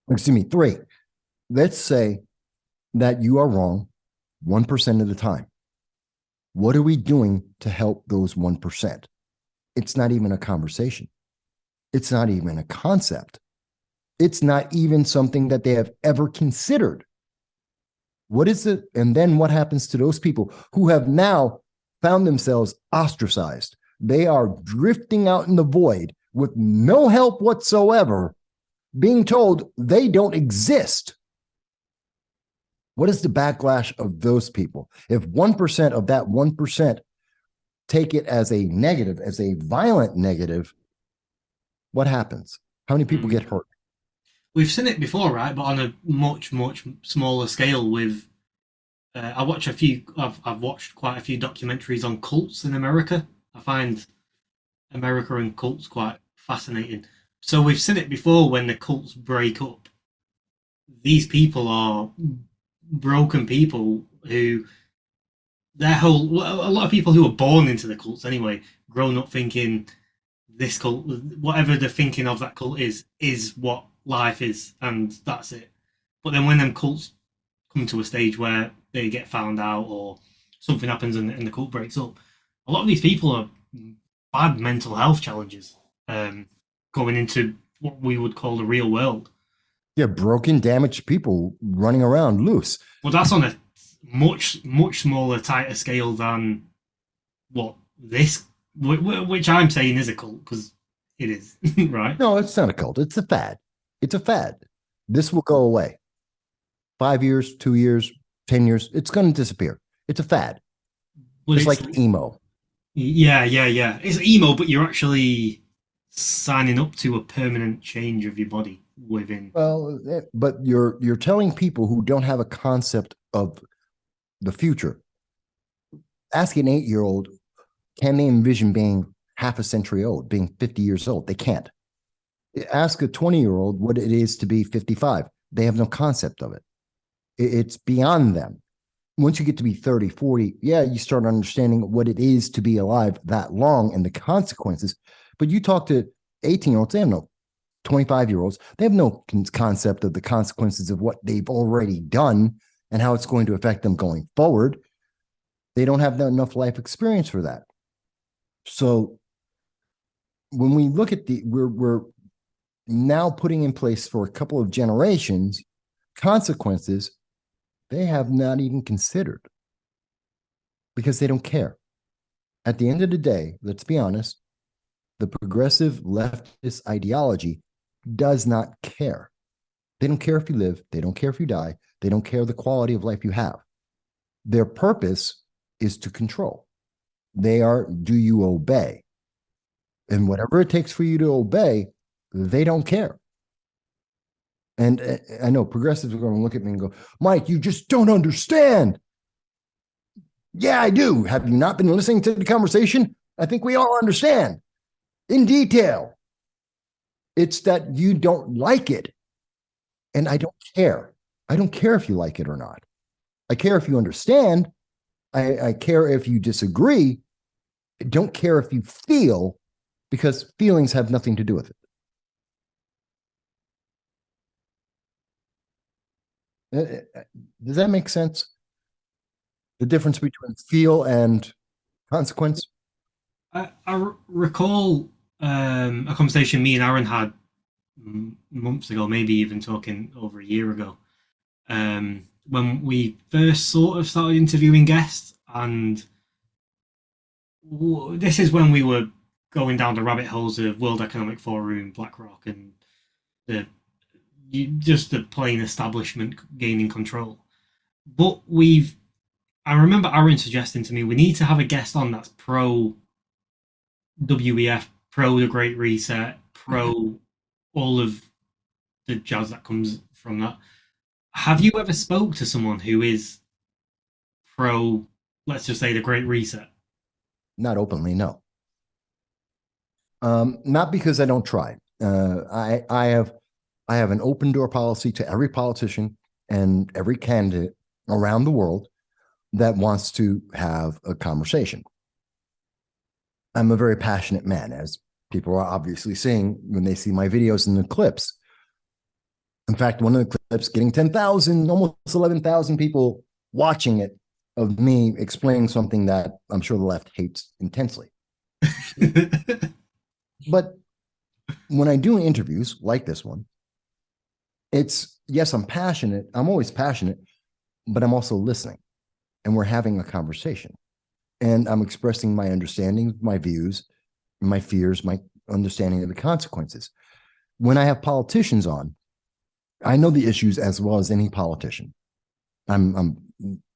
excuse me, 3. Let's say that you are wrong 1% of the time. What are we doing to help those 1%? It's not even a conversation. It's not even a concept. It's not even something that they have ever considered. What is it? And then what happens to those people who have now found themselves ostracized? They are drifting out in the void with no help whatsoever, being told they don't exist. What is the backlash of those people? If 1% of that 1% take it as a negative, as a violent negative, what happens? How many people get hurt? We've seen it before, right? But on a much, much smaller scale. With I've watched quite a few documentaries on cults in America. I find America and cults quite fascinating. So we've seen it before when the cults break up. These people are broken people who a lot of people who are born into the cults anyway, grown up thinking this cult, whatever the thinking of that cult is what life is, and that's it. But then when them cults come to a stage where they get found out or something happens and the cult breaks up, a lot of these people are bad mental health challenges going into what we would call the real world. Yeah, broken, damaged people running around loose. Well, that's on a much, much smaller, tighter scale than what this, which I'm saying is a cult, because it is, right? No, it's not a cult. It's a fad. It's a fad. This will go away. 5 years, 2 years, 10 years, it's going to disappear. It's a fad. Well, it's like emo. Yeah. It's emo, but you're actually signing up to a permanent change of your body within. Well, but you're telling people who don't have a concept of the future. Ask an 8-year-old, can they envision being half a century old, being 50 years old? They can't. Ask a 20-year-old what it is to be 55. They have no concept of it. It's beyond them. Once you get to be 30, 40, yeah, you start understanding what it is to be alive that long and the consequences. But you talk to 18-year-olds, they have no 25-year-olds, they have no concept of the consequences of what they've already done and how it's going to affect them going forward. They don't have enough life experience for that. So when we look at we're now putting in place for a couple of generations consequences they have not even considered because they don't care. At the end of the day, let's be honest, the progressive leftist ideology does not care. They don't care if you live. They don't care if you die. They don't care the quality of life you have. Their purpose is to control. They are, do you obey? And whatever it takes for you to obey, they don't care. And I know progressives are going to look at me and go, Mike, you just don't understand. Yeah, I do. Have you not been listening to the conversation? I think we all understand in detail. It's that you don't like it. And I don't care. I don't care if you like it or not. I care if you understand. I care if you disagree. I don't care if you feel, because feelings have nothing to do with it. Does that make sense? The difference between feel and consequence? I recall a conversation me and Aaron had months ago, maybe even talking over a year ago, when we first sort of started interviewing guests, and this is when we were going down the rabbit holes of World Economic Forum, BlackRock, and the just the plain establishment gaining control. But I remember Aaron suggesting to me we need to have a guest on that's pro WEF, pro the Great Reset, pro all of the jazz that comes from that. Have you ever spoke to someone who is pro, let's just say, the Great Reset? Not openly, no. Not because I don't try. I have an open door policy to every politician and every candidate around the world that wants to have a conversation. I'm a very passionate man, as people are obviously seeing when they see my videos and the clips. In fact, one of the clips getting 10,000, almost 11,000 people watching it, of me explaining something that I'm sure the left hates intensely. But when I do interviews like this one, it's, yes, I'm passionate. I'm always passionate, but I'm also listening, and we're having a conversation, and I'm expressing my understanding, my views, my fears, my understanding of the consequences. When I have politicians on, I know the issues as well as any politician.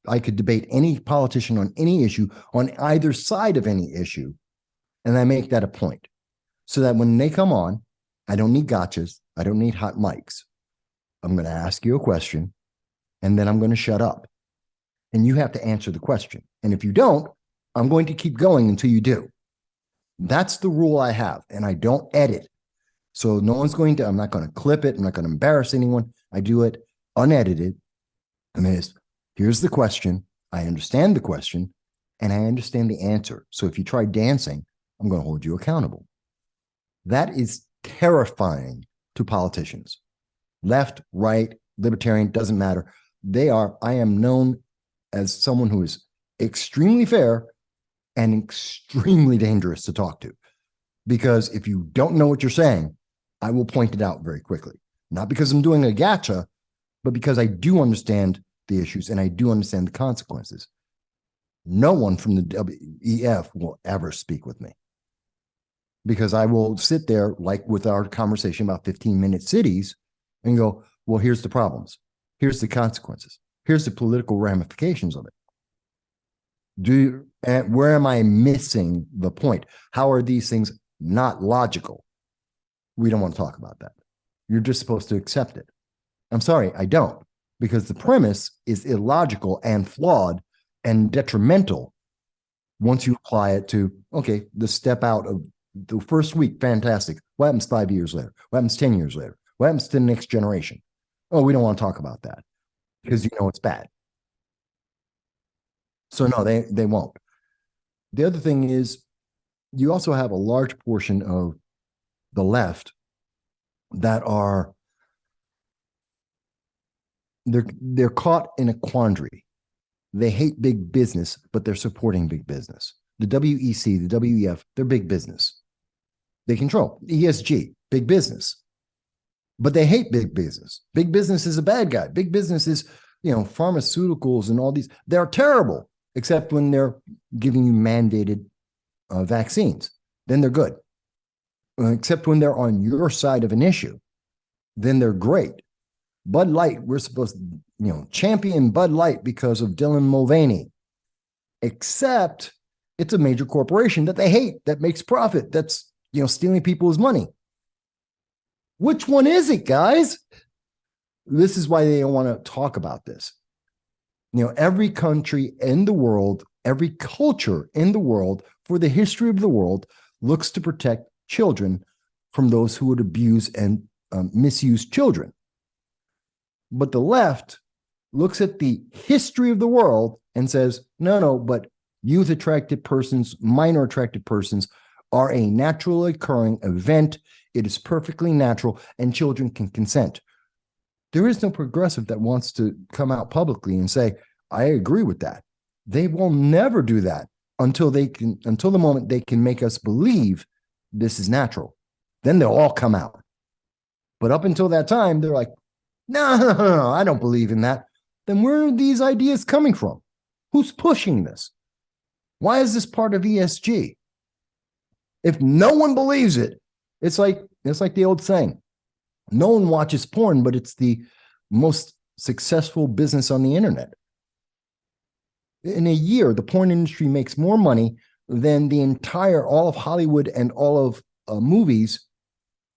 I could debate any politician on any issue, on either side of any issue, and I make that a point, so that when they come on, I don't need gotchas. I don't need hot mics. I'm going to ask you a question, and then I'm going to shut up. And you have to answer the question. And if you don't, I'm going to keep going until you do. That's the rule I have, and I don't edit. So no one's going to, I'm not going to clip it. I'm not going to embarrass anyone. I do it unedited. And here's the question. I understand the question, and I understand the answer. So if you try dancing, I'm going to hold you accountable. That is terrifying to politicians. Left, right, libertarian, doesn't matter. I am known as someone who is extremely fair and extremely dangerous to talk to. Because if you don't know what you're saying, I will point it out very quickly. Not because I'm doing a gotcha, but because I do understand the issues and I do understand the consequences. No one from the WEF will ever speak with me, because I will sit there, like with our conversation about 15-minute cities, and go, well, here's the problems. Here's the consequences. Here's the political ramifications of it. Where am I missing the point? How are these things not logical? We don't want to talk about that. You're just supposed to accept it. I'm sorry, I don't, because the premise is illogical and flawed and detrimental once you apply it to, okay, the step out of the first week, fantastic. What happens 5 years later? What happens 10 years later? What happens to the next generation? Oh, we don't want to talk about that because it's bad. So no, they won't. The other thing is, you also have a large portion of the left that are, they're caught in a quandary. They hate big business, but they're supporting big business. The WEC, the WEF, they're big business. They control ESG, big business. But they hate big business. Big business is a bad guy. Big business is, pharmaceuticals and all these. They're terrible, except when they're giving you mandated vaccines. Then they're good. Except when they're on your side of an issue. Then they're great. Bud Light, we're supposed to, champion Bud Light because of Dylan Mulvaney. Except it's a major corporation that they hate, that makes profit, that's, stealing people's money. Which one is it, guys? This is why they don't want to talk about this. Every country in the world, every culture in the world, for the history of the world, looks to protect children from those who would abuse and misuse children. But the left looks at the history of the world and says, no, but youth attracted persons, minor attracted persons are a naturally occurring event. It is perfectly natural, and children can consent. There is no progressive that wants to come out publicly and say, I agree with that. They will never do that until the moment they can make us believe this is natural. Then they'll all come out. But up until that time, they're like, no, I don't believe in that. Then where are these ideas coming from? Who's pushing this? Why is this part of ESG? If no one believes it, it's like the old saying, no one watches porn, but it's the most successful business on the internet. In a year, the porn industry makes more money than all of Hollywood and all of movies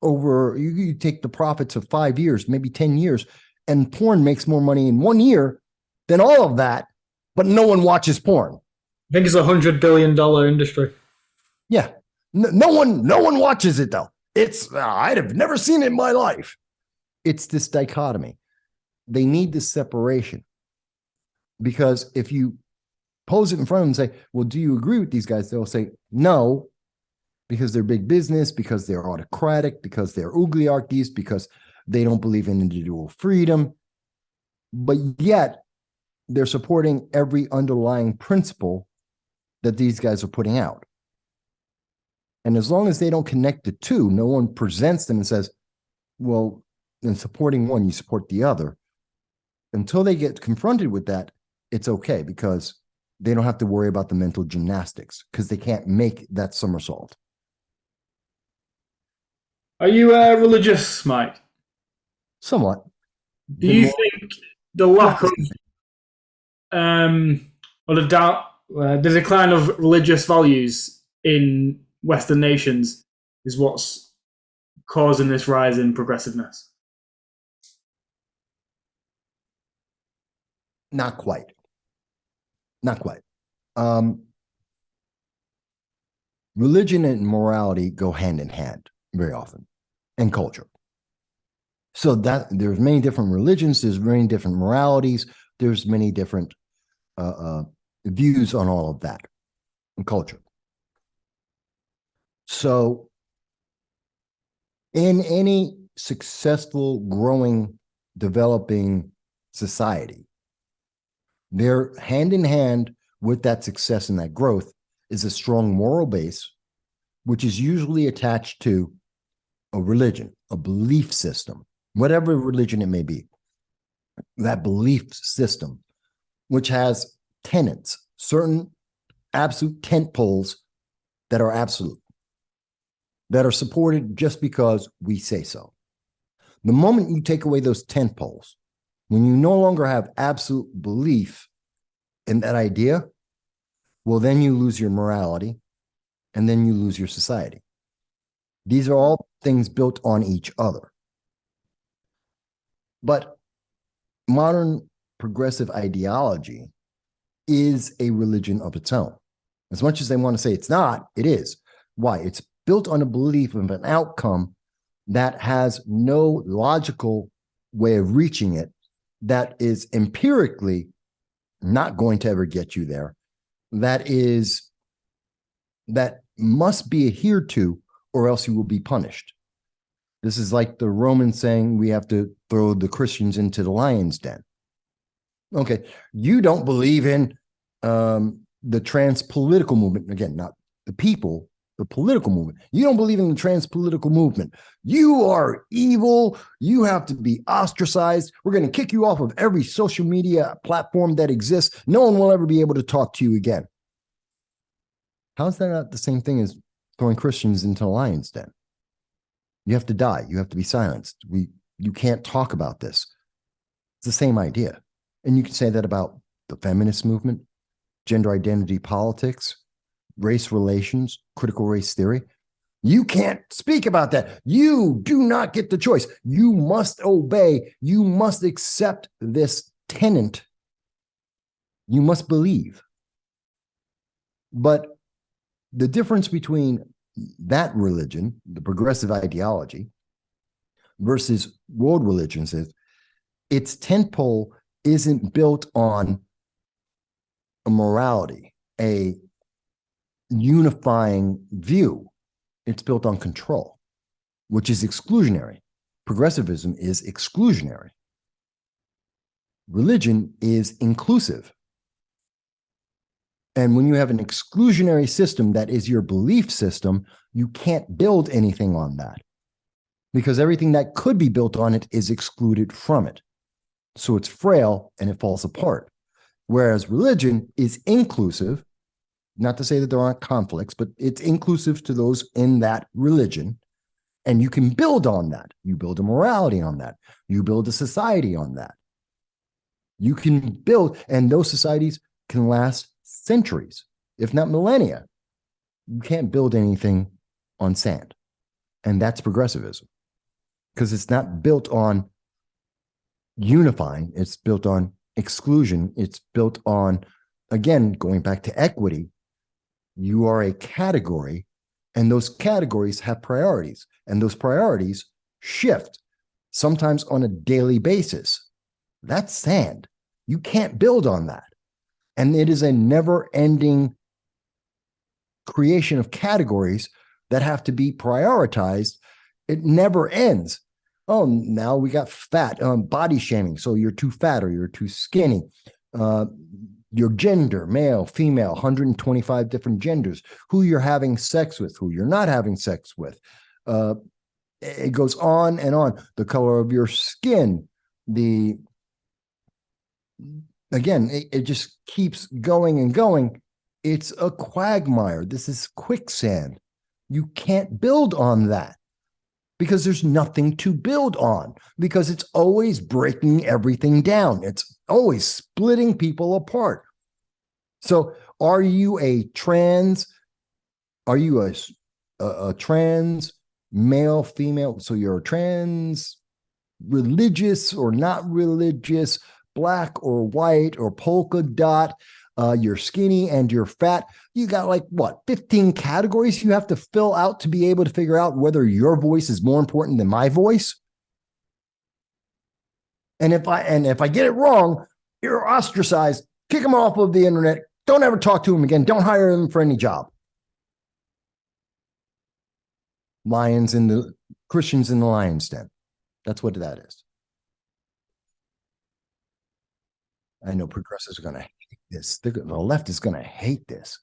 over. You take the profits of 5 years, maybe 10 years, and porn makes more money in 1 year than all of that, but no one watches porn. I think it's $100 billion industry. Yeah. No one watches it though. I'd have never seen it in my life. It's this dichotomy. They need this separation, because if you pose it in front of them and say, well, do you agree with these guys? They'll say no, because they're big business, because they're autocratic, because they're oligarchies, because they don't believe in individual freedom. But yet they're supporting every underlying principle that these guys are putting out. And as long as they don't connect the two, no one presents them and says, well, in supporting one, you support the other. Until they get confronted with that, it's okay, because they don't have to worry about the mental gymnastics, because they can't make that somersault. Are you religious, Mike? Somewhat. Do you think the lack of or the decline of religious values in Western nations is what's causing this rise in progressiveness? Not quite. Religion and morality go hand in hand very often, and culture. So that there's many different religions, there's many different moralities, there's many different views on all of that and culture. So in any successful, growing, developing society, they're hand in hand with that success and that growth is a strong moral base, which is usually attached to a religion, a belief system, whatever religion it may be. That belief system, which has tenets, certain absolute tent poles that are absolute, that are supported just because we say so. The moment you take away those tent poles, when you no longer have absolute belief in that idea, well, then you lose your morality, and then you lose your society. These are all things built on each other. But modern progressive ideology is a religion of its own. As much as they want to say it's not, it is. Why? It's built on a belief of an outcome that has no logical way of reaching it, that is empirically not going to ever get you there, that must be adhered to, or else you will be punished. This is like the Romans saying we have to throw the Christians into the lion's den. Okay, you don't believe in the trans political movement. Again, not the people, the political movement. You don't believe in the trans political movement. You are evil. You have to be ostracized. We're going to kick you off of every social media platform that exists. No one will ever be able to talk to you again. How is that not the same thing as throwing Christians into a lion's den? You have to die. You have to be silenced. You can't talk about this. It's the same idea. And you can say that about the feminist movement, gender identity politics, race relations, critical race theory. You can't speak about that. You do not get the choice. You must obey. You must accept this tenet. You must believe. But the difference between that religion, the progressive ideology, versus world religions is its tentpole isn't built on a morality, a unifying view. It's built on control, which is exclusionary. Progressivism is exclusionary. Religion is inclusive. And when you have an exclusionary system that is your belief system, you can't build anything on that. because everything that could be built on it is excluded from it. So it's frail and it falls apart. Whereas religion is inclusive, not to say that there aren't conflicts, but it's inclusive to those in that religion. And you can build on that. You build a morality on that. You build a society on that. You can build, and those societies can last centuries, if not millennia. You can't build anything on sand. And that's progressivism, because it's not built on unifying. It's built on exclusion. It's built on, again, going back to equity. You are a category, and those categories have priorities, and those priorities shift, sometimes on a daily basis. That's sand. You can't build on that. And it is a never-ending creation of categories that have to be prioritized. It never ends. Oh, now we got fat, body shaming. So you're too fat or you're too skinny. Your gender, male, female, 125 different genders, who you're having sex with, who you're not having sex with. It goes on and on. The color of your skin, again, it just keeps going and going. It's a quagmire. This is quicksand. You can't build on that because there's nothing to build on, because it's always breaking everything down. It's always splitting people apart. So are you a trans male, female? So you're a trans, religious or not religious, black or white or polka dot, you're skinny and you're fat. You got like what, 15 categories you have to fill out to be able to figure out whether your voice is more important than my voice. And if I get it wrong, you're ostracized. Kick them off of the internet. Don't ever talk to them again. Don't hire them for any job. Christians in the lion's den. That's what that is. I know progressives are going to hate this. The left is going to hate this.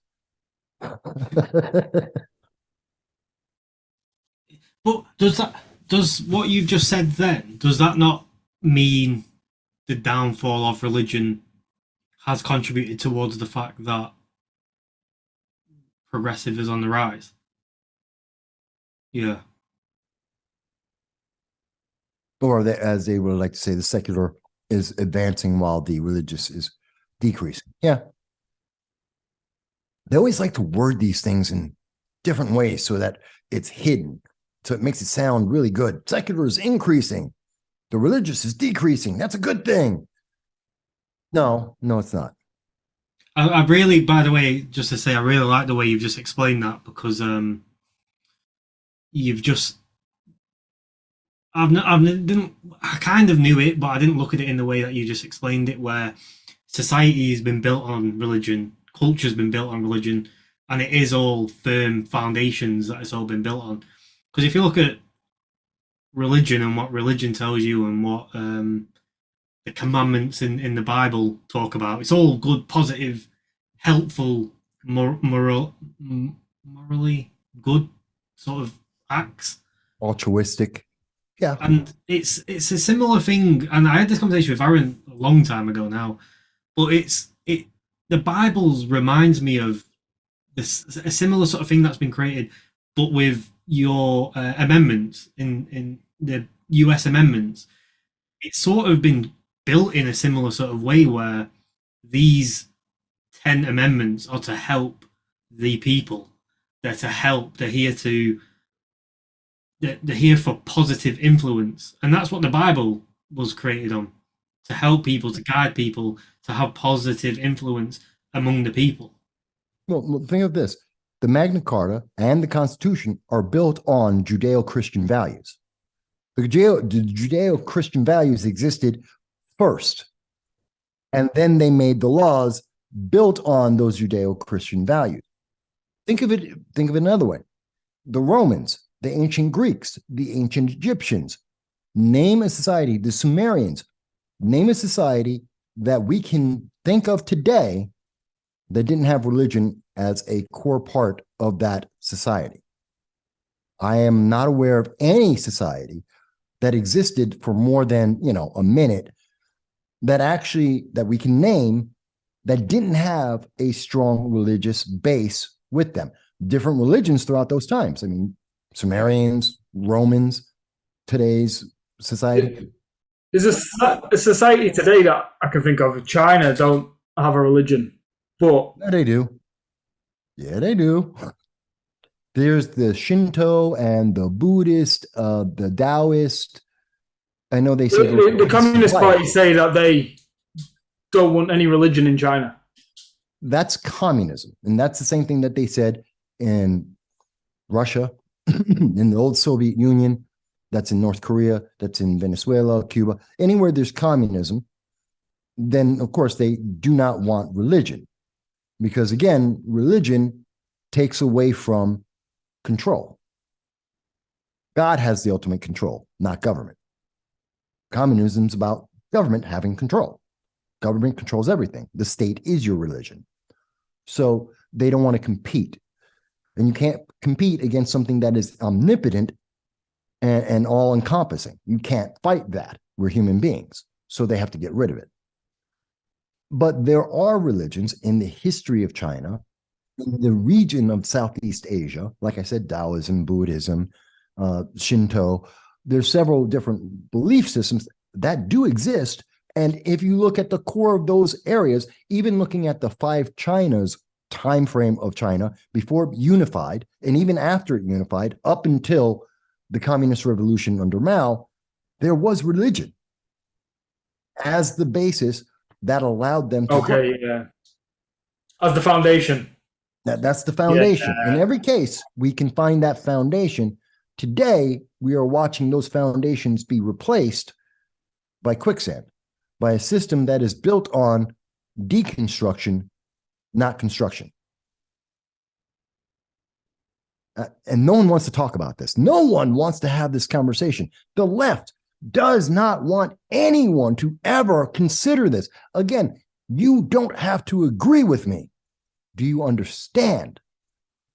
But does what you've just said then, does that not mean the downfall of religion has contributed towards the fact that progressive is on the rise? Yeah. Or as they would like to say, the secular is advancing while the religious is decreasing. Yeah. They always like to word these things in different ways so that it's hidden. So it makes it sound really good. Secular is increasing. The religious is decreasing. That's a good thing. No, it's not. I really, by the way, just to say, I really like the way you've just explained that, because you've just, I kind of knew it, but I didn't look at it in the way that you just explained it, where society has been built on religion, culture's been built on religion, and it is all firm foundations that it's all been built on. Because if you look at religion and what religion tells you and what the commandments in the Bible talk about, it's all good, positive, helpful, morally good sort of acts. Altruistic. Yeah. And it's a similar thing, and I had this conversation with Aaron a long time ago now, but the Bible reminds me of a similar sort of thing that's been created, but with your amendments in the US amendments. It's sort of been built in a similar sort of way, where these 10 amendments are to help the people. They're to help. They're here for positive influence, and that's what the Bible was created on, to help people, to guide people, to have positive influence among the people. Well, think of this. The Magna Carta and the Constitution are built on Judeo-Christian values. The Judeo-Christian values existed first, and then they made the laws built on those Judeo-Christian values. Think of it another way. The Romans, the ancient Greeks, the ancient Egyptians, name a society, the Sumerians, name a society that we can think of today that didn't have religion as a core part of that society. I am not aware of any society that existed for more than, a minute that we can name that didn't have a strong religious base with them. Different religions throughout those times. I mean, Sumerians, Romans, today's society. There's a society today that I can think of. China don't have a religion, but Yeah, they do. Yeah, they do. There's the Shinto and the Buddhist, the Taoist. I know they say the Communist Party say that they don't want any religion in China. That's communism. And that's the same thing that they said in Russia, in the old Soviet Union, that's in North Korea, that's in Venezuela, Cuba. Anywhere there's communism, then of course they do not want religion. Because again, religion takes away from control. God has the ultimate control, not government. Communism's about government having control. Government controls everything. The state is your religion. So they don't want to compete. And you can't compete against something that is omnipotent and all-encompassing. You can't fight that. We're human beings. So they have to get rid of it. But there are religions in the history of China, in the region of Southeast Asia, like I said, Taoism, Buddhism, Shinto. There's several different belief systems that do exist. And if you look at the core of those areas, even looking at the five Chinas time frame of China before it unified, and even after it unified, up until the communist revolution under Mao, there was religion as the basis that allowed them to Okay, yeah. As the foundation. That's the foundation. In every case, we can find that foundation. Today, we are watching those foundations be replaced by quicksand, by a system that is built on deconstruction, not construction. And no one wants to talk about this. No one wants to have this conversation. The left does not want anyone to ever consider this. Again, you don't have to agree with me. Do you understand?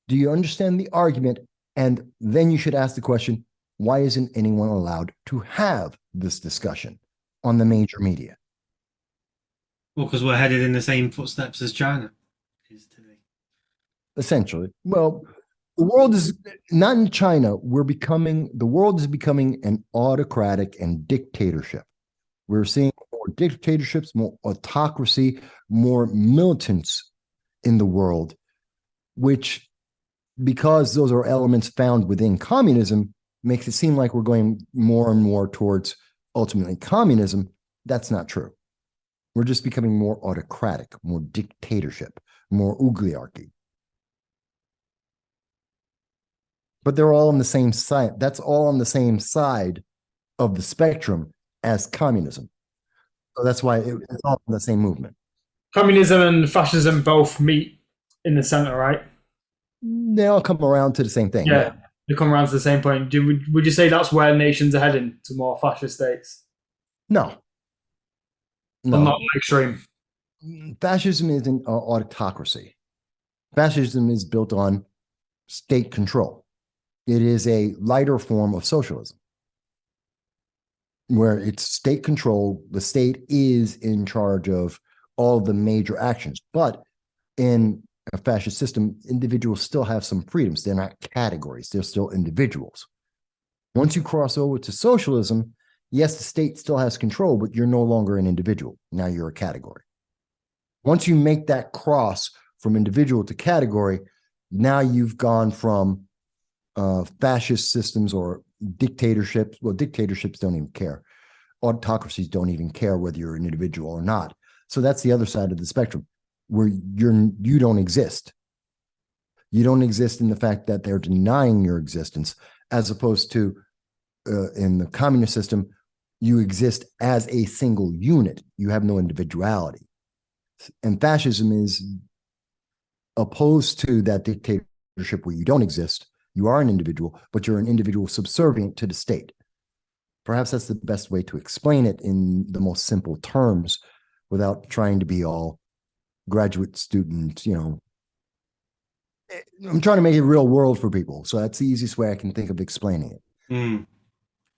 Do you understand the argument? And then you should ask the question, why isn't anyone allowed to have this discussion on the major media? Well, because we're headed in the same footsteps as China is today. Essentially. Well, the world is not in China. The world is becoming an autocratic and dictatorship. We're seeing more dictatorships, more autocracy, more militants in the world, which, because those are elements found within communism, makes it seem like we're going more and more towards ultimately communism. That's not true. We're just becoming more autocratic, more dictatorship, more oligarchy. But they're all on the same side. That's all on the same side of the spectrum as communism. So that's why it's all in the same movement. Communism and fascism both meet in the center, right? They all come around to the same thing. Yeah, they come around to the same point. Would you say that's where nations are heading, to more fascist states? No. But not extreme. Fascism is an autocracy. Fascism is built on state control. It is a lighter form of socialism, where it's state control. The state is in charge of all the major actions. But in a fascist system, individuals still have some freedoms. They're not categories. They're still individuals. Once you cross over to socialism, yes, the state still has control, but you're no longer an individual. Now you're a category. Once you make that cross from individual to category, now you've gone from fascist systems or dictatorships. Well, dictatorships don't even care. Autocracies don't even care whether you're an individual or not. So that's the other side of the spectrum, where you don't exist. You don't exist in the fact that they're denying your existence, as opposed to in the communist system, you exist as a single unit. You have no individuality. And fascism is opposed to that dictatorship where you don't exist. You are an individual, but you're an individual subservient to the state. Perhaps that's the best way to explain it in the most simple terms without trying to be all graduate student, I'm trying to make it real world for people, so that's the easiest way I can think of explaining it. Mm.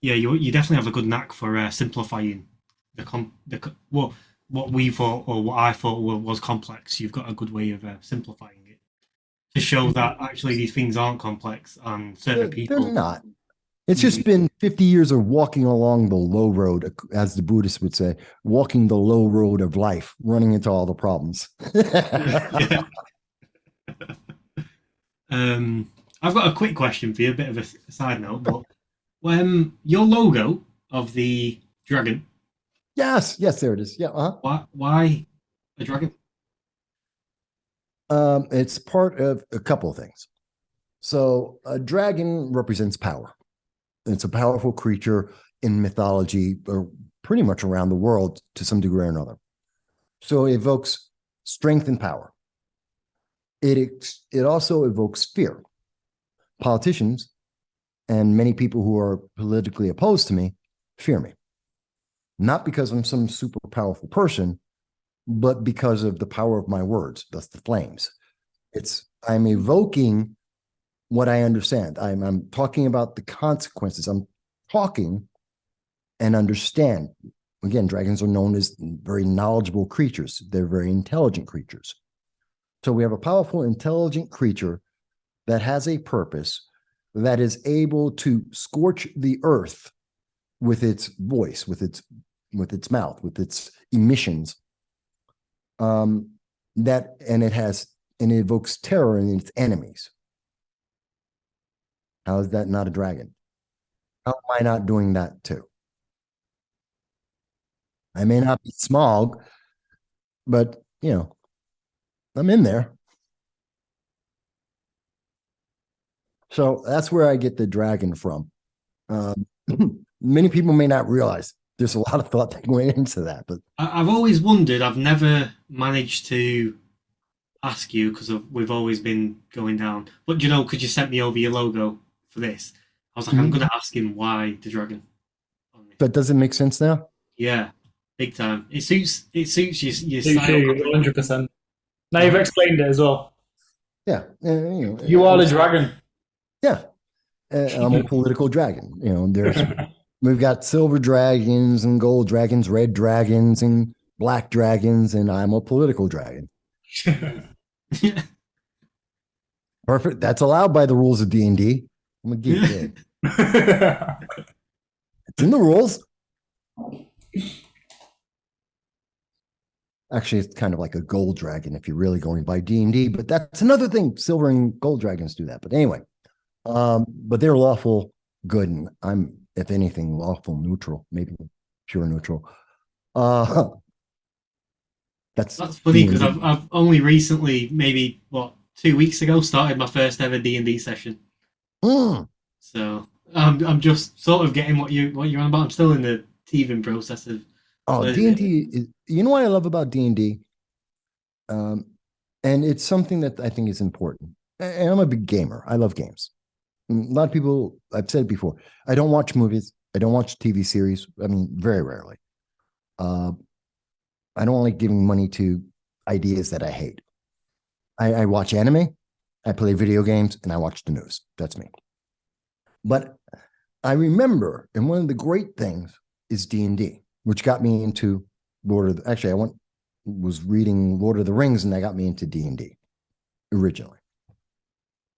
Yeah, you definitely have a good knack for simplifying what we thought or what I thought was complex. You've got a good way of simplifying it to show that actually these things aren't complex and certain They're people. not. It's just Mm. been 50 years of walking along the low road, as the Buddhists would say, walking the low road of life, running into all the problems. Yeah. Um, I've got a quick question for you, a bit of a side note, but when your logo of the dragon, Yes, there it is. Yeah, why a dragon? it's part of a couple of things. So a dragon represents power. It's a powerful creature in mythology, or pretty much around the world to some degree or another. So it evokes strength and power. It also evokes fear. Politicians and many people who are politically opposed to me fear me, not because I'm some super powerful person, but because of the power of my words, thus the flames. I'm evoking what I understand. I'm talking about the consequences. I'm talking and understand. Again, dragons are known as very knowledgeable creatures. They're very intelligent creatures. So we have a powerful, intelligent creature that has a purpose, that is able to scorch the earth with its voice, with its mouth, with its emissions. That and it evokes terror in its enemies. How is that not a dragon? How am I not doing that too? I may not be Smog, but I'm in there. So that's where I get the dragon from. Um, Many people may not realize there's a lot of thought that went into that, but I've always wondered. I've never managed to ask you because we've always been going down. But because you sent me over your logo for this, I was like, I'm gonna ask him why the dragon on this. that doesn't make sense now. Yeah, big time. It suits your Suits style you completely. 100%. Now you've explained it as well. Yeah, You are the dragon. yeah. I'm a political dragon. We've got silver dragons and gold dragons, red dragons and black dragons, and I'm a political dragon. Yeah. Perfect. That's allowed by the rules of D&D. I'm a geek kid. It's in the rules. Actually, it's kind of like a gold dragon if you're really going by D&D, but that's another thing. Silver and gold dragons do that. But anyway, but they're lawful good, and I'm, if anything, lawful neutral, maybe pure neutral. That's That's funny because D&D. I've only recently, maybe 2 weeks ago, started my first ever D&D session. Mm. So I'm just sort of getting what you're on about. I'm still in the teething process of Oh, learning it. D&D is, you know what I love about D&D? Um, and it's something that I think is important. And I'm a big gamer. I love games. A lot of people, I've said it before, I don't watch movies. I don't watch TV series. I mean, very rarely. Uh, I don't like giving money to ideas that I hate. I watch anime, I play video games, and I watch the news. That's me. But I remember, and one of the great things is D&D, which got me into actually, was reading Lord of the Rings, and that got me into D&D originally.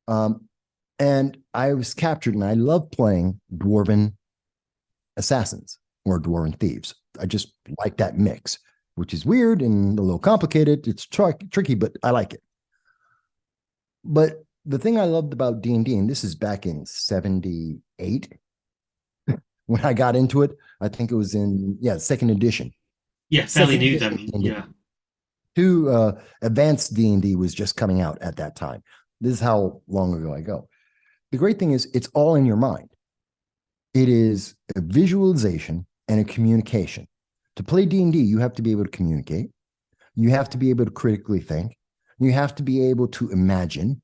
And I was captured, and I love playing dwarven assassins or dwarven thieves. I just like that mix, which is weird and a little complicated. It's tricky, but I like it. But the thing I loved about D&D, and this is back in 78, when I got into it, I think it was in, second edition. Yeah, fairly new then. Yeah. Advanced D&D was just coming out at that time. This is how long ago I go. The great thing is it's all in your mind. It is a visualization and a communication. To play D&D, you have to be able to communicate. You have to be able to critically think. You have to be able to imagine.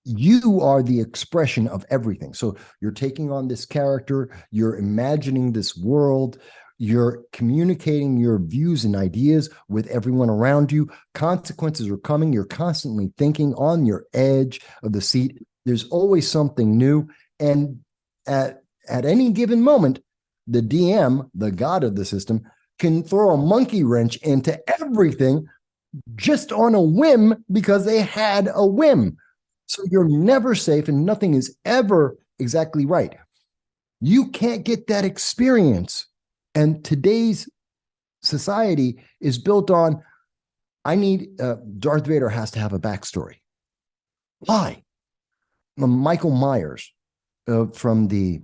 You are the expression of everything. So you're taking on this character, you're imagining this world, You're communicating your views and ideas with everyone around you. Consequences are coming. You're constantly thinking on your edge of the seat. There's always something new. And at any given moment, the DM, the god of the system, can throw a monkey wrench into everything just on a whim because they had a whim. So you're never safe and nothing is ever exactly right. You can't get that experience. And today's society is built on, I need, Darth Vader has to have a backstory. Why? Michael Myers from the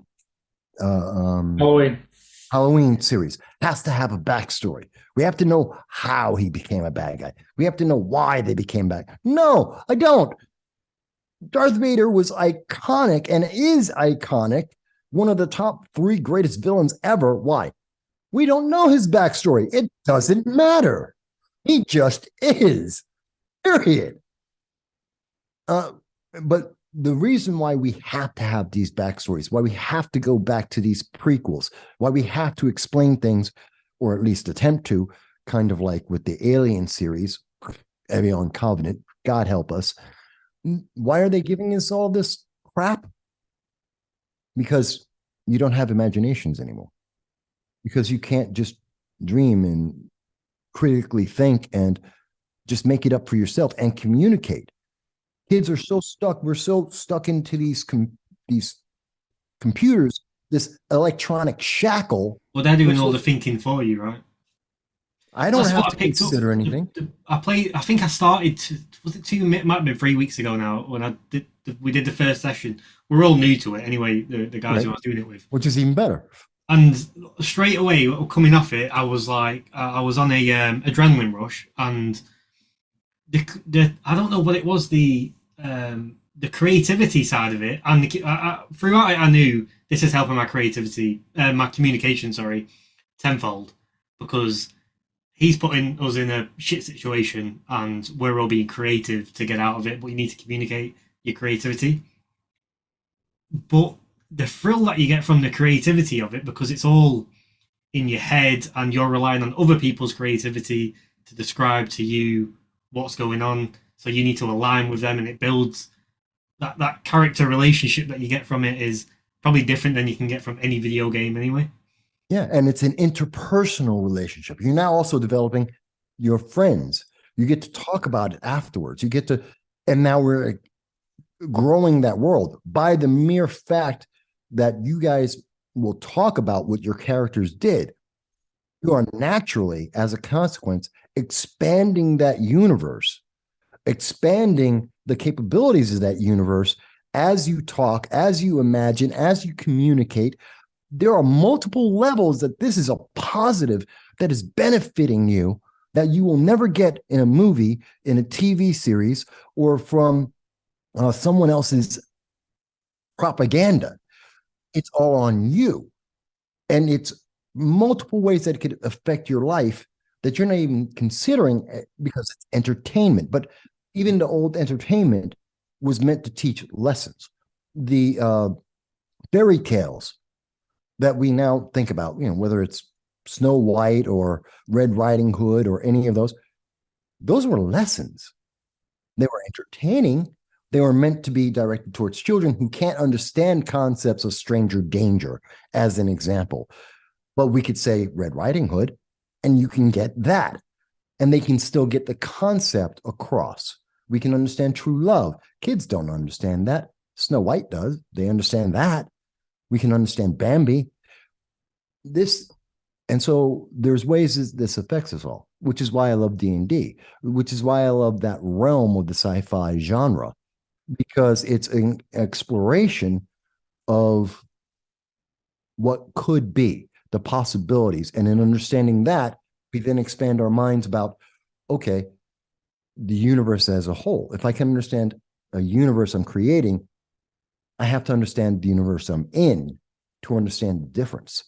Halloween series has to have a backstory. We have to know how he became a bad guy. We have to know why they became bad. No, I don't. Darth Vader was iconic and is iconic. One of the top 3 greatest villains ever. Why? We don't know his backstory. It doesn't matter. He just is. Period. But the reason why we have to have these backstories, why we have to go back to these prequels, why we have to explain things, or at least attempt to, kind of like with the Alien series, Alien Covenant, God help us. Why are they giving us all this crap? Because you don't have imaginations anymore. Because you can't just dream and critically think and just make it up for yourself and communicate. Kids are so stuck. We're so stuck into these computers, this electronic shackle. Well, they're doing all the thinking for you, right? I don't have to consider anything. I think I started. Was it 2? It might have been 3 weeks ago now when we did the first session. We're all new to it anyway. The guys who I was doing it with, which is even better. And straight away, coming off it, I was like, I was on a adrenaline rush, and the I don't know what it was, the creativity side of it, and throughout it, I knew this is helping my creativity, my communication, tenfold, because he's putting us in a shit situation, and we're all being creative to get out of it. But you need to communicate your creativity. But the thrill that you get from the creativity of it, because it's all in your head and you're relying on other people's creativity to describe to you what's going on, so you need to align with them, and it builds that character relationship that you get from it is probably different than you can get from any video game anyway. Yeah, and it's an interpersonal relationship. You're now also developing your friends. You get to talk about it afterwards. You get to, and now we're growing that world by the mere fact that you guys will talk about what your characters did. You are naturally, as a consequence, expanding that universe, expanding the capabilities of that universe as you talk, as you imagine, as you communicate. There are multiple levels that this is a positive that is benefiting you that you will never get in a movie, in a TV series, or from someone else's propaganda. It's all on you. And it's multiple ways that it could affect your life that you're not even considering because it's entertainment. But even the old entertainment was meant to teach lessons. The fairy tales that we now think about, whether it's Snow White or Red Riding Hood or any of those were lessons. They were entertaining. They were meant to be directed towards children who can't understand concepts of stranger danger, as an example. But we could say Red Riding Hood, and you can get that. And they can still get the concept across. We can understand true love. Kids don't understand that. Snow White does. They understand that. We can understand Bambi. And so there's ways this affects us all, which is why I love D&D, which is why I love that realm of the sci-fi genre, because it's an exploration of what could be, the possibilities. And in understanding that, we then expand our minds about, okay, the universe as a whole. If I can understand a universe I'm creating, I have to understand the universe I'm in to understand the difference.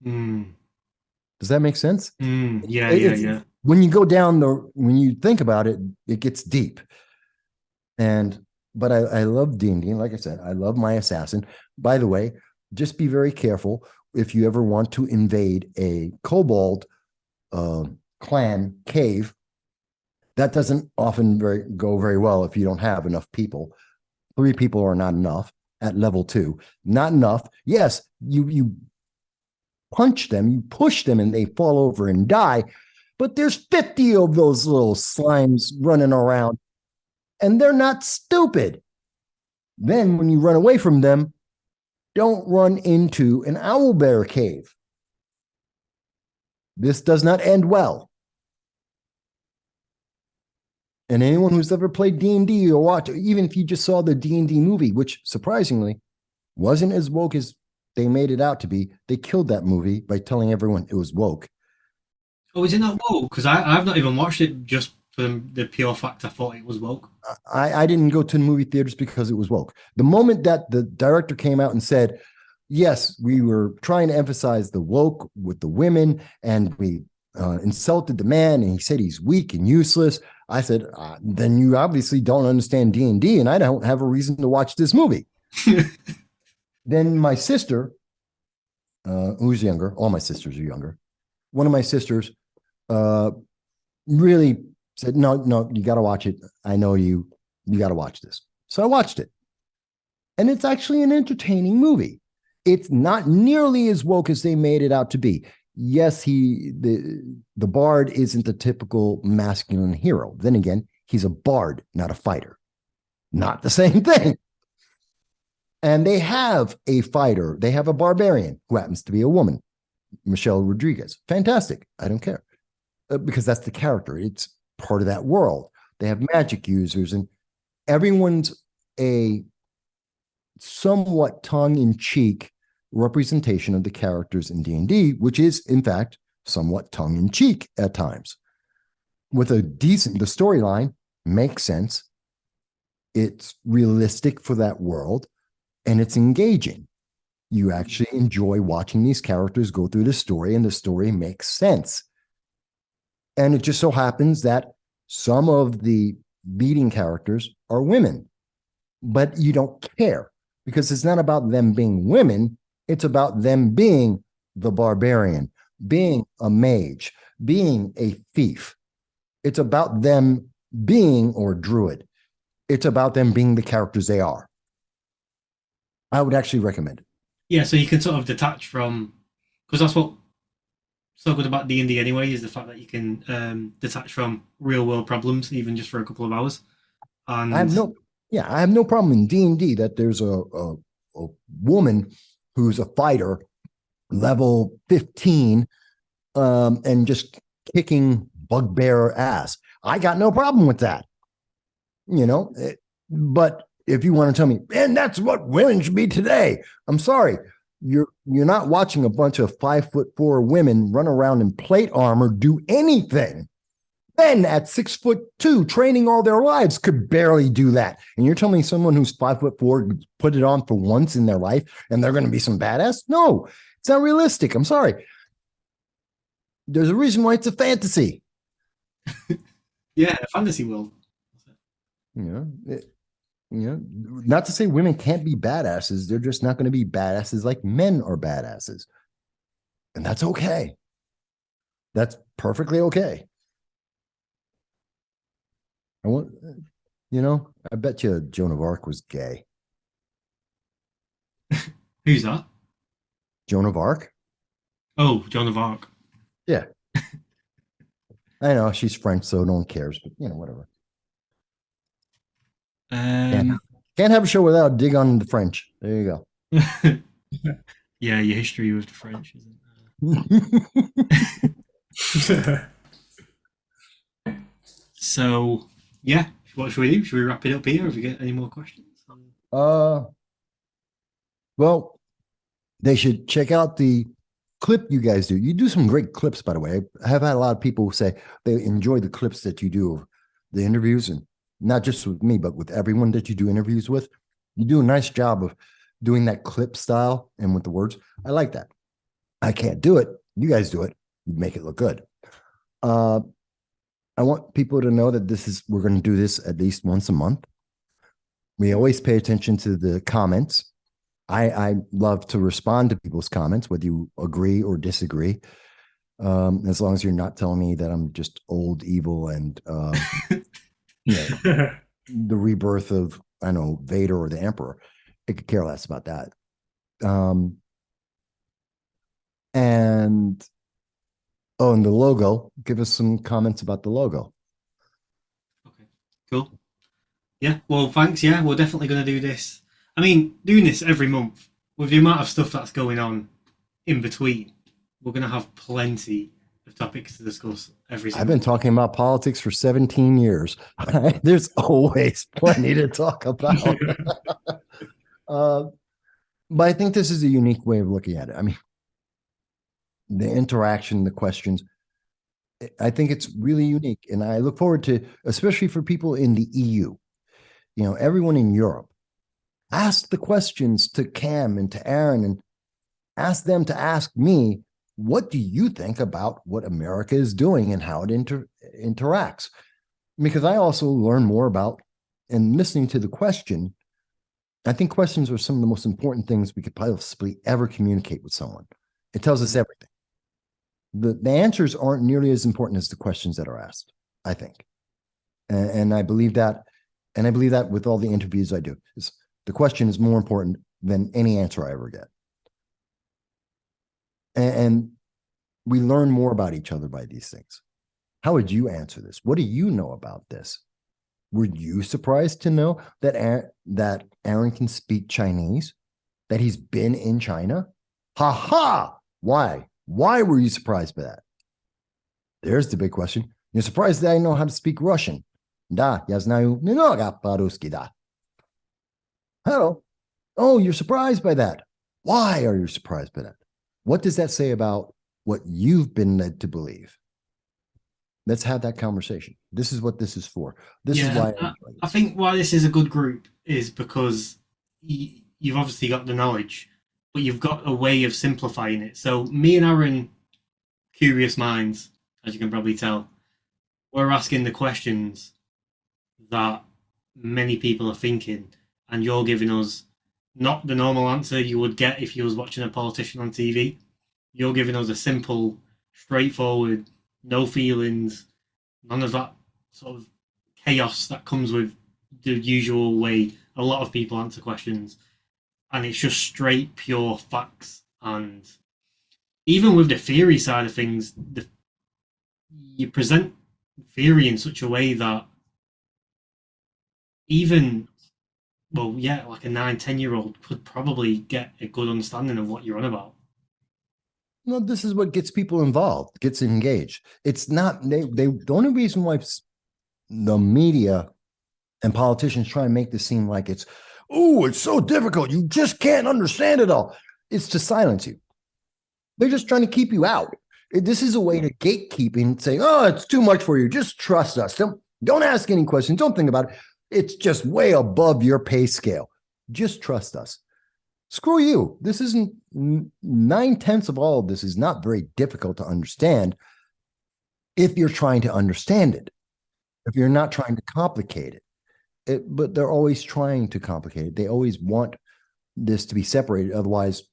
Does that make sense? Yeah. When you go down when you think about it, it gets deep. But I love D&D. Like I said, I love my assassin. By the way, just be very careful. if you ever want to invade a kobold clan cave, that doesn't often go very well if you don't have enough people. 3 people are not enough at level 2. Not enough. Yes, you punch them, you push them, and they fall over and die. But there's 50 of those little slimes running around, and they're not stupid. Then when you run away from them, don't run into an owlbear cave. This does not end well. And anyone who's ever played D&D or watched, even if you just saw the D&D movie, which surprisingly wasn't as woke as they made it out to be, they killed that movie by telling everyone it was woke. Oh, is it not woke? Because I've not even watched it just for the pure fact I thought it was woke. I didn't go to the movie theaters because it was woke. The moment that the director came out and said, yes, we were trying to emphasize the woke with the women, and we insulted the man, and he said he's weak and useless, I said, then you obviously don't understand D&D, and I don't have a reason to watch this movie. Then my sister, who's younger, all my sisters are younger, one of my sisters really said, no, you got to watch it. I know you got to watch this. So I watched it. And it's actually an entertaining movie. It's not nearly as woke as they made it out to be. Yes, the bard isn't the typical masculine hero. Then again, he's a bard, not a fighter. Not the same thing. And they have a fighter. They have a barbarian who happens to be a woman, Michelle Rodriguez. Fantastic. I don't care. Because that's the character. It's part of that world. They have magic users, and everyone's a somewhat tongue-in-cheek representation of the characters in D&D, which is, in fact, somewhat tongue-in-cheek at times. With the storyline makes sense. It's realistic for that world, and it's engaging. You actually enjoy watching these characters go through the story, and the story makes sense. And it just so happens that some of the leading characters are women, but you don't care because it's not about them being women. It's about them being the barbarian, being a mage, being a thief. It's about them being, or druid. It's about them being the characters they are. I would actually recommend it. Yeah, so you can sort of detach from, because that's what so good about D&D anyway, is the fact that you can detach from real world problems even just for a couple of hours. And I have no problem in D&D that there's a woman who's a fighter, level 15, and just kicking bugbear ass. I got no problem with that. But if you want to tell me, and that's what women should be today, I'm sorry. You're not watching a bunch of 5'4" women run around in plate armor do anything. Men at 6'2", training all their lives, could barely do that. And you're telling me someone who's 5'4" put it on for once in their life and they're going to be some badass? No, it's not realistic. I'm sorry. There's a reason why it's a fantasy. yeah, a fantasy world. Not to say women can't be badasses. They're just not going to be badasses like men are badasses. And that's okay. That's perfectly okay. I bet you Joan of Arc was gay. Who's that? Joan of Arc? Oh, Joan of Arc. Yeah. I know she's French, so no one cares, but whatever. Can't have a show without a dig on the French. There you go. Yeah, your history with the French, isn't it? So, yeah, what should we do? Should we wrap it up here? Have we got any more questions? Well, they should check out the clip you guys do. You do some great clips, by the way. I have had a lot of people say they enjoy the clips that you do of the interviews, and not just with me, but with everyone that you do interviews with. You do a nice job of doing that clip style and with the words. I like that. I can't do it. You guys do it. You make it look good. I want people to know that we're going to do this at least once a month. We always pay attention to the comments. I love to respond to people's comments, whether you agree or disagree. As long as you're not telling me that I'm just old, evil, and the rebirth of, I don't know, Vader or the Emperor. I could care less about that. And the logo. Give us some comments about the logo. Okay, cool. Yeah, well, thanks. Yeah, we're definitely going to do this. I mean, doing this every month with the amount of stuff that's going on in between, we're going to have plenty of topics to discuss every single I've been talking about politics for 17 years. There's always plenty to talk about. But I think this is a unique way of looking at it. I mean, the interaction, the questions, I think it's really unique. And I look forward to, especially for people in the EU, everyone in Europe, ask the questions to Cam and to Aaron and ask them to ask me, what do you think about what America is doing and how it interacts? Because I also learn more about, and listening to the question, I think questions are some of the most important things we could possibly ever communicate with someone. It tells us everything. The answers aren't nearly as important as the questions that are asked, I think. And I believe that. And I believe that with all the interviews I do. The question is more important than any answer I ever get. And we learn more about each other by these things. How would you answer this? What do you know about this? Were you surprised to know that Aaron can speak Chinese? That he's been in China? Ha ha! Why? Why were you surprised by that? There's the big question. You're surprised that I know how to speak Russian. Da, я знаю немного по-русски, да. Hello. Oh, you're surprised by that. Why are you surprised by that? What does that say about what you've been led to believe? Let's have that conversation. This is what this is for. This is why I think why this is a good group is because you've obviously got the knowledge, but you've got a way of simplifying it. So me and Aaron, curious minds, as you can probably tell, we're asking the questions that many people are thinking, and you're giving us not the normal answer you would get if you was watching a politician on TV. You're giving us a simple, straightforward, no feelings, none of that sort of chaos that comes with the usual way a lot of people answer questions. And it's just straight, pure facts. And even with the theory side of things, you present theory in such a way that even, like a 9-10-year-old could probably get a good understanding of what you're on about. No, this is what gets people involved, gets engaged. It's not, the only reason why the media and politicians try and make this seem like it's so difficult, you just can't understand it all. It's to silence you. They're just trying to keep you out. This is a way to gatekeeping, saying, it's too much for you. Just trust us. Don't ask any questions. Don't think about it. It's just way above your pay scale. Just trust us. Screw you. This isn't 9/10 of all of this is not very difficult to understand if you're trying to understand it, if you're not trying to complicate it. But they're always trying to complicate it. They always want this to be separated. Otherwise,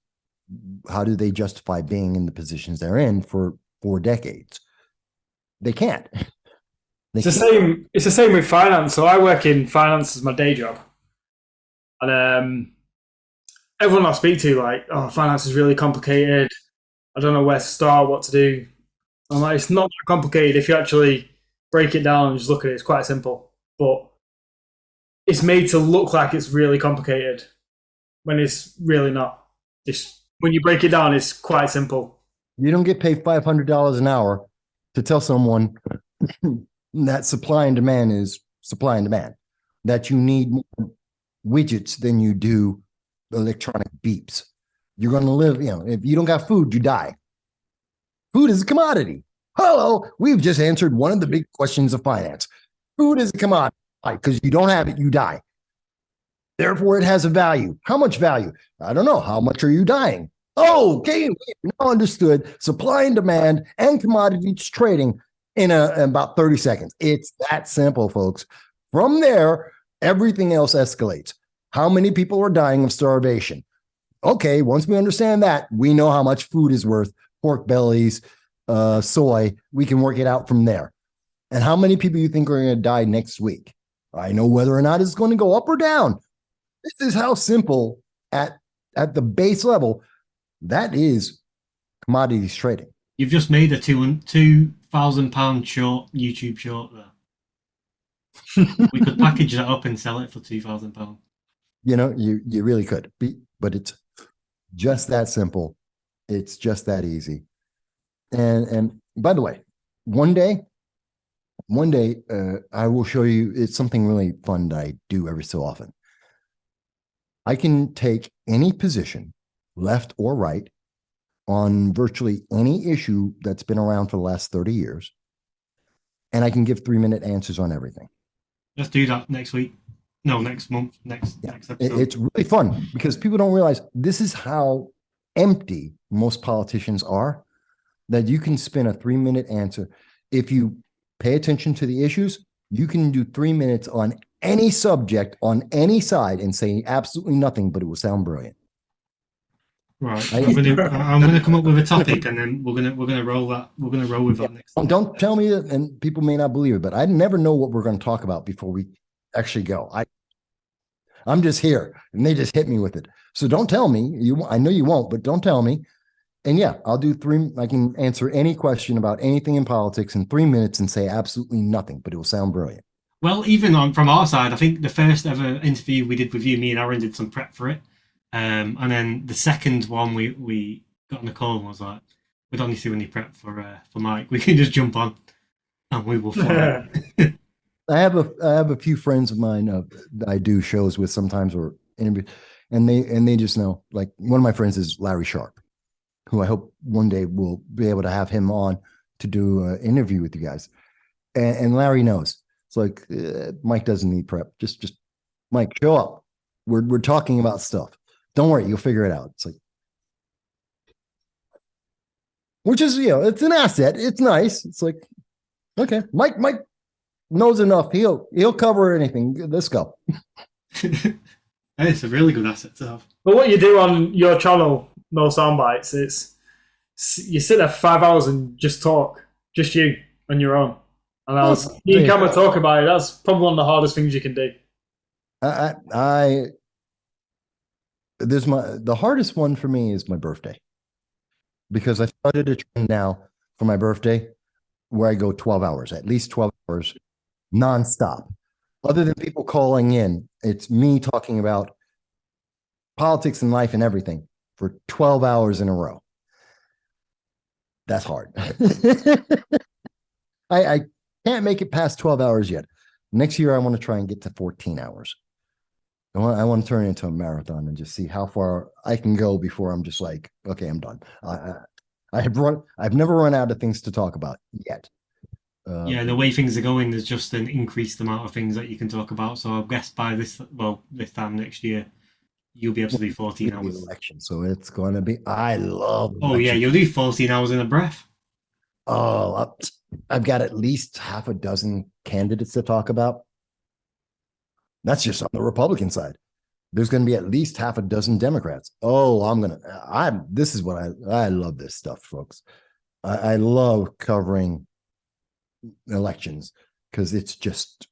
how do they justify being in the positions they're in for 4 decades? They can't. It's the same with finance. So I work in finance as my day job. And everyone I speak to, like, finance is really complicated. I don't know where to start, what to do. I'm like, it's not that complicated if you actually break it down and just look at it. It's quite simple. But it's made to look like it's really complicated when it's really not. When you break it down, it's quite simple. You don't get paid $500 an hour to tell someone that supply and demand is supply and demand, that you need more widgets than you do electronic beeps. You're going to live, if you don't got food, you die. Food is a commodity. Hello, we've just answered one of the big questions of finance. Food is a commodity. Because you don't have it, you die. Therefore, it has a value. How much value? I don't know. How much are you dying? Oh, okay. Now understood. Supply and demand and commodities trading in about 30 seconds. It's that simple, folks. From there, everything else escalates. How many people are dying of starvation? Okay, once we understand that, we know how much food is worth, pork bellies, soy, we can work it out from there. And how many people you think are going to die next week? I know whether or not it's going to go up or down. This is how simple at the base level that is commodities trading. You've just made a £2,000 short YouTube short there. We could package that up and sell it for £2,000. You know, you really could, but it's just that simple. It's just that easy. And by the way, one day, I will show you. It's something really fun that I do every so often. I can take any position, left or right, on virtually any issue that's been around for the last 30 years, and I can give 3-minute answers on everything. Let's do that next week. No, next month, next episode. It's really fun because people don't realize this is how empty most politicians are, that you can spin a 3-minute answer. If you pay attention to the issues, you can do 3 minutes on any subject on any side and say absolutely nothing, but it will sound brilliant. Right. I'm gonna come up with a topic, and then we're gonna roll that. We're gonna roll with that next time. Don't tell me that, and people may not believe it, but I never know what we're going to talk about before we actually go. I'm just here, and they just hit me with it. So don't tell me. I know you won't, but don't tell me. And yeah, I'll do 3. I can answer any question about anything in politics in 3 minutes and say absolutely nothing, but it will sound brilliant. Well, even from our side, I think the first ever interview we did with you, me and Aaron did some prep for it. And then the second one we got on the call and was like, we don't need to do any prep for Mike. We can just jump on and we will fly. I have a few friends of mine that I do shows with sometimes or interview, and they just know. Like one of my friends is Larry Sharp, who I hope one day we'll be able to have him on to do an interview with you guys. And Larry knows. It's like Mike doesn't need prep. Just Mike, show up. We're talking about stuff. Don't worry, you'll figure it out. It's like, which is, it's an asset. It's nice. It's like, okay, Mike knows enough. He'll cover anything. Let's go. It's a really good asset to have. But what you do on your channel, No Soundbites, it's you sit there for 5 hours and just talk, just you on your own. And you come and talk about it. That's probably one of the hardest things you can do. The hardest one for me is my birthday, because I started a trend now for my birthday where I go 12 hours, at least 12 hours nonstop. Other than people calling in, it's me talking about politics and life and everything for 12 hours in a row. That's hard. I can't make it past 12 hours yet. Next year, I want to try and get to 14 hours. I want to turn it into a marathon and just see how far I can go before I'm just like, okay, I'm done. I've never run out of things to talk about yet. The way things are going, there's just an increased amount of things that you can talk about. So I guess by this time next year, you'll be able to do 14 hours. Election, so it's going to be. I love. Oh yeah, you'll do 14 hours in a breath. Oh, I've got at least half a dozen candidates to talk about. That's just on the Republican side. There's going to be at least half a dozen Democrats. Oh, this is what I love this stuff, folks. I love covering elections because it's just,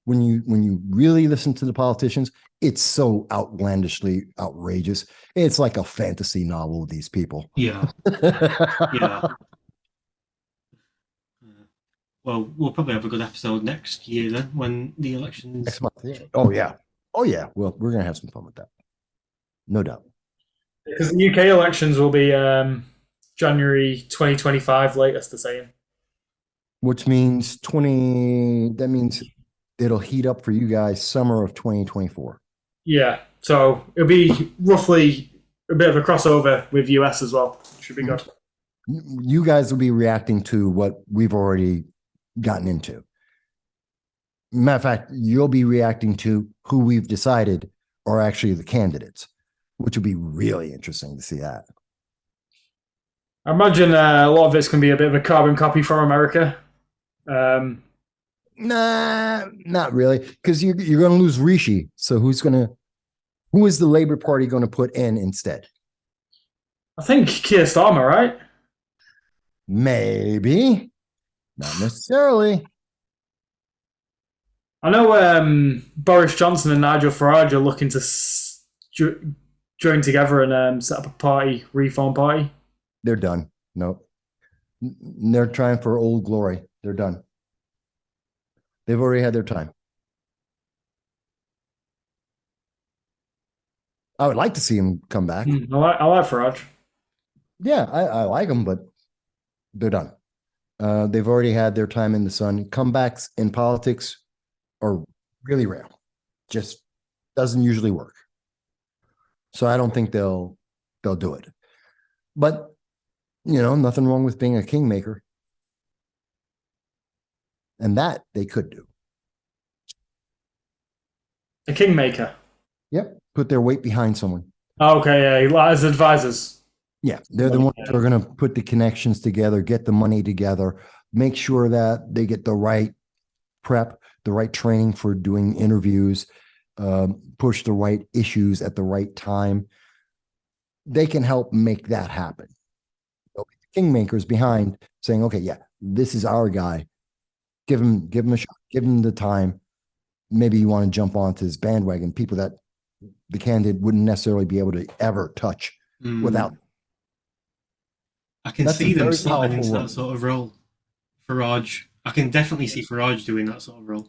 when you really listen to the politicians, it's so outlandishly outrageous. It's like a fantasy novel, these people. Yeah. Yeah. Well, we'll probably have a good episode next year then, when the elections. Next month. Yeah. Oh yeah. Well, we're gonna have some fun with that, no doubt. Because the UK elections will be January 2025 latest, they're saying. Which means that means it'll heat up for you guys summer of 2024. Yeah. So it'll be roughly a bit of a crossover with US as well. Should be good. You guys will be reacting to what we've already gotten into. Matter of fact, you'll be reacting to who we've decided are actually the candidates, which will be really interesting to see that. I imagine a lot of it's going to be a bit of a carbon copy from America. Nah, not really, because you're going to lose Rishi. So who's going to Who is the Labour Party going to put in instead? I think Keir Starmer, right? Maybe, not necessarily. I know Boris Johnson and Nigel Farage are looking to join together and set up a party, reform party. They're done. No, they're trying for old glory. They're done. They've already had their time. I would like to see him come back. I like Farage. Yeah, I like them, but they're done. They've already had their time in the sun. Comebacks in politics are really rare. Just doesn't usually work. So I don't think they'll do it. But nothing wrong with being a kingmaker. And that they could do. A kingmaker. Yep. Put their weight behind someone. Oh, okay, yeah, as advisors. Yeah, they're the ones that are going to put the connections together, get the money together, make sure that they get the right prep, the right training for doing interviews, push the right issues at the right time. They can help make that happen. So kingmakers behind saying, okay, yeah, this is our guy. Give him a shot, give him the time. Maybe you want to jump onto his bandwagon, people that the candidate wouldn't necessarily be able to ever touch without. I can see them slotting into that sort of role. Farage. I can definitely see Farage doing that sort of role.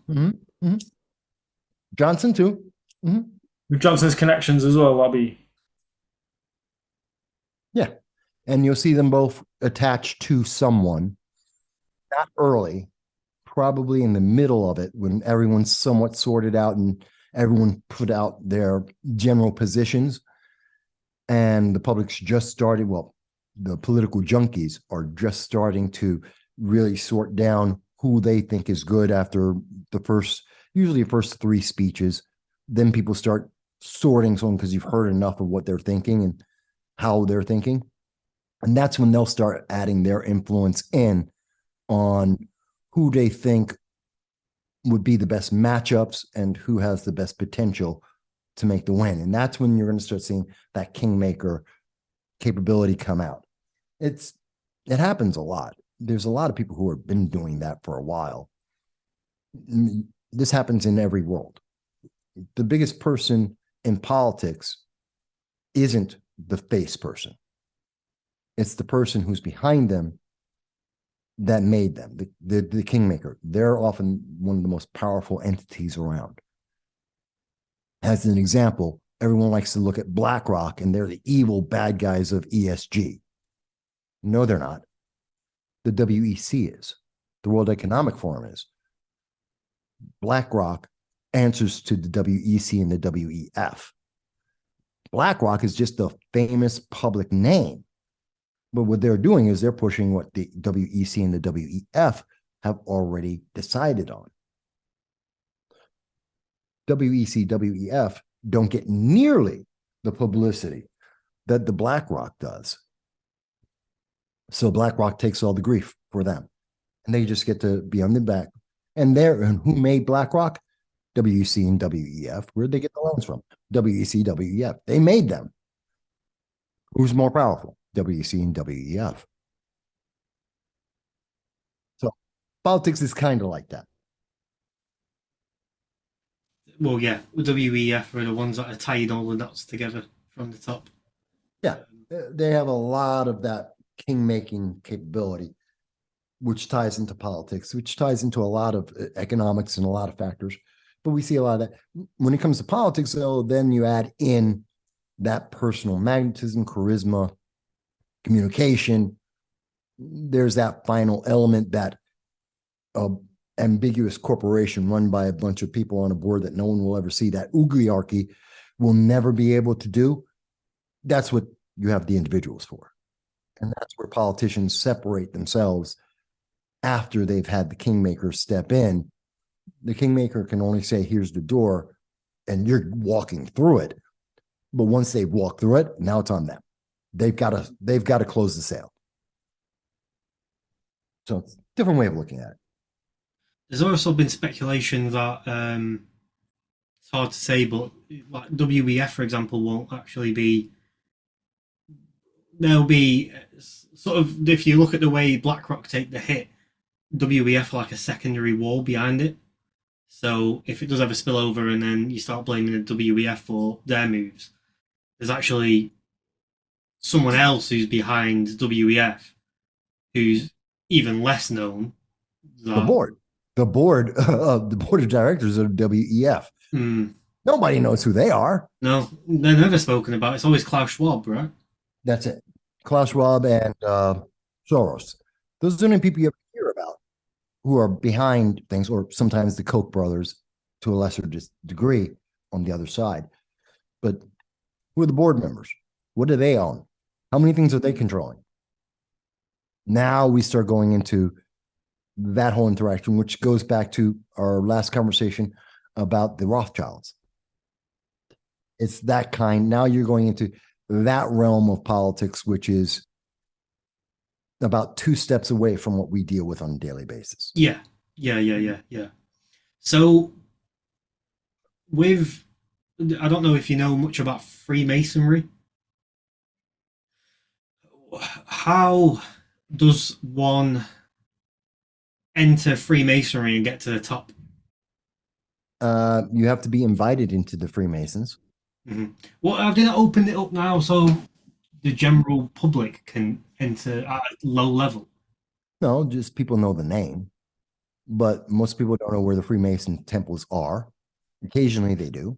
Johnson too. With Johnson's connections as well, that'll be. Yeah. And you'll see them both attached to someone, not early, probably in the middle of it when everyone's somewhat sorted out and everyone put out their general positions and the public's just started. Well, the political junkies are just starting to really sort down who they think is good after usually the first three speeches. Then people start sorting someone because you've heard enough of what they're thinking and how they're thinking. And that's when they'll start adding their influence in on who they think would be the best matchups and who has the best potential to make the win. And that's when you're going to start seeing that kingmaker capability come out. It happens a lot. There's a lot of people who have been doing that for a while. This happens in every world. The biggest person in politics isn't the face person. It's the person who's behind them that made them, the kingmaker. They're often one of the most powerful entities around. As an example, everyone likes to look at BlackRock and they're the evil bad guys of ESG. No, they're not. The WEC is. The World Economic Forum is. BlackRock answers to the WEC and the WEF. BlackRock is just a famous public name. But what they're doing is they're pushing what the WEC and the WEF have already decided on. WEC, WEF don't get nearly the publicity that the BlackRock does. So BlackRock takes all the grief for them. And they just get to be on the back. And who made BlackRock? WEC and WEF. Where'd they get the loans from? WEC, WEF. They made them. Who's more powerful? WEC and WEF. So politics is kind of like that. Well, yeah, WEF are the ones that are tying all the knots together from the top. Yeah, they have a lot of that king-making capability, which ties into politics, which ties into a lot of economics and a lot of factors. But we see a lot of that. When it comes to politics, though, then you add in that personal magnetism, charisma, communication. There's that final element that ambiguous corporation run by a bunch of people on a board that no one will ever see, that oligarchy will never be able to do. That's what you have the individuals for. And that's where politicians separate themselves after they've had the kingmaker step in. The kingmaker can only say, here's the door, and you're walking through it. But once they've walked through it, now it's on them. They've got to close the sale. So it's a different way of looking at it. There's also been speculation that hard to say, but like WEF, for example, won't actually be. There'll be sort of, if you look at the way BlackRock take the hit, WEF like a secondary wall behind it. So if it does ever spill over and then you start blaming the WEF for their moves, there's actually someone else who's behind WEF who's even less known. The board, the board, the board of directors of WEF. Nobody knows who they are. No, they're never spoken about. It's always Klaus Schwab, right? That's it. Klaus Schwab and Soros. Those are the only people you ever hear about who are behind things, or sometimes the Koch brothers to a lesser degree on the other side. But who are the board members? What do they own? How many things are they controlling? Now we start going into that whole interaction, which goes back to our last conversation about the Rothschilds. It's that kind. Now you're going into that realm of politics, which is about 2 steps away from what we deal with on a daily basis. Yeah. So with, I don't know if you know much about Freemasonry. How does one enter Freemasonry and get to the top? You have to be invited into the Freemasons. Well, have they not opened it up now so the general public can enter at a low level? No, just people know the name, but most people don't know where the Freemason temples are. Occasionally they do,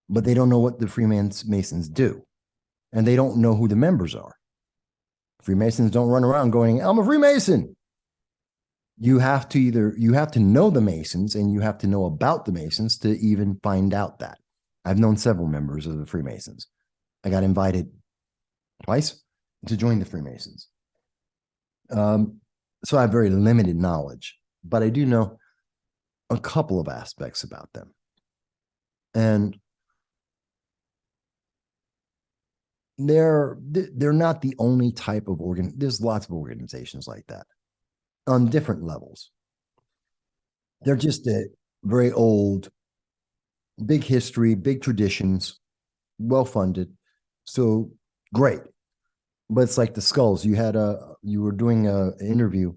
but they don't know what the Freemasons do, and they don't know who the members are. Freemasons don't run around going, I'm a Freemason. You have to know the Masons, and you have to know about the Masons to even find out that. I've known several members of the Freemasons. I got invited twice to join the Freemasons. So I have very limited knowledge, but I do know a couple of aspects about them. And they're not the only type of there's lots of organizations like that on different levels. They're just a very old, big history, big traditions, well-funded. So great. But it's like the skulls. You were doing an interview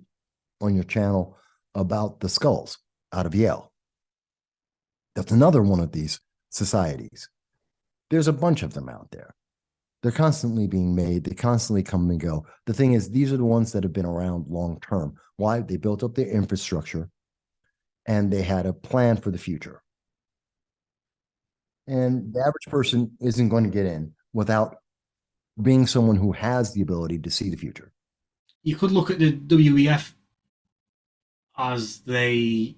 on your channel about the skulls out of Yale. That's another one of these societies. There's a bunch of them out there. They're constantly being made. They constantly come and go. The thing is, these are the ones that have been around long term. Why? They built up their infrastructure and they had a plan for the future. And the average person isn't going to get in without being someone who has the ability to see the future. You could look at the WEF as they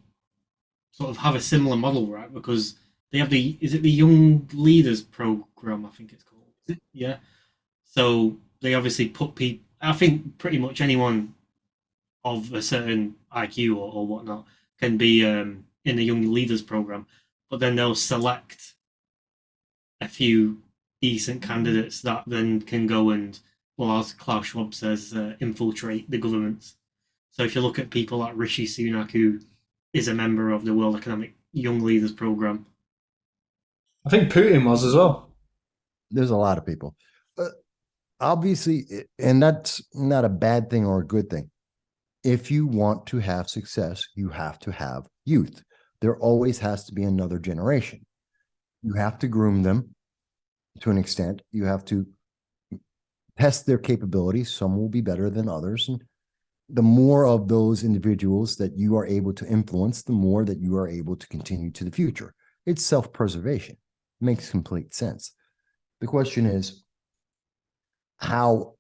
sort of have a similar model, right? Because they have is it the Young Leaders Program, I think it's called. Is it? Yeah. So they obviously put people, I think pretty much anyone of a certain IQ or whatnot can be in the Young Leaders Program, but then they'll select a few decent candidates that then can go and, well, as Klaus Schwab says, infiltrate the governments. So if you look at people like Rishi Sunak, who is a member of the World Economic Young Leaders Program. I think Putin was as well. There's a lot of people. Obviously, and that's not a bad thing or a good thing. If you want to have success, you have to have youth. There always has to be another generation. You have to groom them to an extent. You have to test their capabilities. Some will be better than others. And the more of those individuals that you are able to influence, the more that you are able to continue to the future. It's self-preservation. It makes complete sense. The question is, how,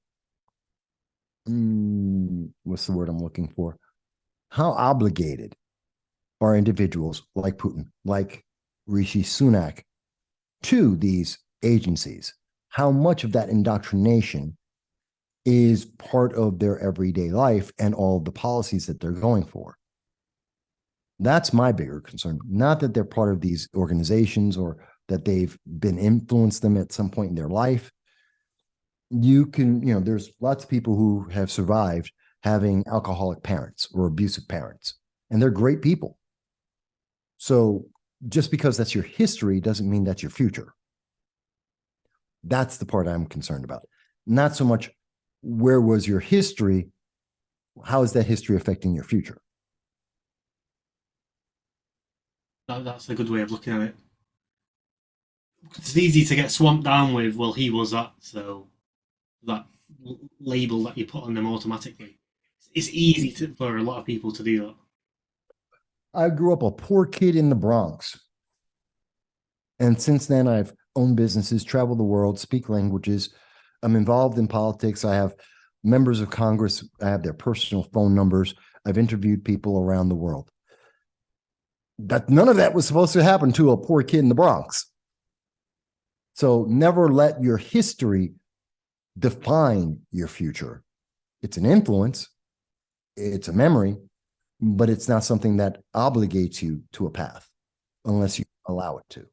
what's the word I'm looking for? How obligated are individuals like Putin, like Rishi Sunak, to these agencies? How much of that indoctrination is part of their everyday life and all the policies that they're going for? That's my bigger concern. Not that they're part of these organizations or that they've been influenced them at some point in their life. There's lots of people who have survived having alcoholic parents or abusive parents, and they're great people. So just because that's your history doesn't mean that's your future. That's the part I'm concerned about. Not so much where was your history, how is that history affecting your future? That's a good way of looking at it. It's easy to get swamped down with, well, he was that, so that label that you put on them automatically. It's easy for a lot of people to do that. I grew up a poor kid in the Bronx. And since then, I've owned businesses, traveled the world, speak languages. I'm involved in politics. I have members of Congress. I have their personal phone numbers. I've interviewed people around the world. That none of that was supposed to happen to a poor kid in the Bronx. So never let your history define your future. It's an influence. It's a memory, but it's not something that obligates you to a path unless you allow it to.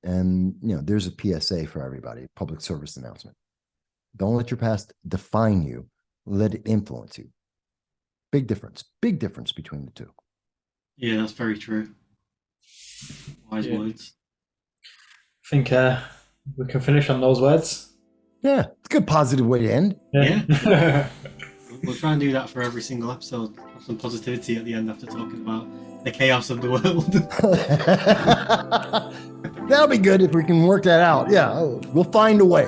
And, there's a PSA for everybody, public service announcement. Don't let your past define you. Let it influence you. Big difference between the two. Yeah, that's very true. Wise words. I think we can finish on those words. Yeah, it's a good positive way to end. Yeah. We'll try and do that for every single episode. Have some positivity at the end after talking about the chaos of the world. That'll be good if we can work that out. Yeah, we'll find a way.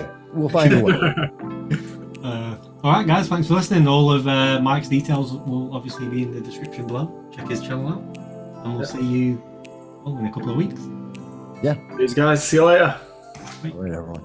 All right, guys, thanks for listening. All of Mike's details will obviously be in the description below. Check his channel out. And we'll see you in a couple of weeks. Yeah. Cheers, guys. See you later. All right, everyone.